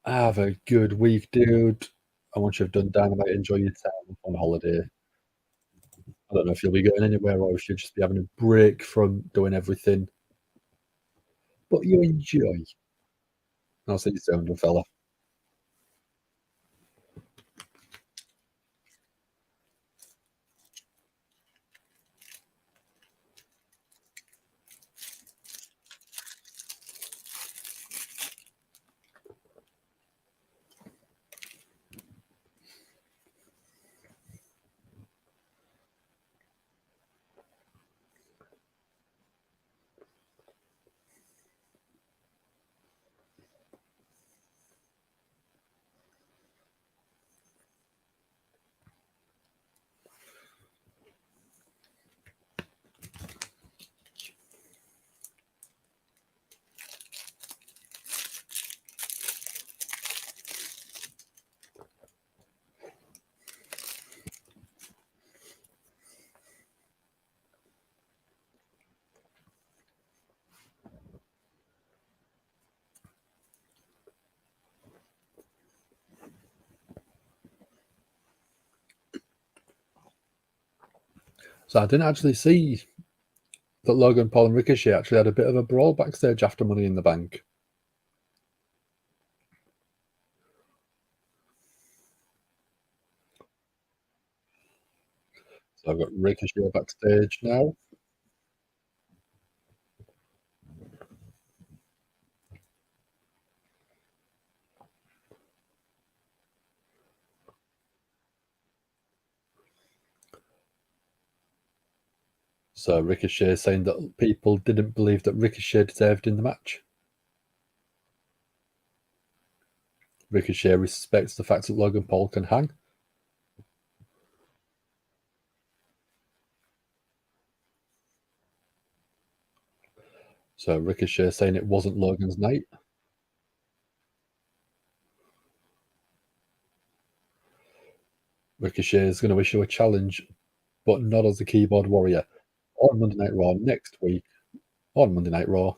Have a good week, dude. And once you've done Dynamite, enjoy your time on holiday. I don't know if you'll be going anywhere or if you'll just be having a break from doing everything. But you enjoy. I'll see you soon, fella. So I didn't actually see that Logan Paul and Ricochet actually had a bit of a brawl backstage after Money in the Bank. So I've got Ricochet backstage now. So Ricochet saying that people didn't believe that Ricochet deserved in the match. Ricochet respects the fact that Logan Paul can hang. So Ricochet saying it wasn't Logan's night. Ricochet is going to issue a challenge, but not as a keyboard warrior, on Monday Night Raw next week. On Monday Night Raw.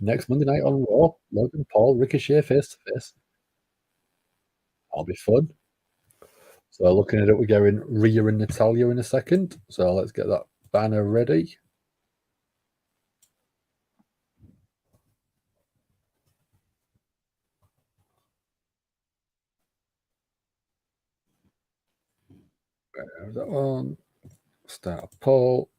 Next Monday night on Raw, Logan Paul, Ricochet face to face. That'll be fun. So looking at it, we're going Rhea and Natalya in a second. So let's get that banner ready. There's that one. Start a poll.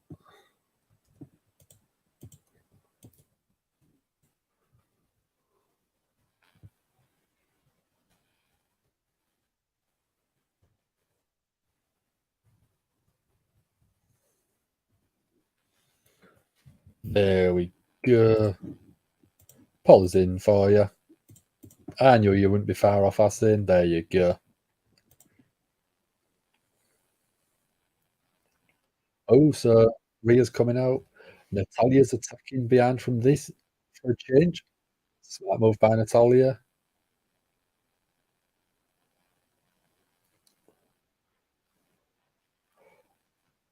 There we go. Paul is in for you. I knew you wouldn't be far off, Asin. There you go. Oh, so Rhea's coming out. Natalya's attacking behind from this for a change. Smart move by Natalya.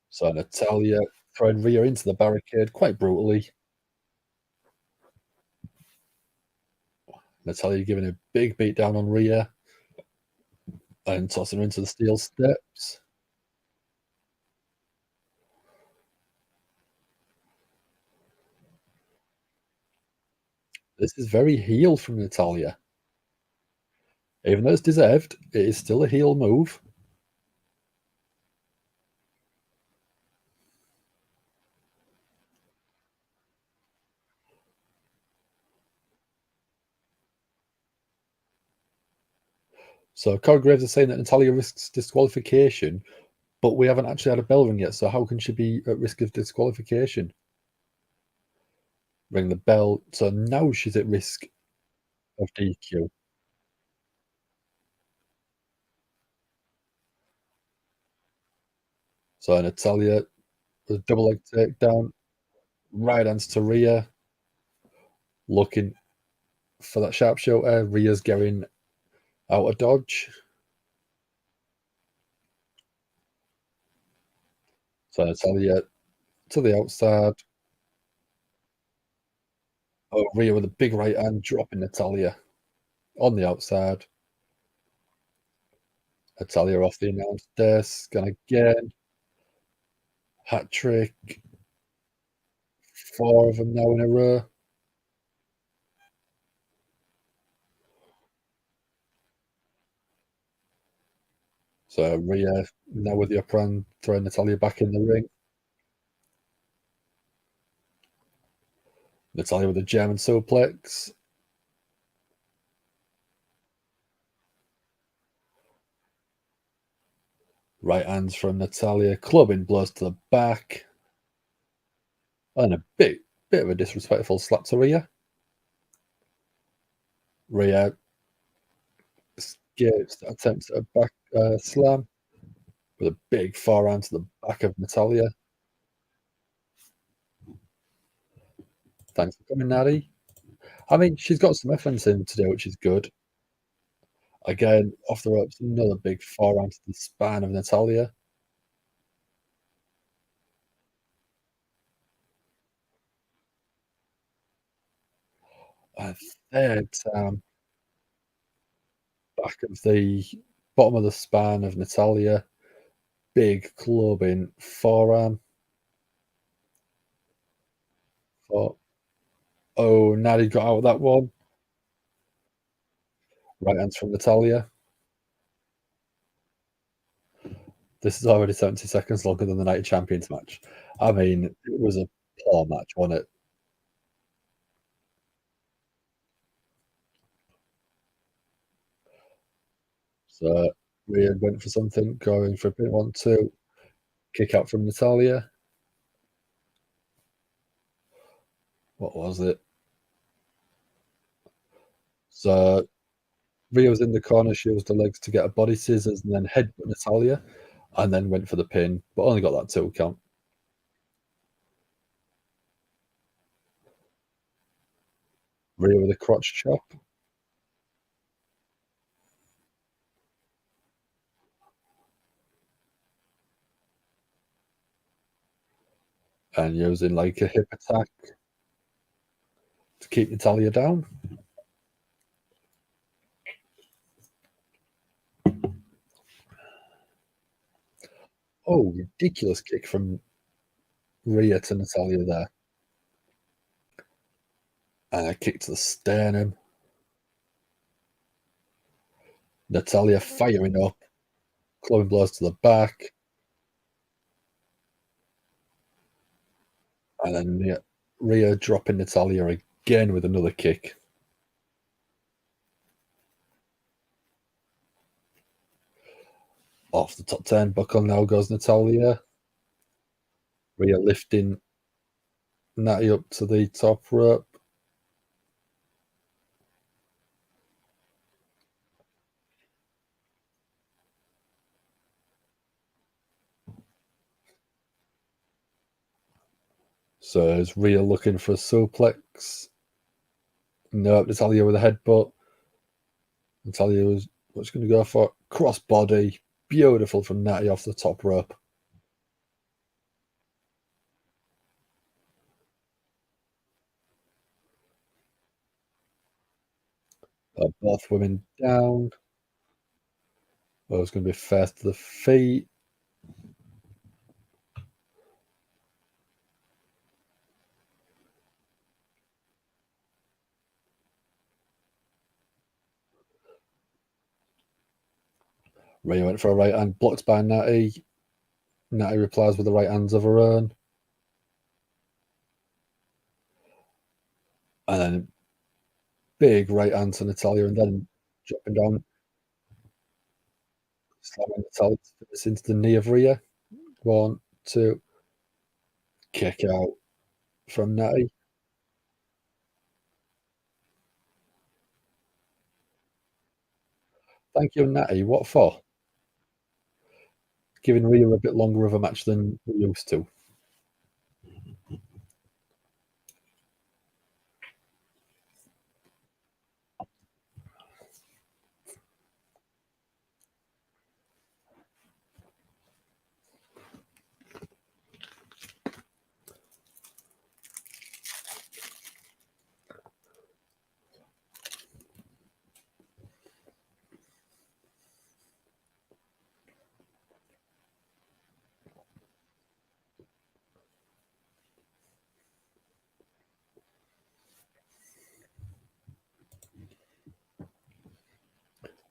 So Natalya throwing Rhea into the barricade quite brutally. Natalya giving a big beat down on Rhea and tossing her into the steel steps. This is very heel from Natalya. Even though it's deserved, it is still a heel move. So Corey Graves is saying that Natalya risks disqualification, but we haven't actually had a bell ring yet, so how can she be at risk of disqualification? Ring the bell, so now she's at risk of DQ. So Natalya, the double leg takedown, right hands to Rhea, looking for that sharpshooter. Rhea's getting out of dodge. So Natalya to the outside. Oh, Rhea with a big right hand, dropping Natalya on the outside. Natalya off the announce desk, and again, hat trick. 4 of them now in a row. So Rhea now with the upper hand, throwing Natalya back in the ring. Natalya with a German suplex. Right hands from Natalya, clubbing blows to the back. And a bit of a disrespectful slap to Rhea. Rhea escapes the attempt at a back slam with a big forehand to the back of Natalya. Thanks for coming, Natty. I mean, she's got some offense in today, which is good. Again, off the ropes, another big forehand to the spine of Natalya. A third time, back of the bottom of the spine of Natalya. Big clubbing forearm. Oh, Natty got out of that one. Right hands from Natalya. This is already 70 seconds longer than the Night of Champions match. I mean, it was a poor match, wasn't it? So Rhea went for something, going for a bit 1-2. Kick out from Natalya. What was it? So Rhea was in the corner. She used the legs to get a body scissors and then headbutt Natalya, and then went for the pin, but only got that 2 count. Rhea with a crotch chop. And using like a hip attack to keep Natalya down. Oh, ridiculous kick from Rhea to Natalya there. And a kick to the sternum. Natalya firing up, clubbing blows to the back. And then Rhea dropping Natalya again with another kick. Off the top turnbuckle now goes Natalya. Rhea lifting Natty up to the top rope. So is Rhea looking for a suplex? No, Natalya with a headbutt. Natalya was what's going to go for crossbody. Beautiful from Natty off the top rope. Both women down. Oh, it's going to be first to the feet. Rhea went for a right hand, blocked by Natty. Natty replies with the right hands of her own. And then big right hand to Natalya, and then dropping down, slamming Natalya into the knee of Rhea. 1, 2, kick out from Natty. Thank you, Natty. What for? Giving Rhea a bit longer of a match than we used to.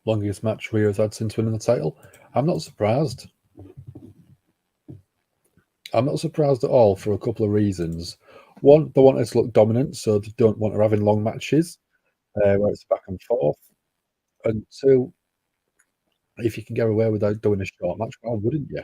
Longest match Rhea's had since winning the title. I'm not surprised. I'm not surprised at all for a couple of reasons. One, they want her to look dominant, so they don't want her having long matches where it's back and forth. And two, if you can get away without doing a short match, why wouldn't you?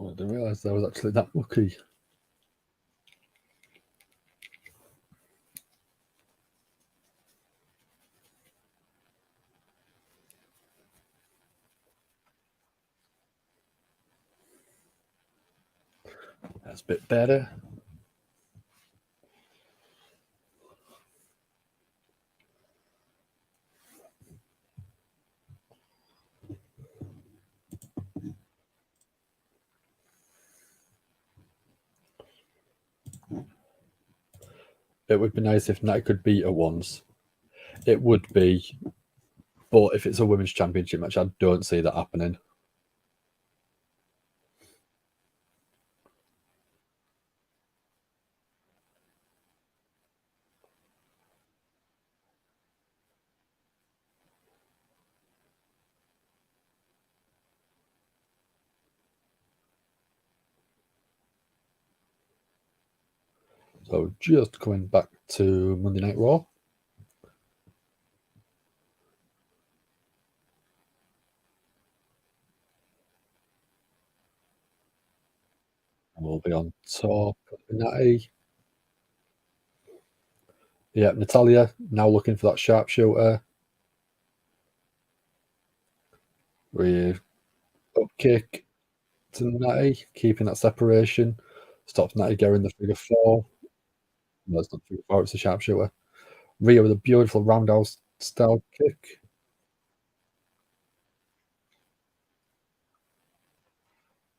I didn't realise I was actually that lucky. That's a bit better. It would be nice if Natty could beat her once. It would be, but if it's a women's championship match, I don't see that happening. So just coming back to Monday Night Raw. And we'll be on top. Natty. Yeah, Natalya now looking for that sharpshooter. With up kick to Natty, keeping that separation. Stops Natty getting the figure four. No, it's not figure four, it's a sharpshooter. Rhea with a beautiful roundhouse style kick.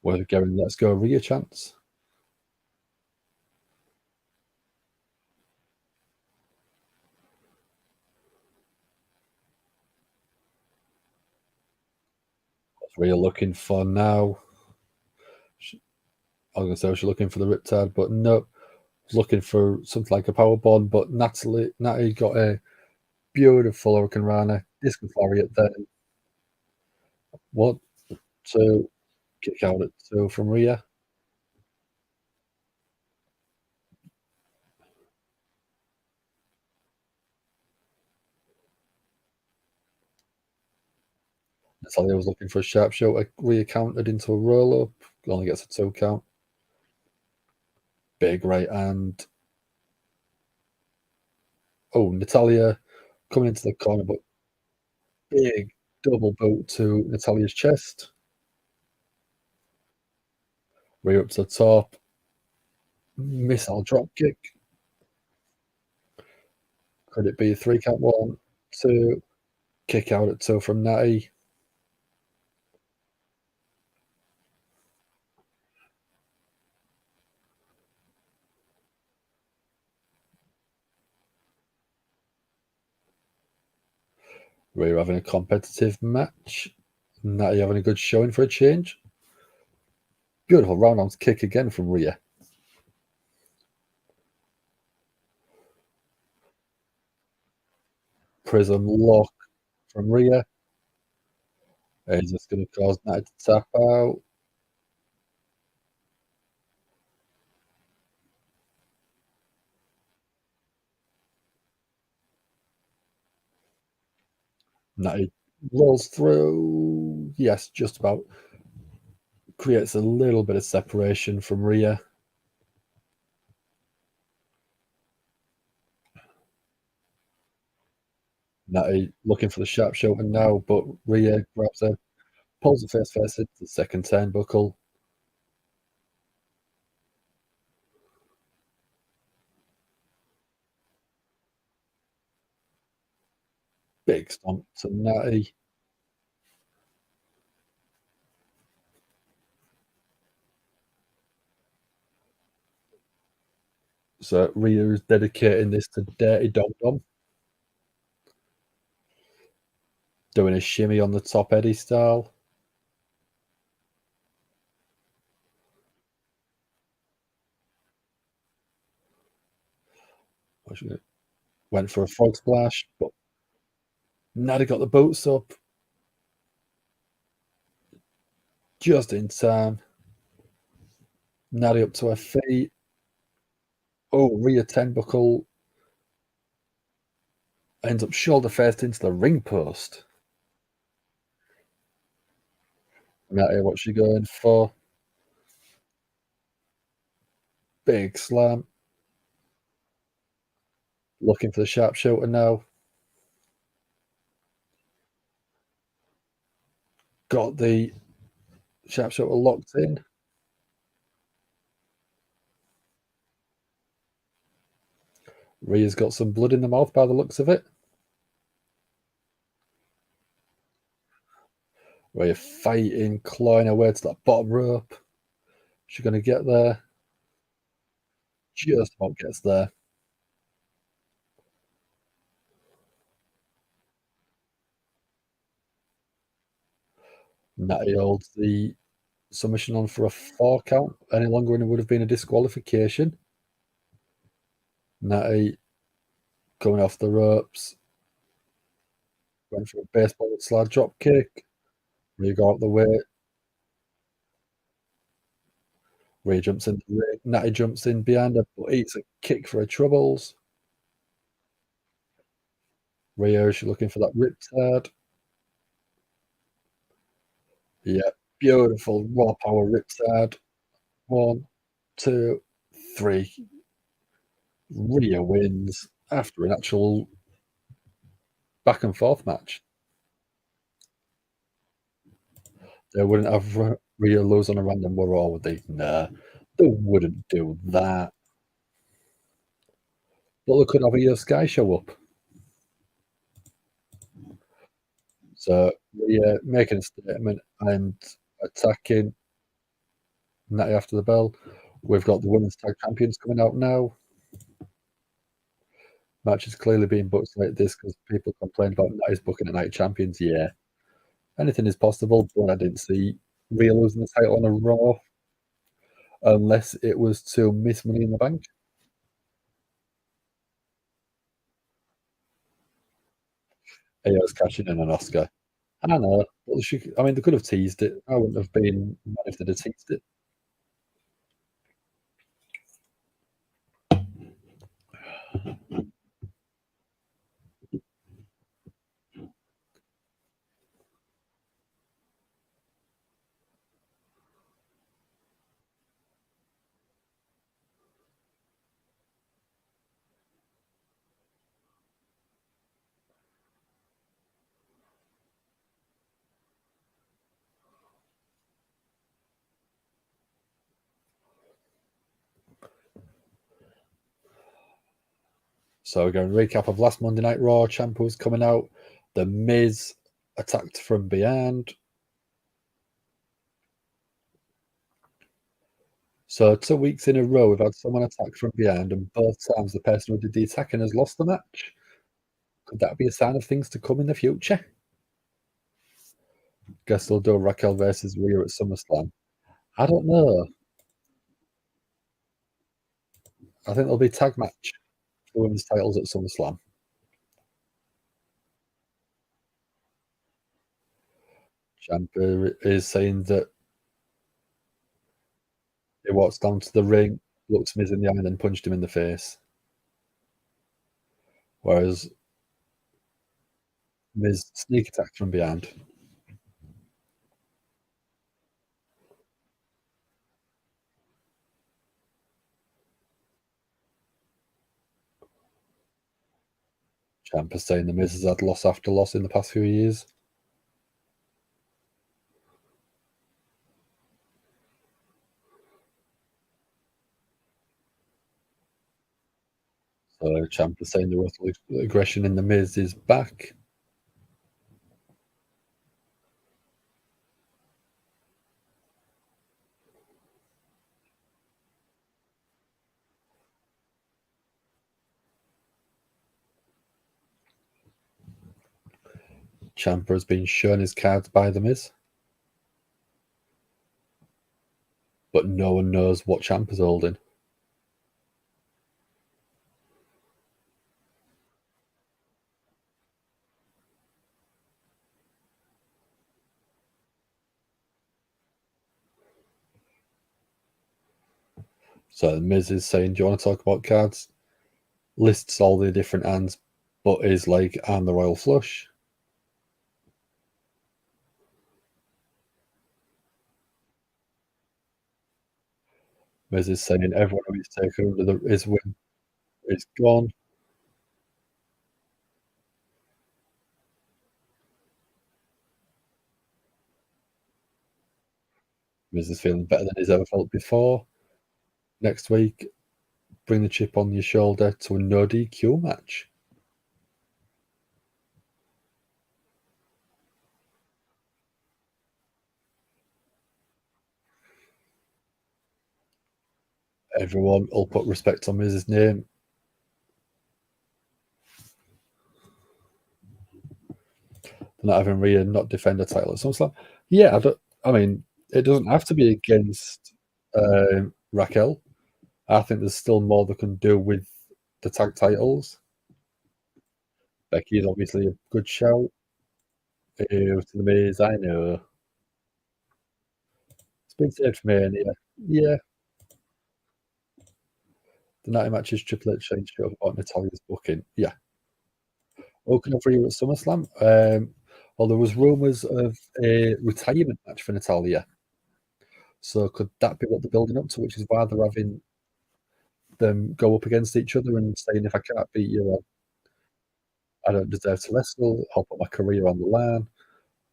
We're going, let's go Rhea chance. What are you looking for now? I was going to say, was she looking for the Riptide? But no, looking for something like a powerbomb. But Natty got a beautiful Hurricane Rana, disco lariat then. 1, 2, kick out at 2 from Rhea. Natalya was looking for a sharpshooter. Rhea countered into a roll up. Only gets a 2 count. Big right hand. Oh, Natalya coming into the corner, but big double boot to Natalya's chest. Rhea up to the top. Missile drop kick. Could it be a 3 count? 1, 2. Kick out at 2 from Natty. Rhea having a competitive match. Natty having a good showing for a change. Beautiful roundhouse kick again from Rhea. Prism lock from Rhea. Is this going to cause Natty to tap out? Natty rolls through. Yes, just about. Creates a little bit of separation from Rhea. Natty looking for the sharpshooter now, but Rhea grabs her, pulls her face into the second turnbuckle. Big stomp to Natty. So Rhea is dedicating this to Dirty Dom Dom. Doing a shimmy on the top Eddie style. Went for a frog splash, but Natty got the boots up just in time. Natty up to her feet. Oh, Rhea turnbuckle ends up shoulder first into the ring post. Natty, what's she going for? Big slam. Looking for the sharpshooter now. Got the sharpshooter locked in. Rhea's got some blood in the mouth by the looks of it. Rhea fighting, clawing her way to that bottom rope. She's going to get there. Just about gets there. Natty holds the submission on for a 4 count. Any longer and it would have been a disqualification. Natty going off the ropes. Went for a baseball slide drop kick. Rhea got out the way. Rhea jumps in the ring. Natty jumps in behind her, but eats a kick for her troubles. Rhea, she's looking for that riptide. Yeah, beautiful raw power riptide. 1, 2, 3. Rhea wins after an actual back and forth match. They wouldn't have Rhea lose on a random Raw, would they? Nah, they wouldn't do that. But they could have Io Sky show up. So Rhea making a statement and attacking Natty after the bell. We've got the women's tag champions coming out now. Match is clearly being booked like this because people complained about Natty's booking at night champions. Yeah, Anything is possible, but I didn't see Rhea losing the title on a Raw unless it was to miss Money in the Bank. AO's cashing in an Oscar. I know, but I mean, they could have teased it. I wouldn't have been mad if they'd have teased it. So we're going to recap of last Monday Night Raw. Ciampa was coming out. The Miz attacked from behind. So 2 weeks in a row, we've had someone attack from behind, and both times the person who did the attacking has lost the match. Could that be a sign of things to come in the future? Guess they'll do Raquel versus Rhea at SummerSlam. I don't know. I think there'll be a tag match for women's titles at SummerSlam. Ciampa is saying that he walks down to the ring, looked Miz in the eye, and then punched him in the face. Whereas Miz sneak attacked from behind. Ciampa saying the Miz has had loss after loss in the past few years. So Ciampa saying the ruthless aggression in the Miz is back. Ciampa has been shown his cards by the Miz, but no one knows what Ciampa's holding. So the Miz is saying, do you want to talk about cards? Lists all the different hands, but is like, and the Royal Flush. Miz is saying everyone who is taken under his wing is gone. Miz is feeling better than he's ever felt before. Next week, bring the chip on your shoulder to a no DQ match. Everyone will put respect on Miz's name. Not having Rhea not defend a title at SummerSlam. Yeah, I mean, it doesn't have to be against Raquel. I think there's still more they can do with the tag titles. Becky is obviously a good shout. To the Miz, I know. It's been saved for Mania. Yeah. The 90 matches Triple H changed show about Natalya's booking. Yeah. Open up for you at SummerSlam. Well, there was rumours of a retirement match for Natalya. So could that be what they're building up to, which is why they're having them go up against each other and saying, if I can't beat you, I don't deserve to wrestle. I'll put my career on the line.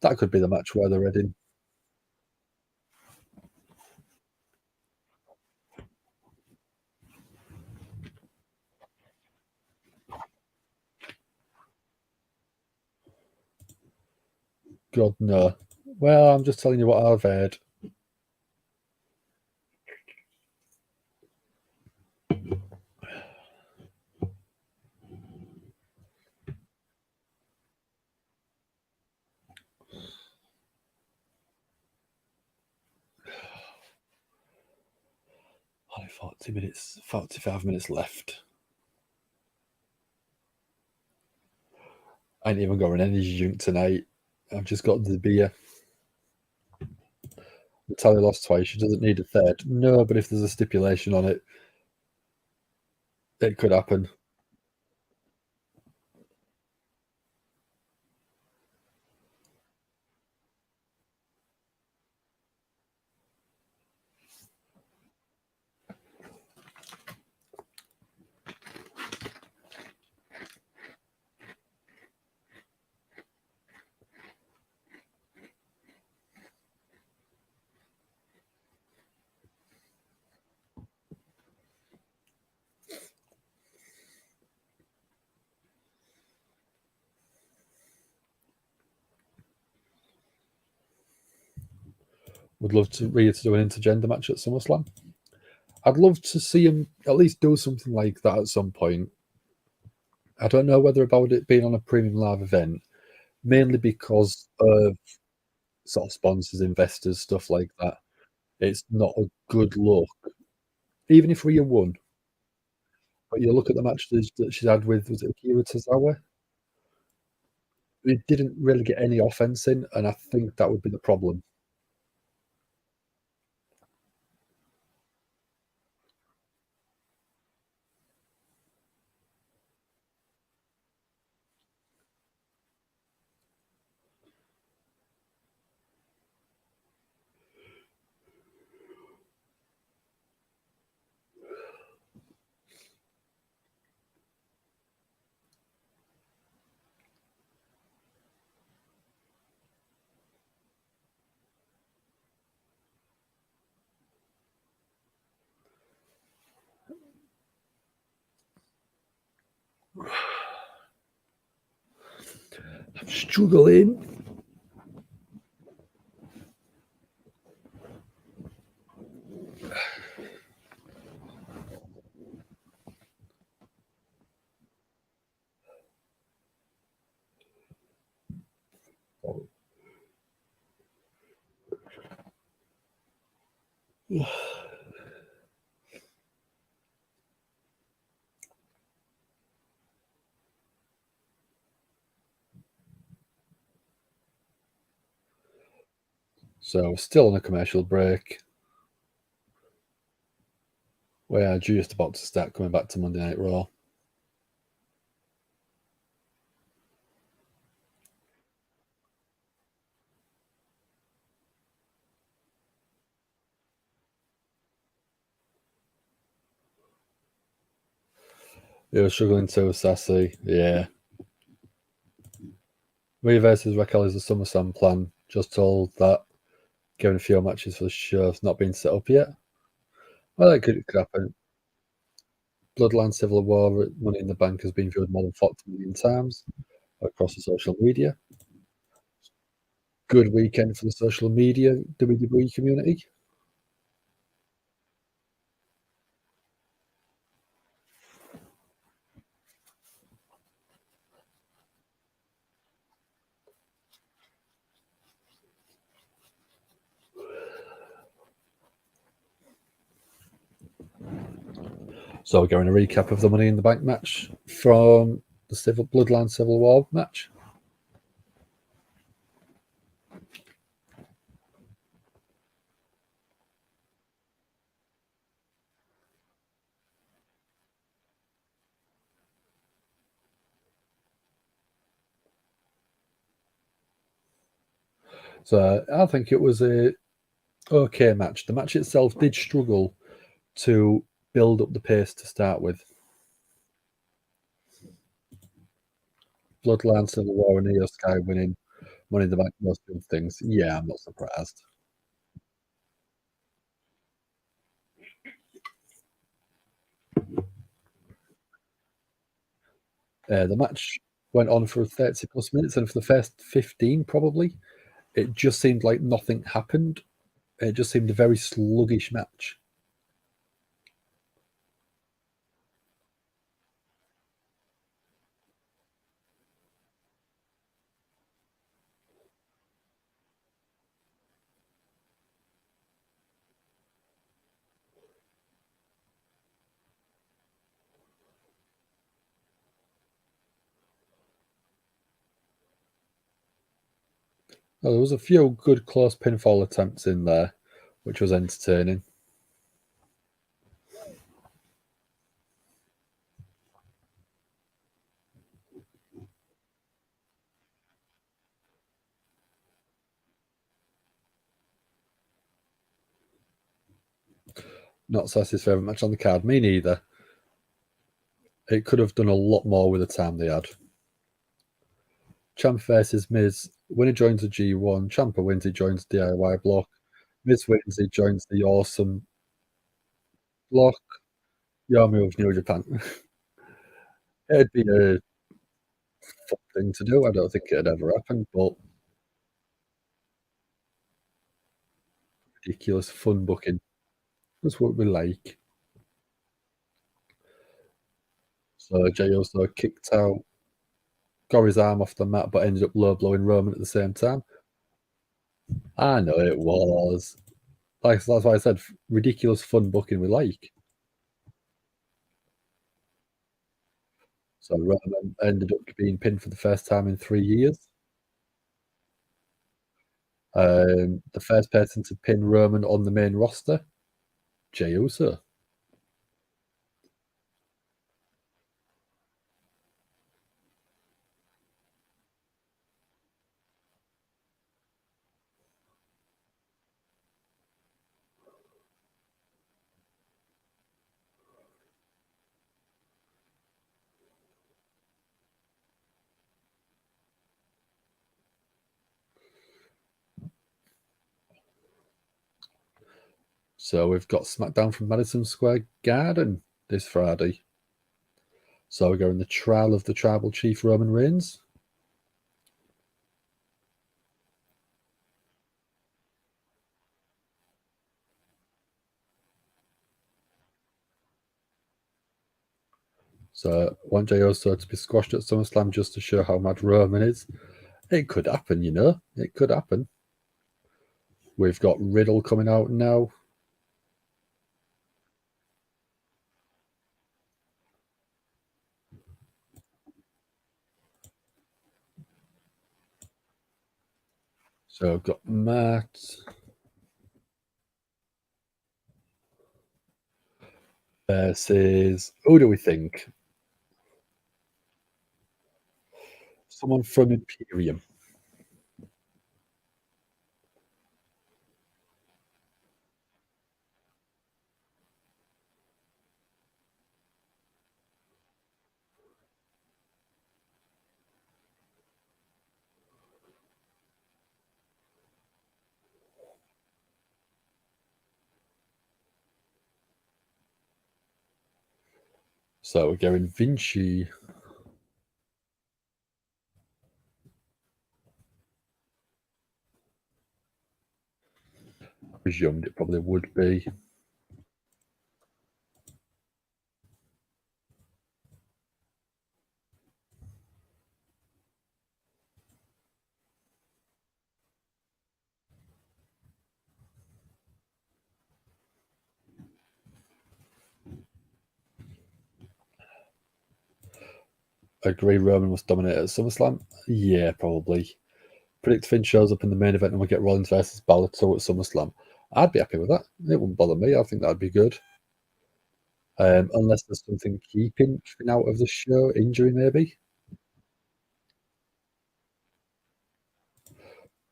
That could be the match where they're heading. God, no. Well, I'm just telling you what I've heard. 40 minutes, 45 minutes left. I ain't even got an energy drink tonight. I've just got the beer. Natalya lost twice. She doesn't need a third. No, but if there's a stipulation on it, it could happen. Would love to Rhea to do an intergender match at SummerSlam. I'd love to see him at least do something like that at some point. I don't know whether about it being on a premium live event, mainly because of sort of sponsors, investors, stuff like that. It's not a good look. Even if Rhea won, but you look at the match that she had with, was it Akira Tozawa? It didn't really get any offense in, and I think that would be the problem. I'm struggling. So, still on a commercial break. We are just about to start coming back to Monday Night Raw. You're struggling too, Sassy. Yeah. Rhea versus Raquel is a SummerSlam plan. Just told that given a few matches for the show have not been set up yet. Well, that could happen. Bloodline Civil War Money in the Bank has been viewed more than 40 million times across the social media. Good weekend for the social media WWE community. So we're going a recap of the Money in the Bank match from the Bloodline Civil War match. So I think it was a okay match. The match itself did struggle to build up the pace to start with. Bloodline Civil War and Io Sky winning Money in the Bank, most good things. Yeah, I'm not surprised. The match went on for 30 plus minutes, and for the first 15, probably, it just seemed like nothing happened. It just seemed a very sluggish match. Oh, there was a few good close pinfall attempts in there, which was entertaining. Not Sassy's favourite match on the card. Me neither. It could have done a lot more with the time they had. Ciampa versus Miz. Winner joins the G1. Ciampa wins. He joins the DIY block. Miz wins. He joins the awesome block. Yomi with New Japan. It'd be a fun thing to do. I don't think it'd ever happen, but ridiculous fun booking. That's what we like. So Jey Uso kicked out, got his arm off the mat, but ended up low blowing Roman at the same time. I know it was. Like, that's why I said ridiculous fun booking we like. So Roman ended up being pinned for the first time in 3 years. The first person to pin Roman on the main roster, Jey Uso. So we've got SmackDown from Madison Square Garden this Friday. So we're going the trial of the Tribal Chief Roman Reigns. So I want Jey Uso to be squashed at SummerSlam just to show how mad Roman is. It could happen, you know. It could happen. We've got Riddle coming out now. So I've got Matt versus, who do we think? Someone from Imperium. So we're going Vinci. Presumed it probably would be. Agree Roman must dominate at SummerSlam? Yeah, probably. Predict Finn shows up in the main event and we get Rollins versus Balor at SummerSlam. I'd be happy with that. It wouldn't bother me. I think that'd be good. Unless there's something keeping Finn out of the show, injury maybe.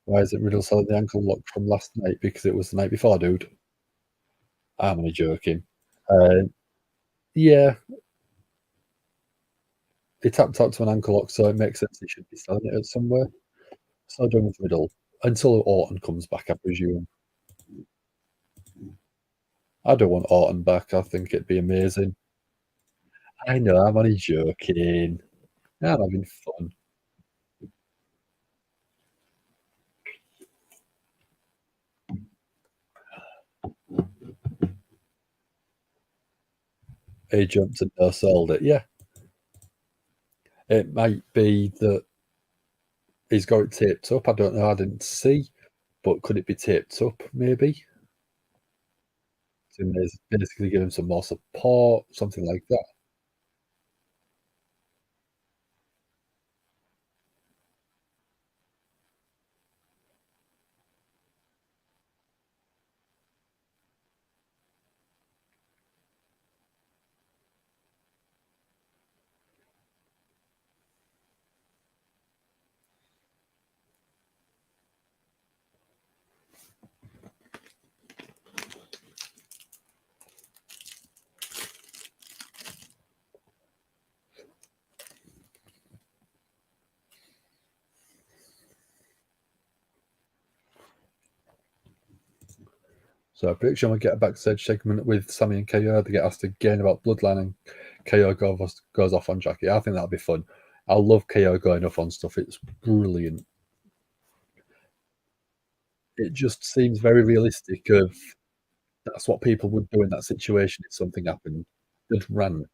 Why isn't Riddle selling the ankle lock from last night? Because it was the night before, dude. I'm only joking. Yeah, he tapped out to an ankle lock, so it makes sense he should be selling it somewhere. So done with Riddle. Until Orton comes back, I presume. I don't want Orton back. I think it'd be amazing. I know, I'm only joking. I'm having fun. He jumped and no sold it. Yeah. It might be that he's got it taped up. I don't know. I didn't see. But could it be taped up, maybe? To basically give him some more support, something like that. So I prediction we'll get a backstage segment with Sammy and KO. They get asked again about Bloodline, and KO goes off on Jackie. I think that'll be fun. I love KO going off on stuff. It's brilliant. It just seems very realistic of that's what people would do in that situation if something happened. Just ran.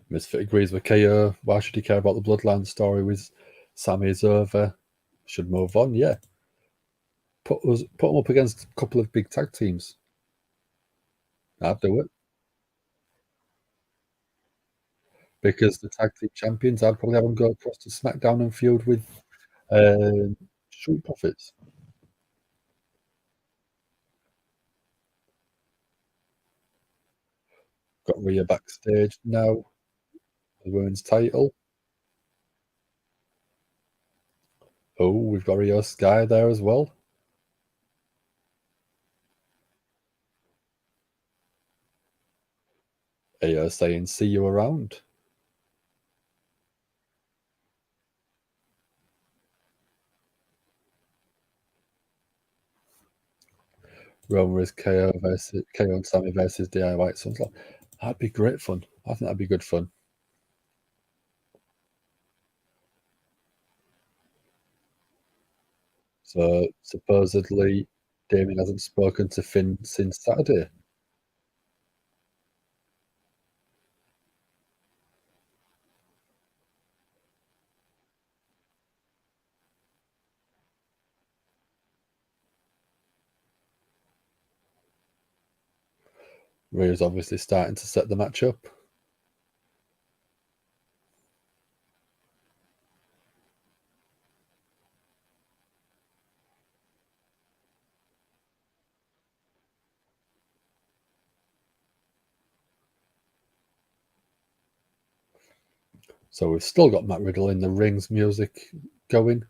Misfit agrees with KO. Why should he care about the Bloodline story with Sammy's over? Should move on, yeah. Put them up against a couple of big tag teams. I'd do it. Because the tag team champions, I'd probably have them go across to SmackDown and feud with Street Profits. Got Rhea backstage now. The women's title. Oh, we've got Rio Sky there as well. AO saying, see you around. Roman is KO and Sammy versus DIY. So like, that'd be great fun. I think that'd be good fun. So supposedly Damian hasn't spoken to Finn since Saturday. Rhea's obviously starting to set the match up. So we've still got Matt Riddle in the rings music going.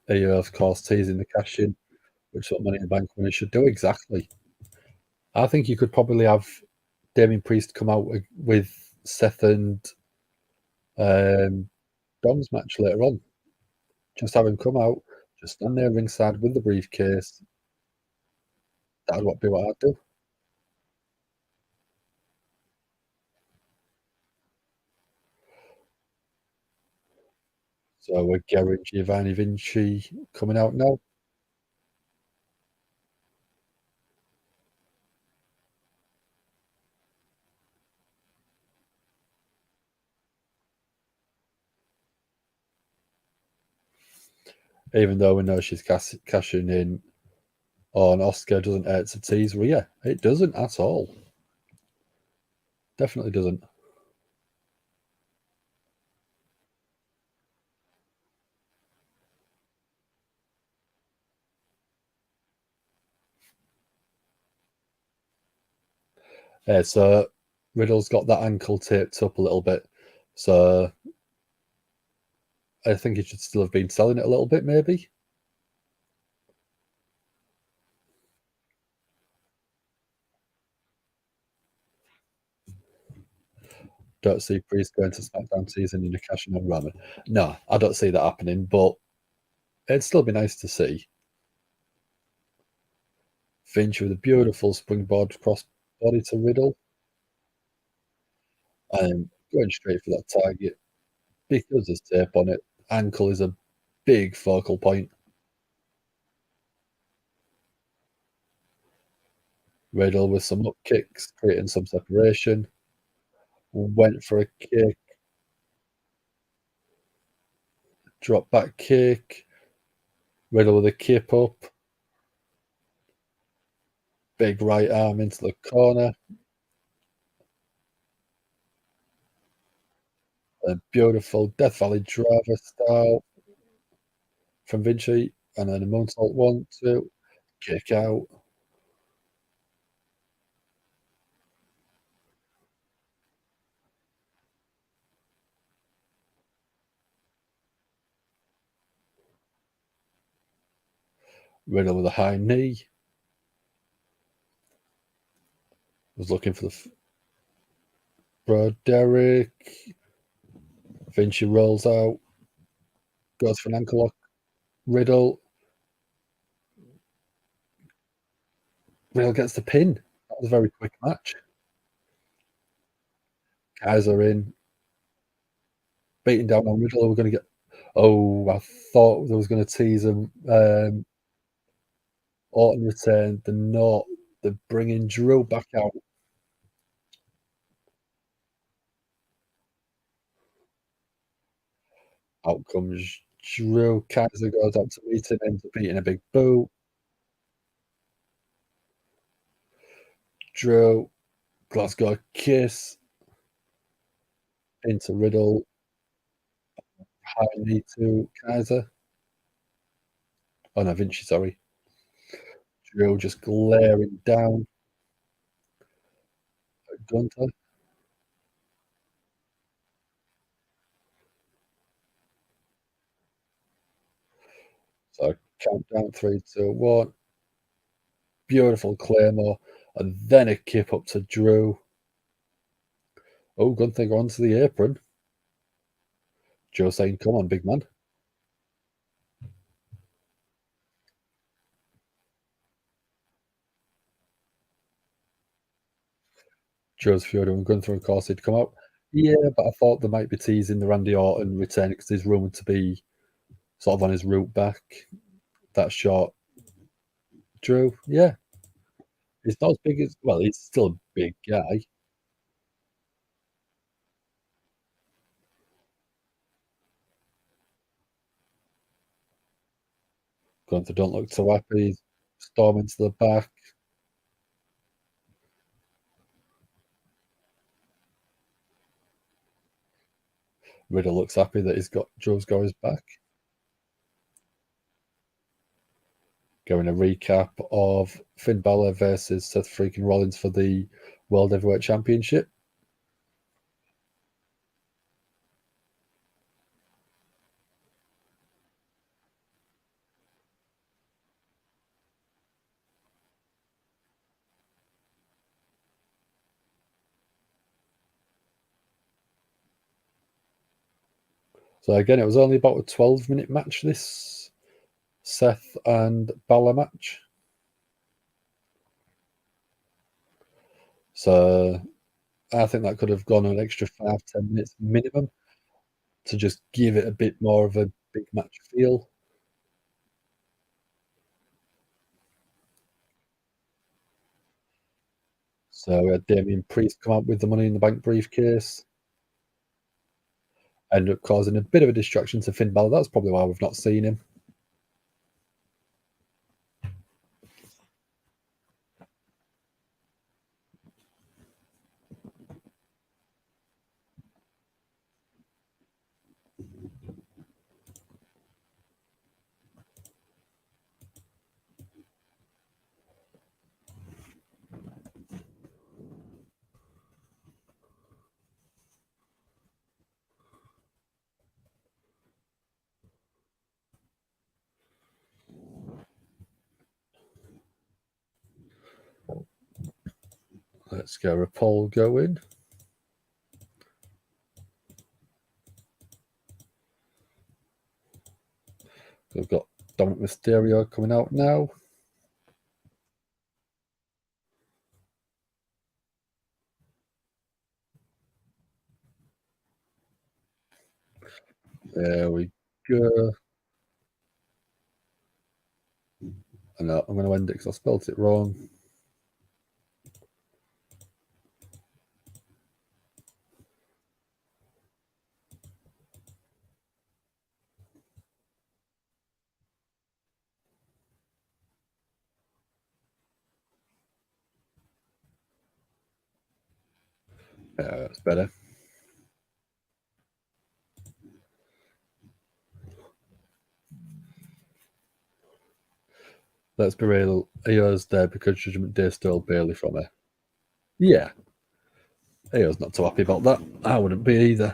AO, of course, teasing the cash in, which is what Money in the Bank money should do. Exactly. I think you could probably have Damien Priest come out with Seth and Dom's match later on. Just have him come out, just stand there ringside with the briefcase. That'd be what I'd do. So we're Garrett Giovanni Vinci coming out now. Even though we know she's cashing in on Oscar, doesn't hurt to tease Rhea. It doesn't at all. Definitely doesn't. So Riddle's got that ankle taped up a little bit. So I think he should still have been selling it a little bit, maybe. Don't see Priest going to SmackDown season in a cash in on Roman. No, I don't see that happening, but it'd still be nice to see. Finch with a beautiful springboard cross body to Riddle. And going straight for that target because there's tape on it. Ankle is a big focal point. Riddle with some up kicks, creating some separation. Went for a kick. Drop back kick. Riddle with a kip up. Big right arm into the corner. A beautiful Death Valley driver style from Vinci, and then a moonsault 1, 2, kick out. Riddle with a high knee. Was looking for the Broderick. Vinci rolls out. Goes for an ankle lock. Riddle. Riddle gets the pin. That was a very quick match. Kaiser in. Beating down on Riddle. We're going to get. Oh, I thought they was going to tease him. Orton returned. They're not. They're bringing Drew back out. Out comes Drew. Kaiser goes out to meet him, ends up eating a big boot. Drew, Glasgow kiss into Riddle. High knee to Kaiser. Oh no, Vinci, sorry. Drew just glaring down at Gunter. So countdown 3, 2, 1. Beautiful Claymore. And then a kip up to Drew. Oh, Gunther going to the apron. Joe saying, come on, big man. Joe's Fury and Gunther, of course, he'd come out. Yeah, but I thought they might be teasing the Randy Orton return because he's rumoured to be sort of on his route back. That short. Drew, yeah. He's not as big as, well, he's still a big guy. Gunther don't look too happy. Storm into the back. Riddle looks happy that Joe's got his back. Going a recap of Finn Balor versus Seth freaking Rollins for the World Heavyweight Championship. So again, it was only about a 12-minute match, this Seth and Balor match. So I think that could have gone an extra 5-10 minutes minimum to just give it a bit more of a big match feel. So we had Damian Priest come out with the Money in the Bank briefcase. Ended up causing a bit of a distraction to Finn Balor. That's probably why we've not seen him. Let's get a poll going. We've got Dominic Mysterio coming out now. There we go. And I'm going to end it because I spelled it wrong. Yeah, that's better. Let's be real. Io's there because Judgment Day stole Bailey from her. Yeah. Io's not too happy about that. I wouldn't be either.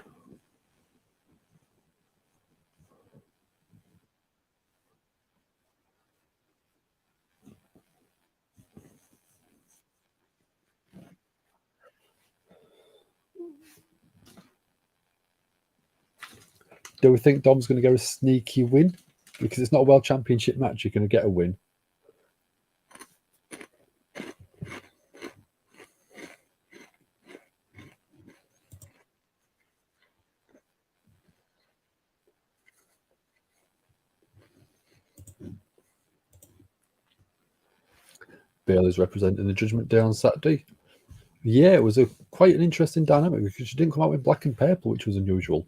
Do we think Dom's going to get a sneaky win? Because it's not a World Championship match, you're going to get a win. Bailey's representing the Judgment Day on Saturday. Yeah, it was quite an interesting dynamic because she didn't come out in black and purple, which was unusual.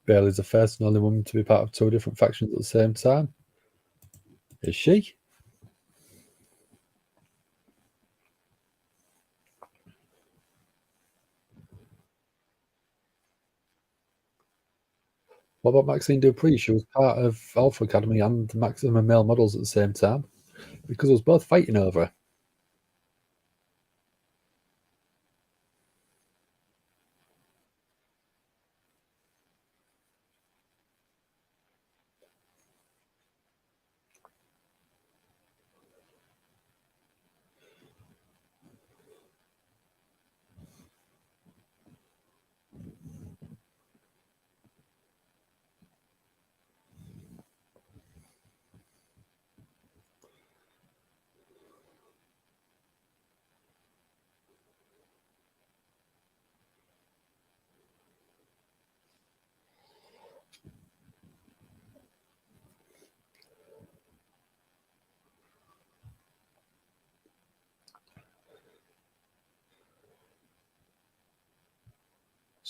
Bailey's the first and only woman to be part of two different factions at the same time. Is she? What about Maxine Dupree? She was part of Alpha Academy and Maximum Male Models at the same time because it was both fighting over her.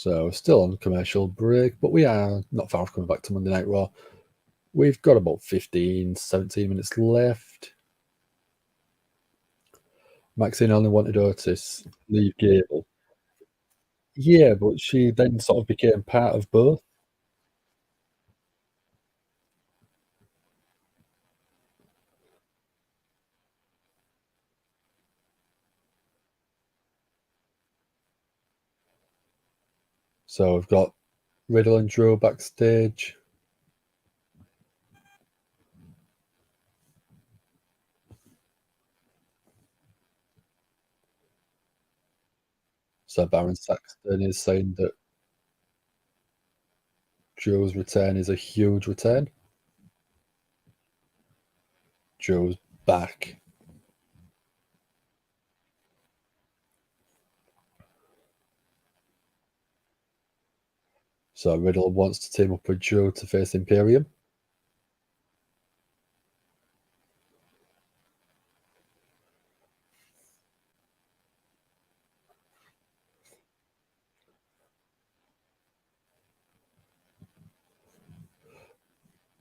So still on commercial break, but we are not far off coming back to Monday Night Raw. We've got about 15, 17 minutes left. Maxine only wanted Otis leave Gable. Yeah, but she then sort of became part of both. So we've got Riddle and Drew backstage. So Baron Saxton is saying that Drew's return is a huge return. Drew's back. So Riddle wants to team up with Drew to face Imperium.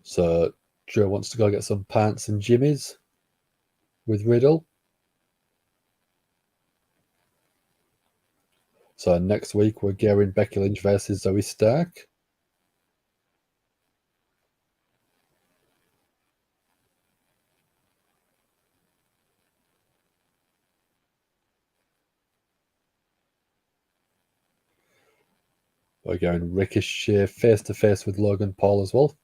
So Drew wants to go get some pants and jimmies with Riddle. So next week we're gearing Becky Lynch versus Zoe Stark. We're going Ricochet face to face with Logan Paul as well.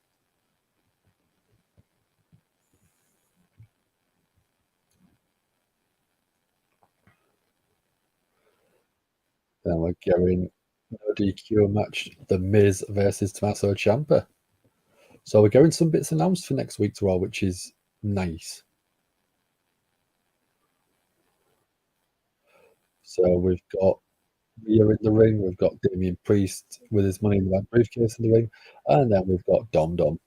Then we're going no DQ match, The Miz versus Tommaso Ciampa. So we're getting some bits announced for next week's Raw, which is Nice. So we've got Rhea in the ring, we've got Damian Priest with his Money in the Bank briefcase in the ring, and then we've got Dom Dom.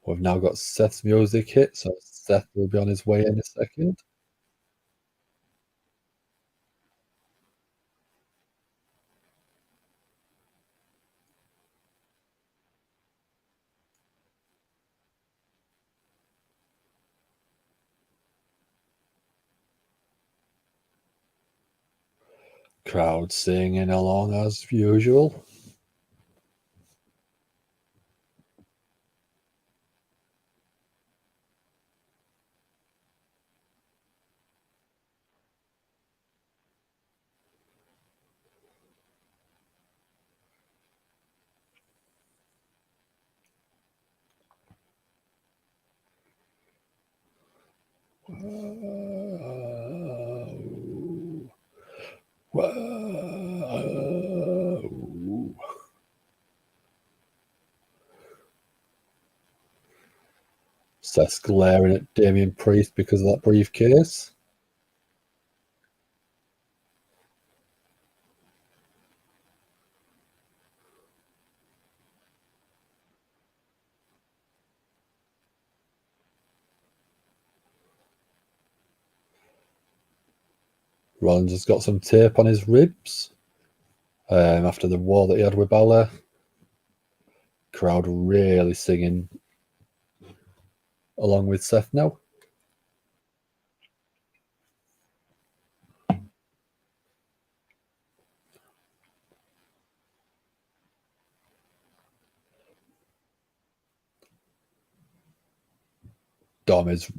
We've now got Seth's music hit, so Seth will be on his way in a second. Crowd singing along as usual. Whoa. Seth's glaring at Damian Priest because of that briefcase. Rollins has got some tape on his ribs after the war that he had with Balor. Crowd really singing along with Seth now. Dom is,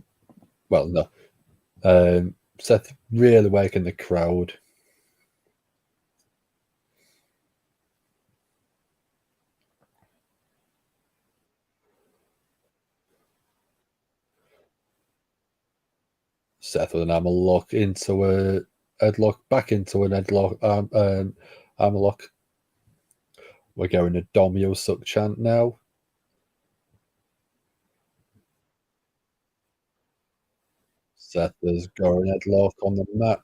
well, no. Seth really waking the crowd. Seth with an armor lock into a headlock, back into an headlock, armor lock. We're going to Dom, you suck chant now. Seth is going headlock on the mat.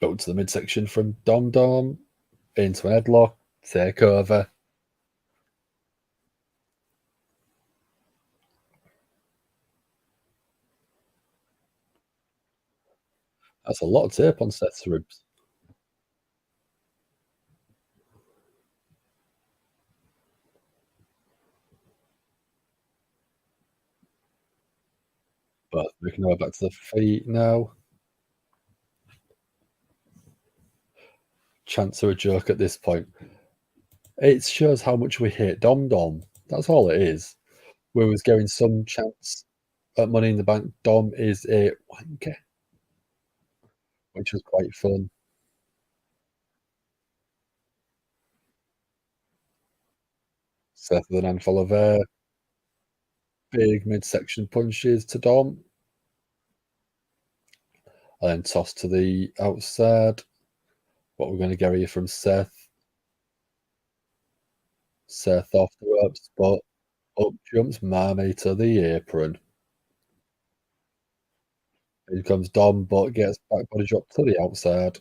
Go to the midsection from Dom Dom into an headlock. Take over. That's a lot of tape on Seth's ribs. But we can go back to the feet now. Chance are a joke at this point. It shows how much we hate Dom Dom. That's all it is. We was getting some chance at Money in the Bank. Dom is a wanker, which was quite fun. Seth with an handful of air. Big midsection punches to Dom. And then toss to the outside. What we're going to get here from Seth. Seth off the ropes, but up jumps Marmy to the apron. Here comes Dom, but gets back body drop to the outside.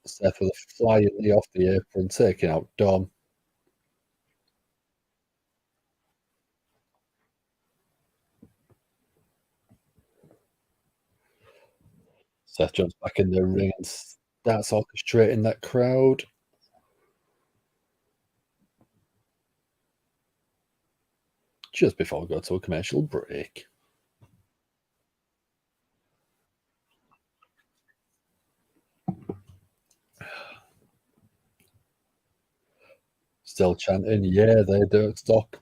Seth with a flying knee off the apron, taking out Dom. Seth jumps back in the ring and starts orchestrating that crowd. Just before we go to a commercial break. Still chanting, yeah, they don't stop.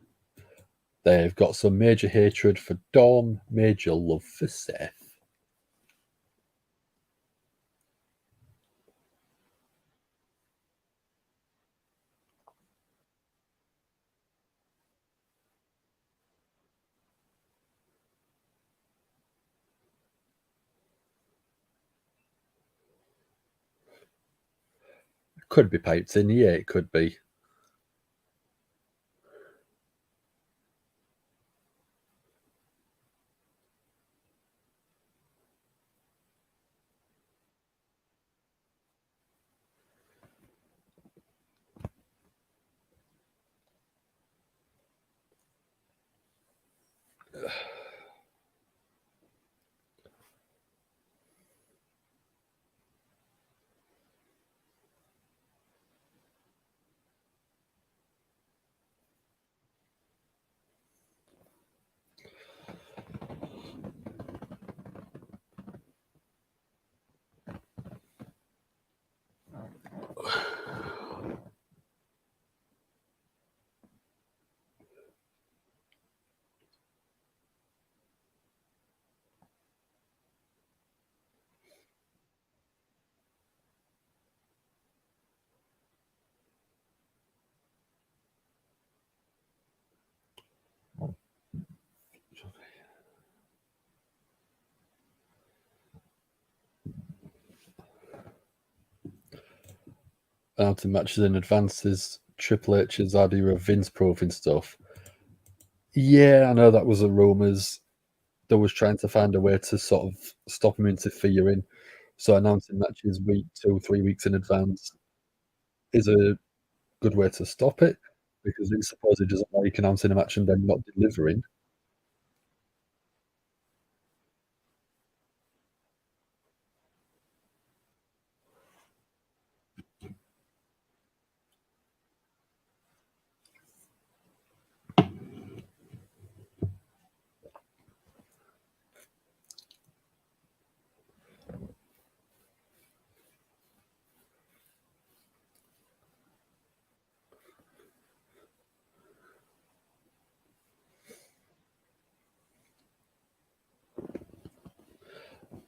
They've got some major hatred for Dom, major love for Seth. Could be piped in, yeah, it could be. After matches in advances, Triple H's idea of Vince proving stuff. Yeah, I know that was the rumours. They was trying to find a way to sort of stop him interfering. So announcing matches week 2, 3 weeks in advance is a good way to stop it, because he supposedly doesn't like announcing a match and then not delivering.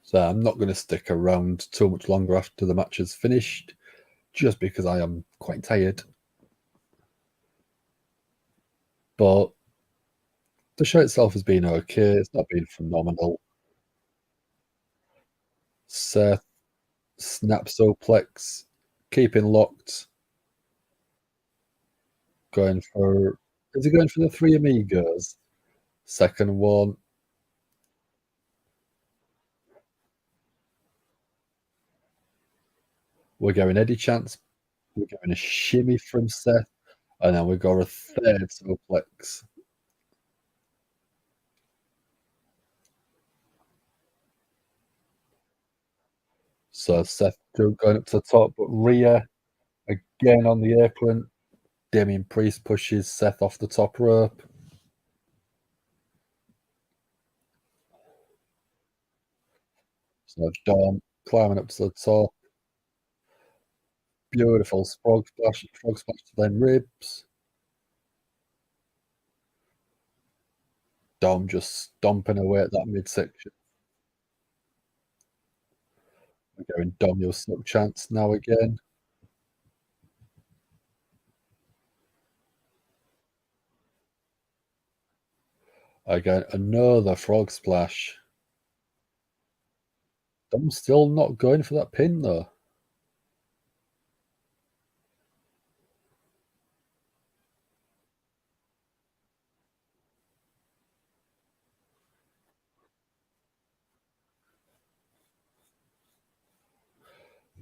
So I'm not going to stick around too much longer after the match is finished, just because I am quite tired. But the show itself has been okay. It's not been phenomenal. Seth, snap suplex, keeping locked, going for. Is he going for the three amigos? Second one. We're going Eddie Chance. We're going a shimmy from Seth. And then we got a third suplex. So Seth going up to the top, but Rhea again on the apron. Damian Priest pushes Seth off the top rope. So Dom climbing up to the top. Beautiful frog splash to then ribs. Dom just stomping away at that midsection. We're going Dom, your snuck chance now again. Again, another frog splash. Dom's still not going for that pin though.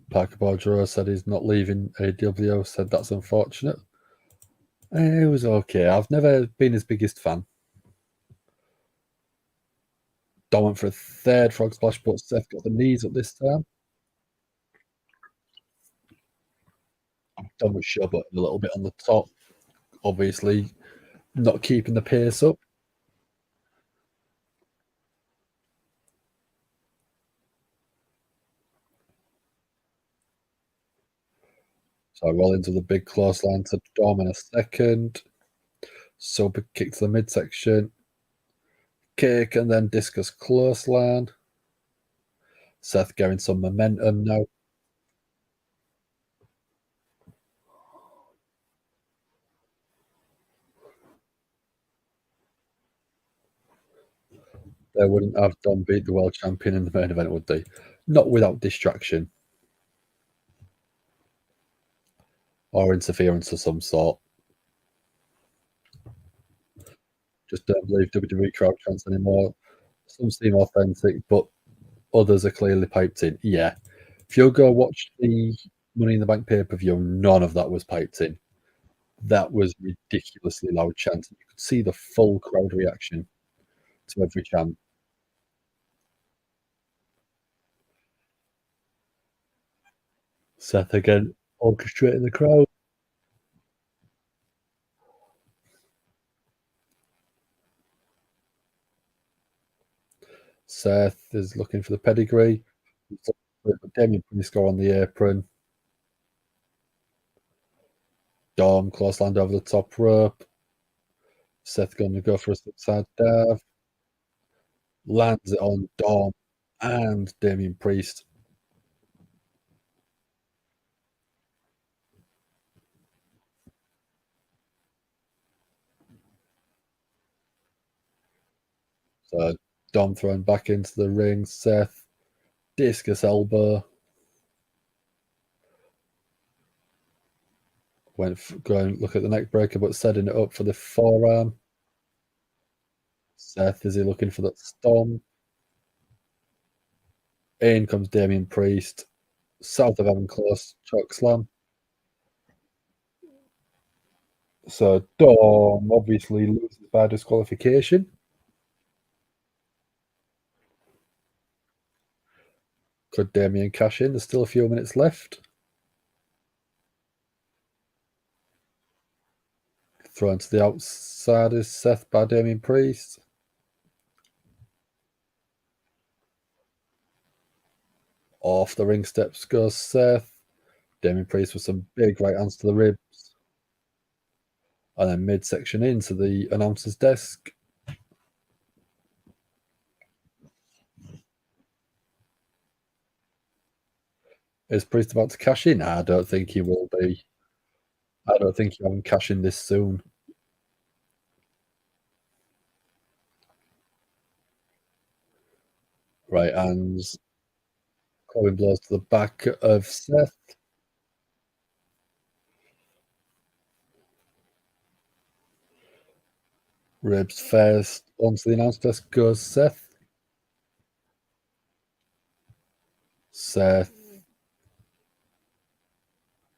Parker Borgero said he's not leaving AWO, said that's unfortunate. It was okay. I've never been his biggest fan. Dom went for a third frog splash, but Seth got the knees up this time. Dom was showboating a little bit on the top, obviously not keeping the pace up. So I roll into the big clothesline to Dom in a second. Super kick to the midsection. Kick and then discus clothesline. Seth getting some momentum now. They wouldn't have Dom beat the world champion in the main event, would they? Not without distraction. or interference of some sort. Just don't believe WWE crowd chants anymore. Some seem authentic, but others are clearly piped in. Yeah. If you go watch the Money in the Bank pay-per-view, none of that was piped in. That was ridiculously loud chanting. You could see the full crowd reaction to every chant. Seth again orchestrating the crowd. Seth is looking for the pedigree. Damian Priest go on the apron. Dom clothesline over the top rope. Seth going to go for a side dive. Lands it on Dom and Damian Priest. So Dom thrown back into the ring. Seth discus elbow. Going look at the neck breaker, but setting it up for the forearm. Seth, is he looking for that storm? In comes Damian Priest. South of Evan Close, choke slam. So Dom obviously loses by disqualification. Could Damian cash in? There's still a few minutes left. Thrown to the outside is Seth by Damian Priest. Off the ring steps goes Seth. Damian Priest with some big right hands to the ribs. And then midsection into the announcer's desk. Is Priest about to cash in? I don't think he will be. I don't think he'll cash in this soon. Right hands. Clubbing blows to the back of Seth. Ribs first onto the announce desk goes Seth. Seth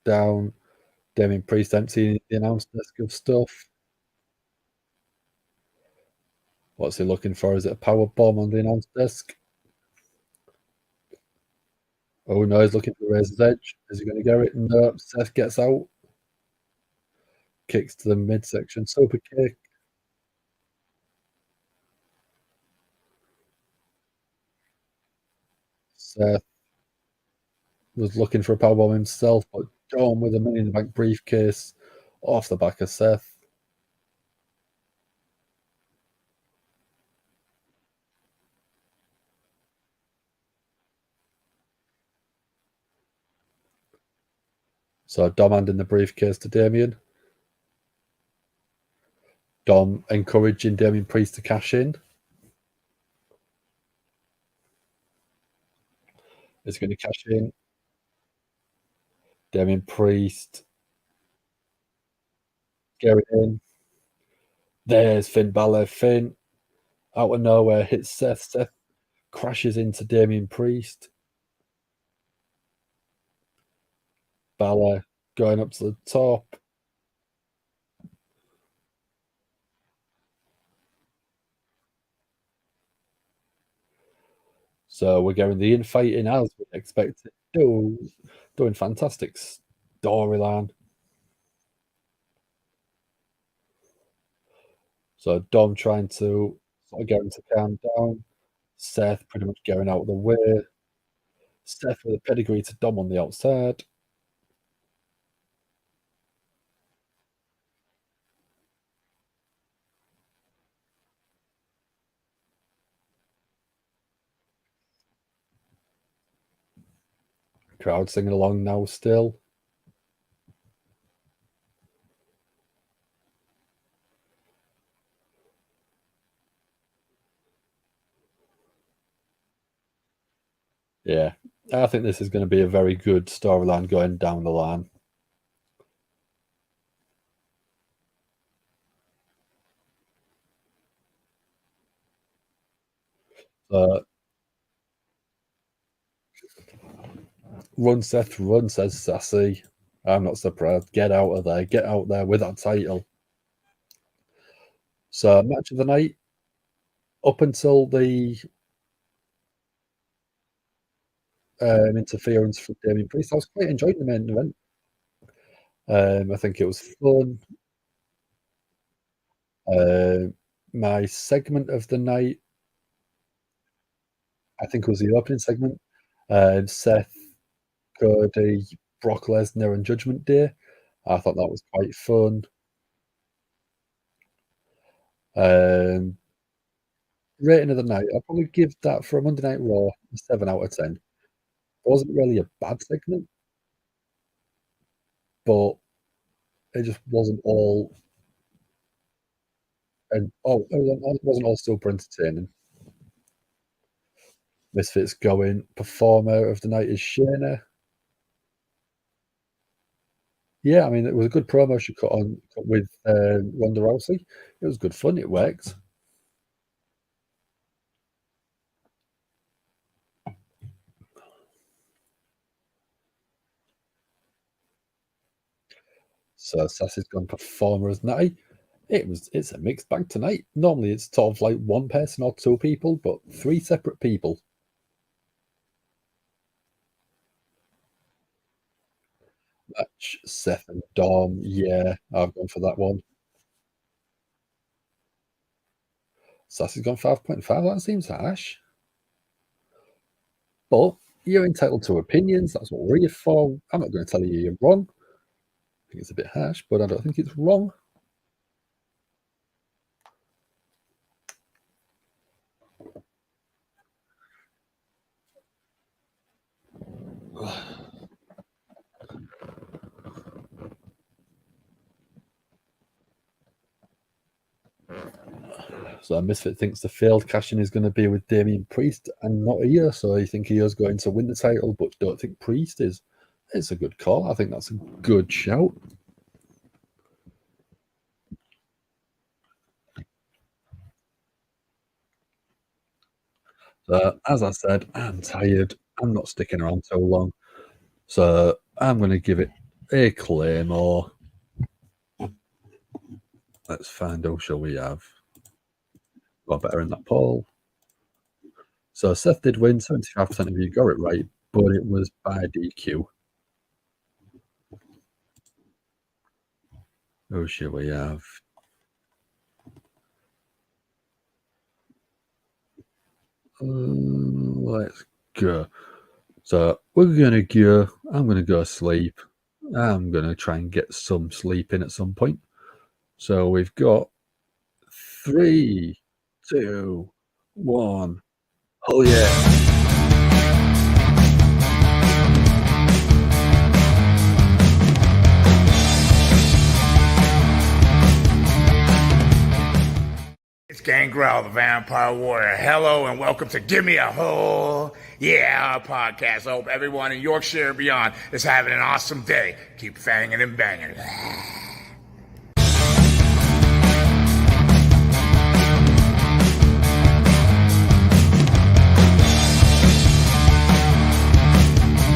down. Damian Priest emptying the announce desk of stuff. What's he looking for? Is it a power bomb on the announce desk? Oh no, he's looking for Razor's Edge. Is he going to get it? No, Seth gets out. Kicks to the midsection. Super kick. Seth was looking for a powerbomb himself, but Dom with a Money in the Bank briefcase off the back of Seth. So Dom handing the briefcase to Damian. Dom encouraging Damian Priest to cash in. Is going to cash in. Damian Priest. Get it in. There's Finn Balor. Finn out of nowhere hits Seth. Seth crashes into Damian Priest. Balor going up to the top. So we're getting the infighting as we expected. Doing fantastic storyline. So Dom trying to sort of get him to calm down. Seth pretty much going out of the way. Seth with a pedigree to Dom on the outside. Crowd singing along now still. Yeah, I think this is going to be a very good storyline going down the line. Run, Seth, run, says Sassy. I'm not surprised. Get out of there. Get out there with that title. So, match of the night, up until the interference from Damian Priest, I was quite enjoying the main event. I think it was fun. My segment of the night, I think it was the opening segment. Seth, Cody, Brock Lesnar, and Judgment Day. I thought that was quite fun. Rating of the night, I'll probably give that for a Monday Night Raw a 7 out of 10. It wasn't really a bad segment, but it just wasn't all. And it wasn't all super entertaining. Misfits going. Performer of the night is Shayna. Yeah, I mean, it was a good promo she cut with Ronda Rousey. It was good fun. It worked. So Sassy's gone performer of the night. It's a mixed bag tonight. Normally it's sort of like one person or two people, but 3 separate people. Match Seth and Dom. Yeah, I've gone for that one. Sassy's gone 5.5. That seems harsh. But you're entitled to opinions. That's what we're here for. I'm not going to tell you you're wrong. I think it's a bit harsh, but I don't think it's wrong. So Misfit thinks the failed cash-in is going to be with Damian Priest and not Io. So I think Io's going to win the title, but don't think Priest is. It's a good call. I think that's a good shout. So as I said, I'm tired. I'm not sticking around so long. So I'm going to give it a Claymore. Let's find who shall we have. Got better in that poll. So Seth did win. 75% of you got it right, but it was by DQ. Who shall we have? Let's go. So we're going to go. I'm going to go sleep. I'm going to try and get some sleep in at some point. So we've got 3, 2, 1. Oh, yeah. It's Gangrel, the Vampire Warrior. Hello and welcome to Give Me a Hole. Yeah, podcast. I hope everyone in Yorkshire and beyond is having an awesome day. Keep fanging and banging.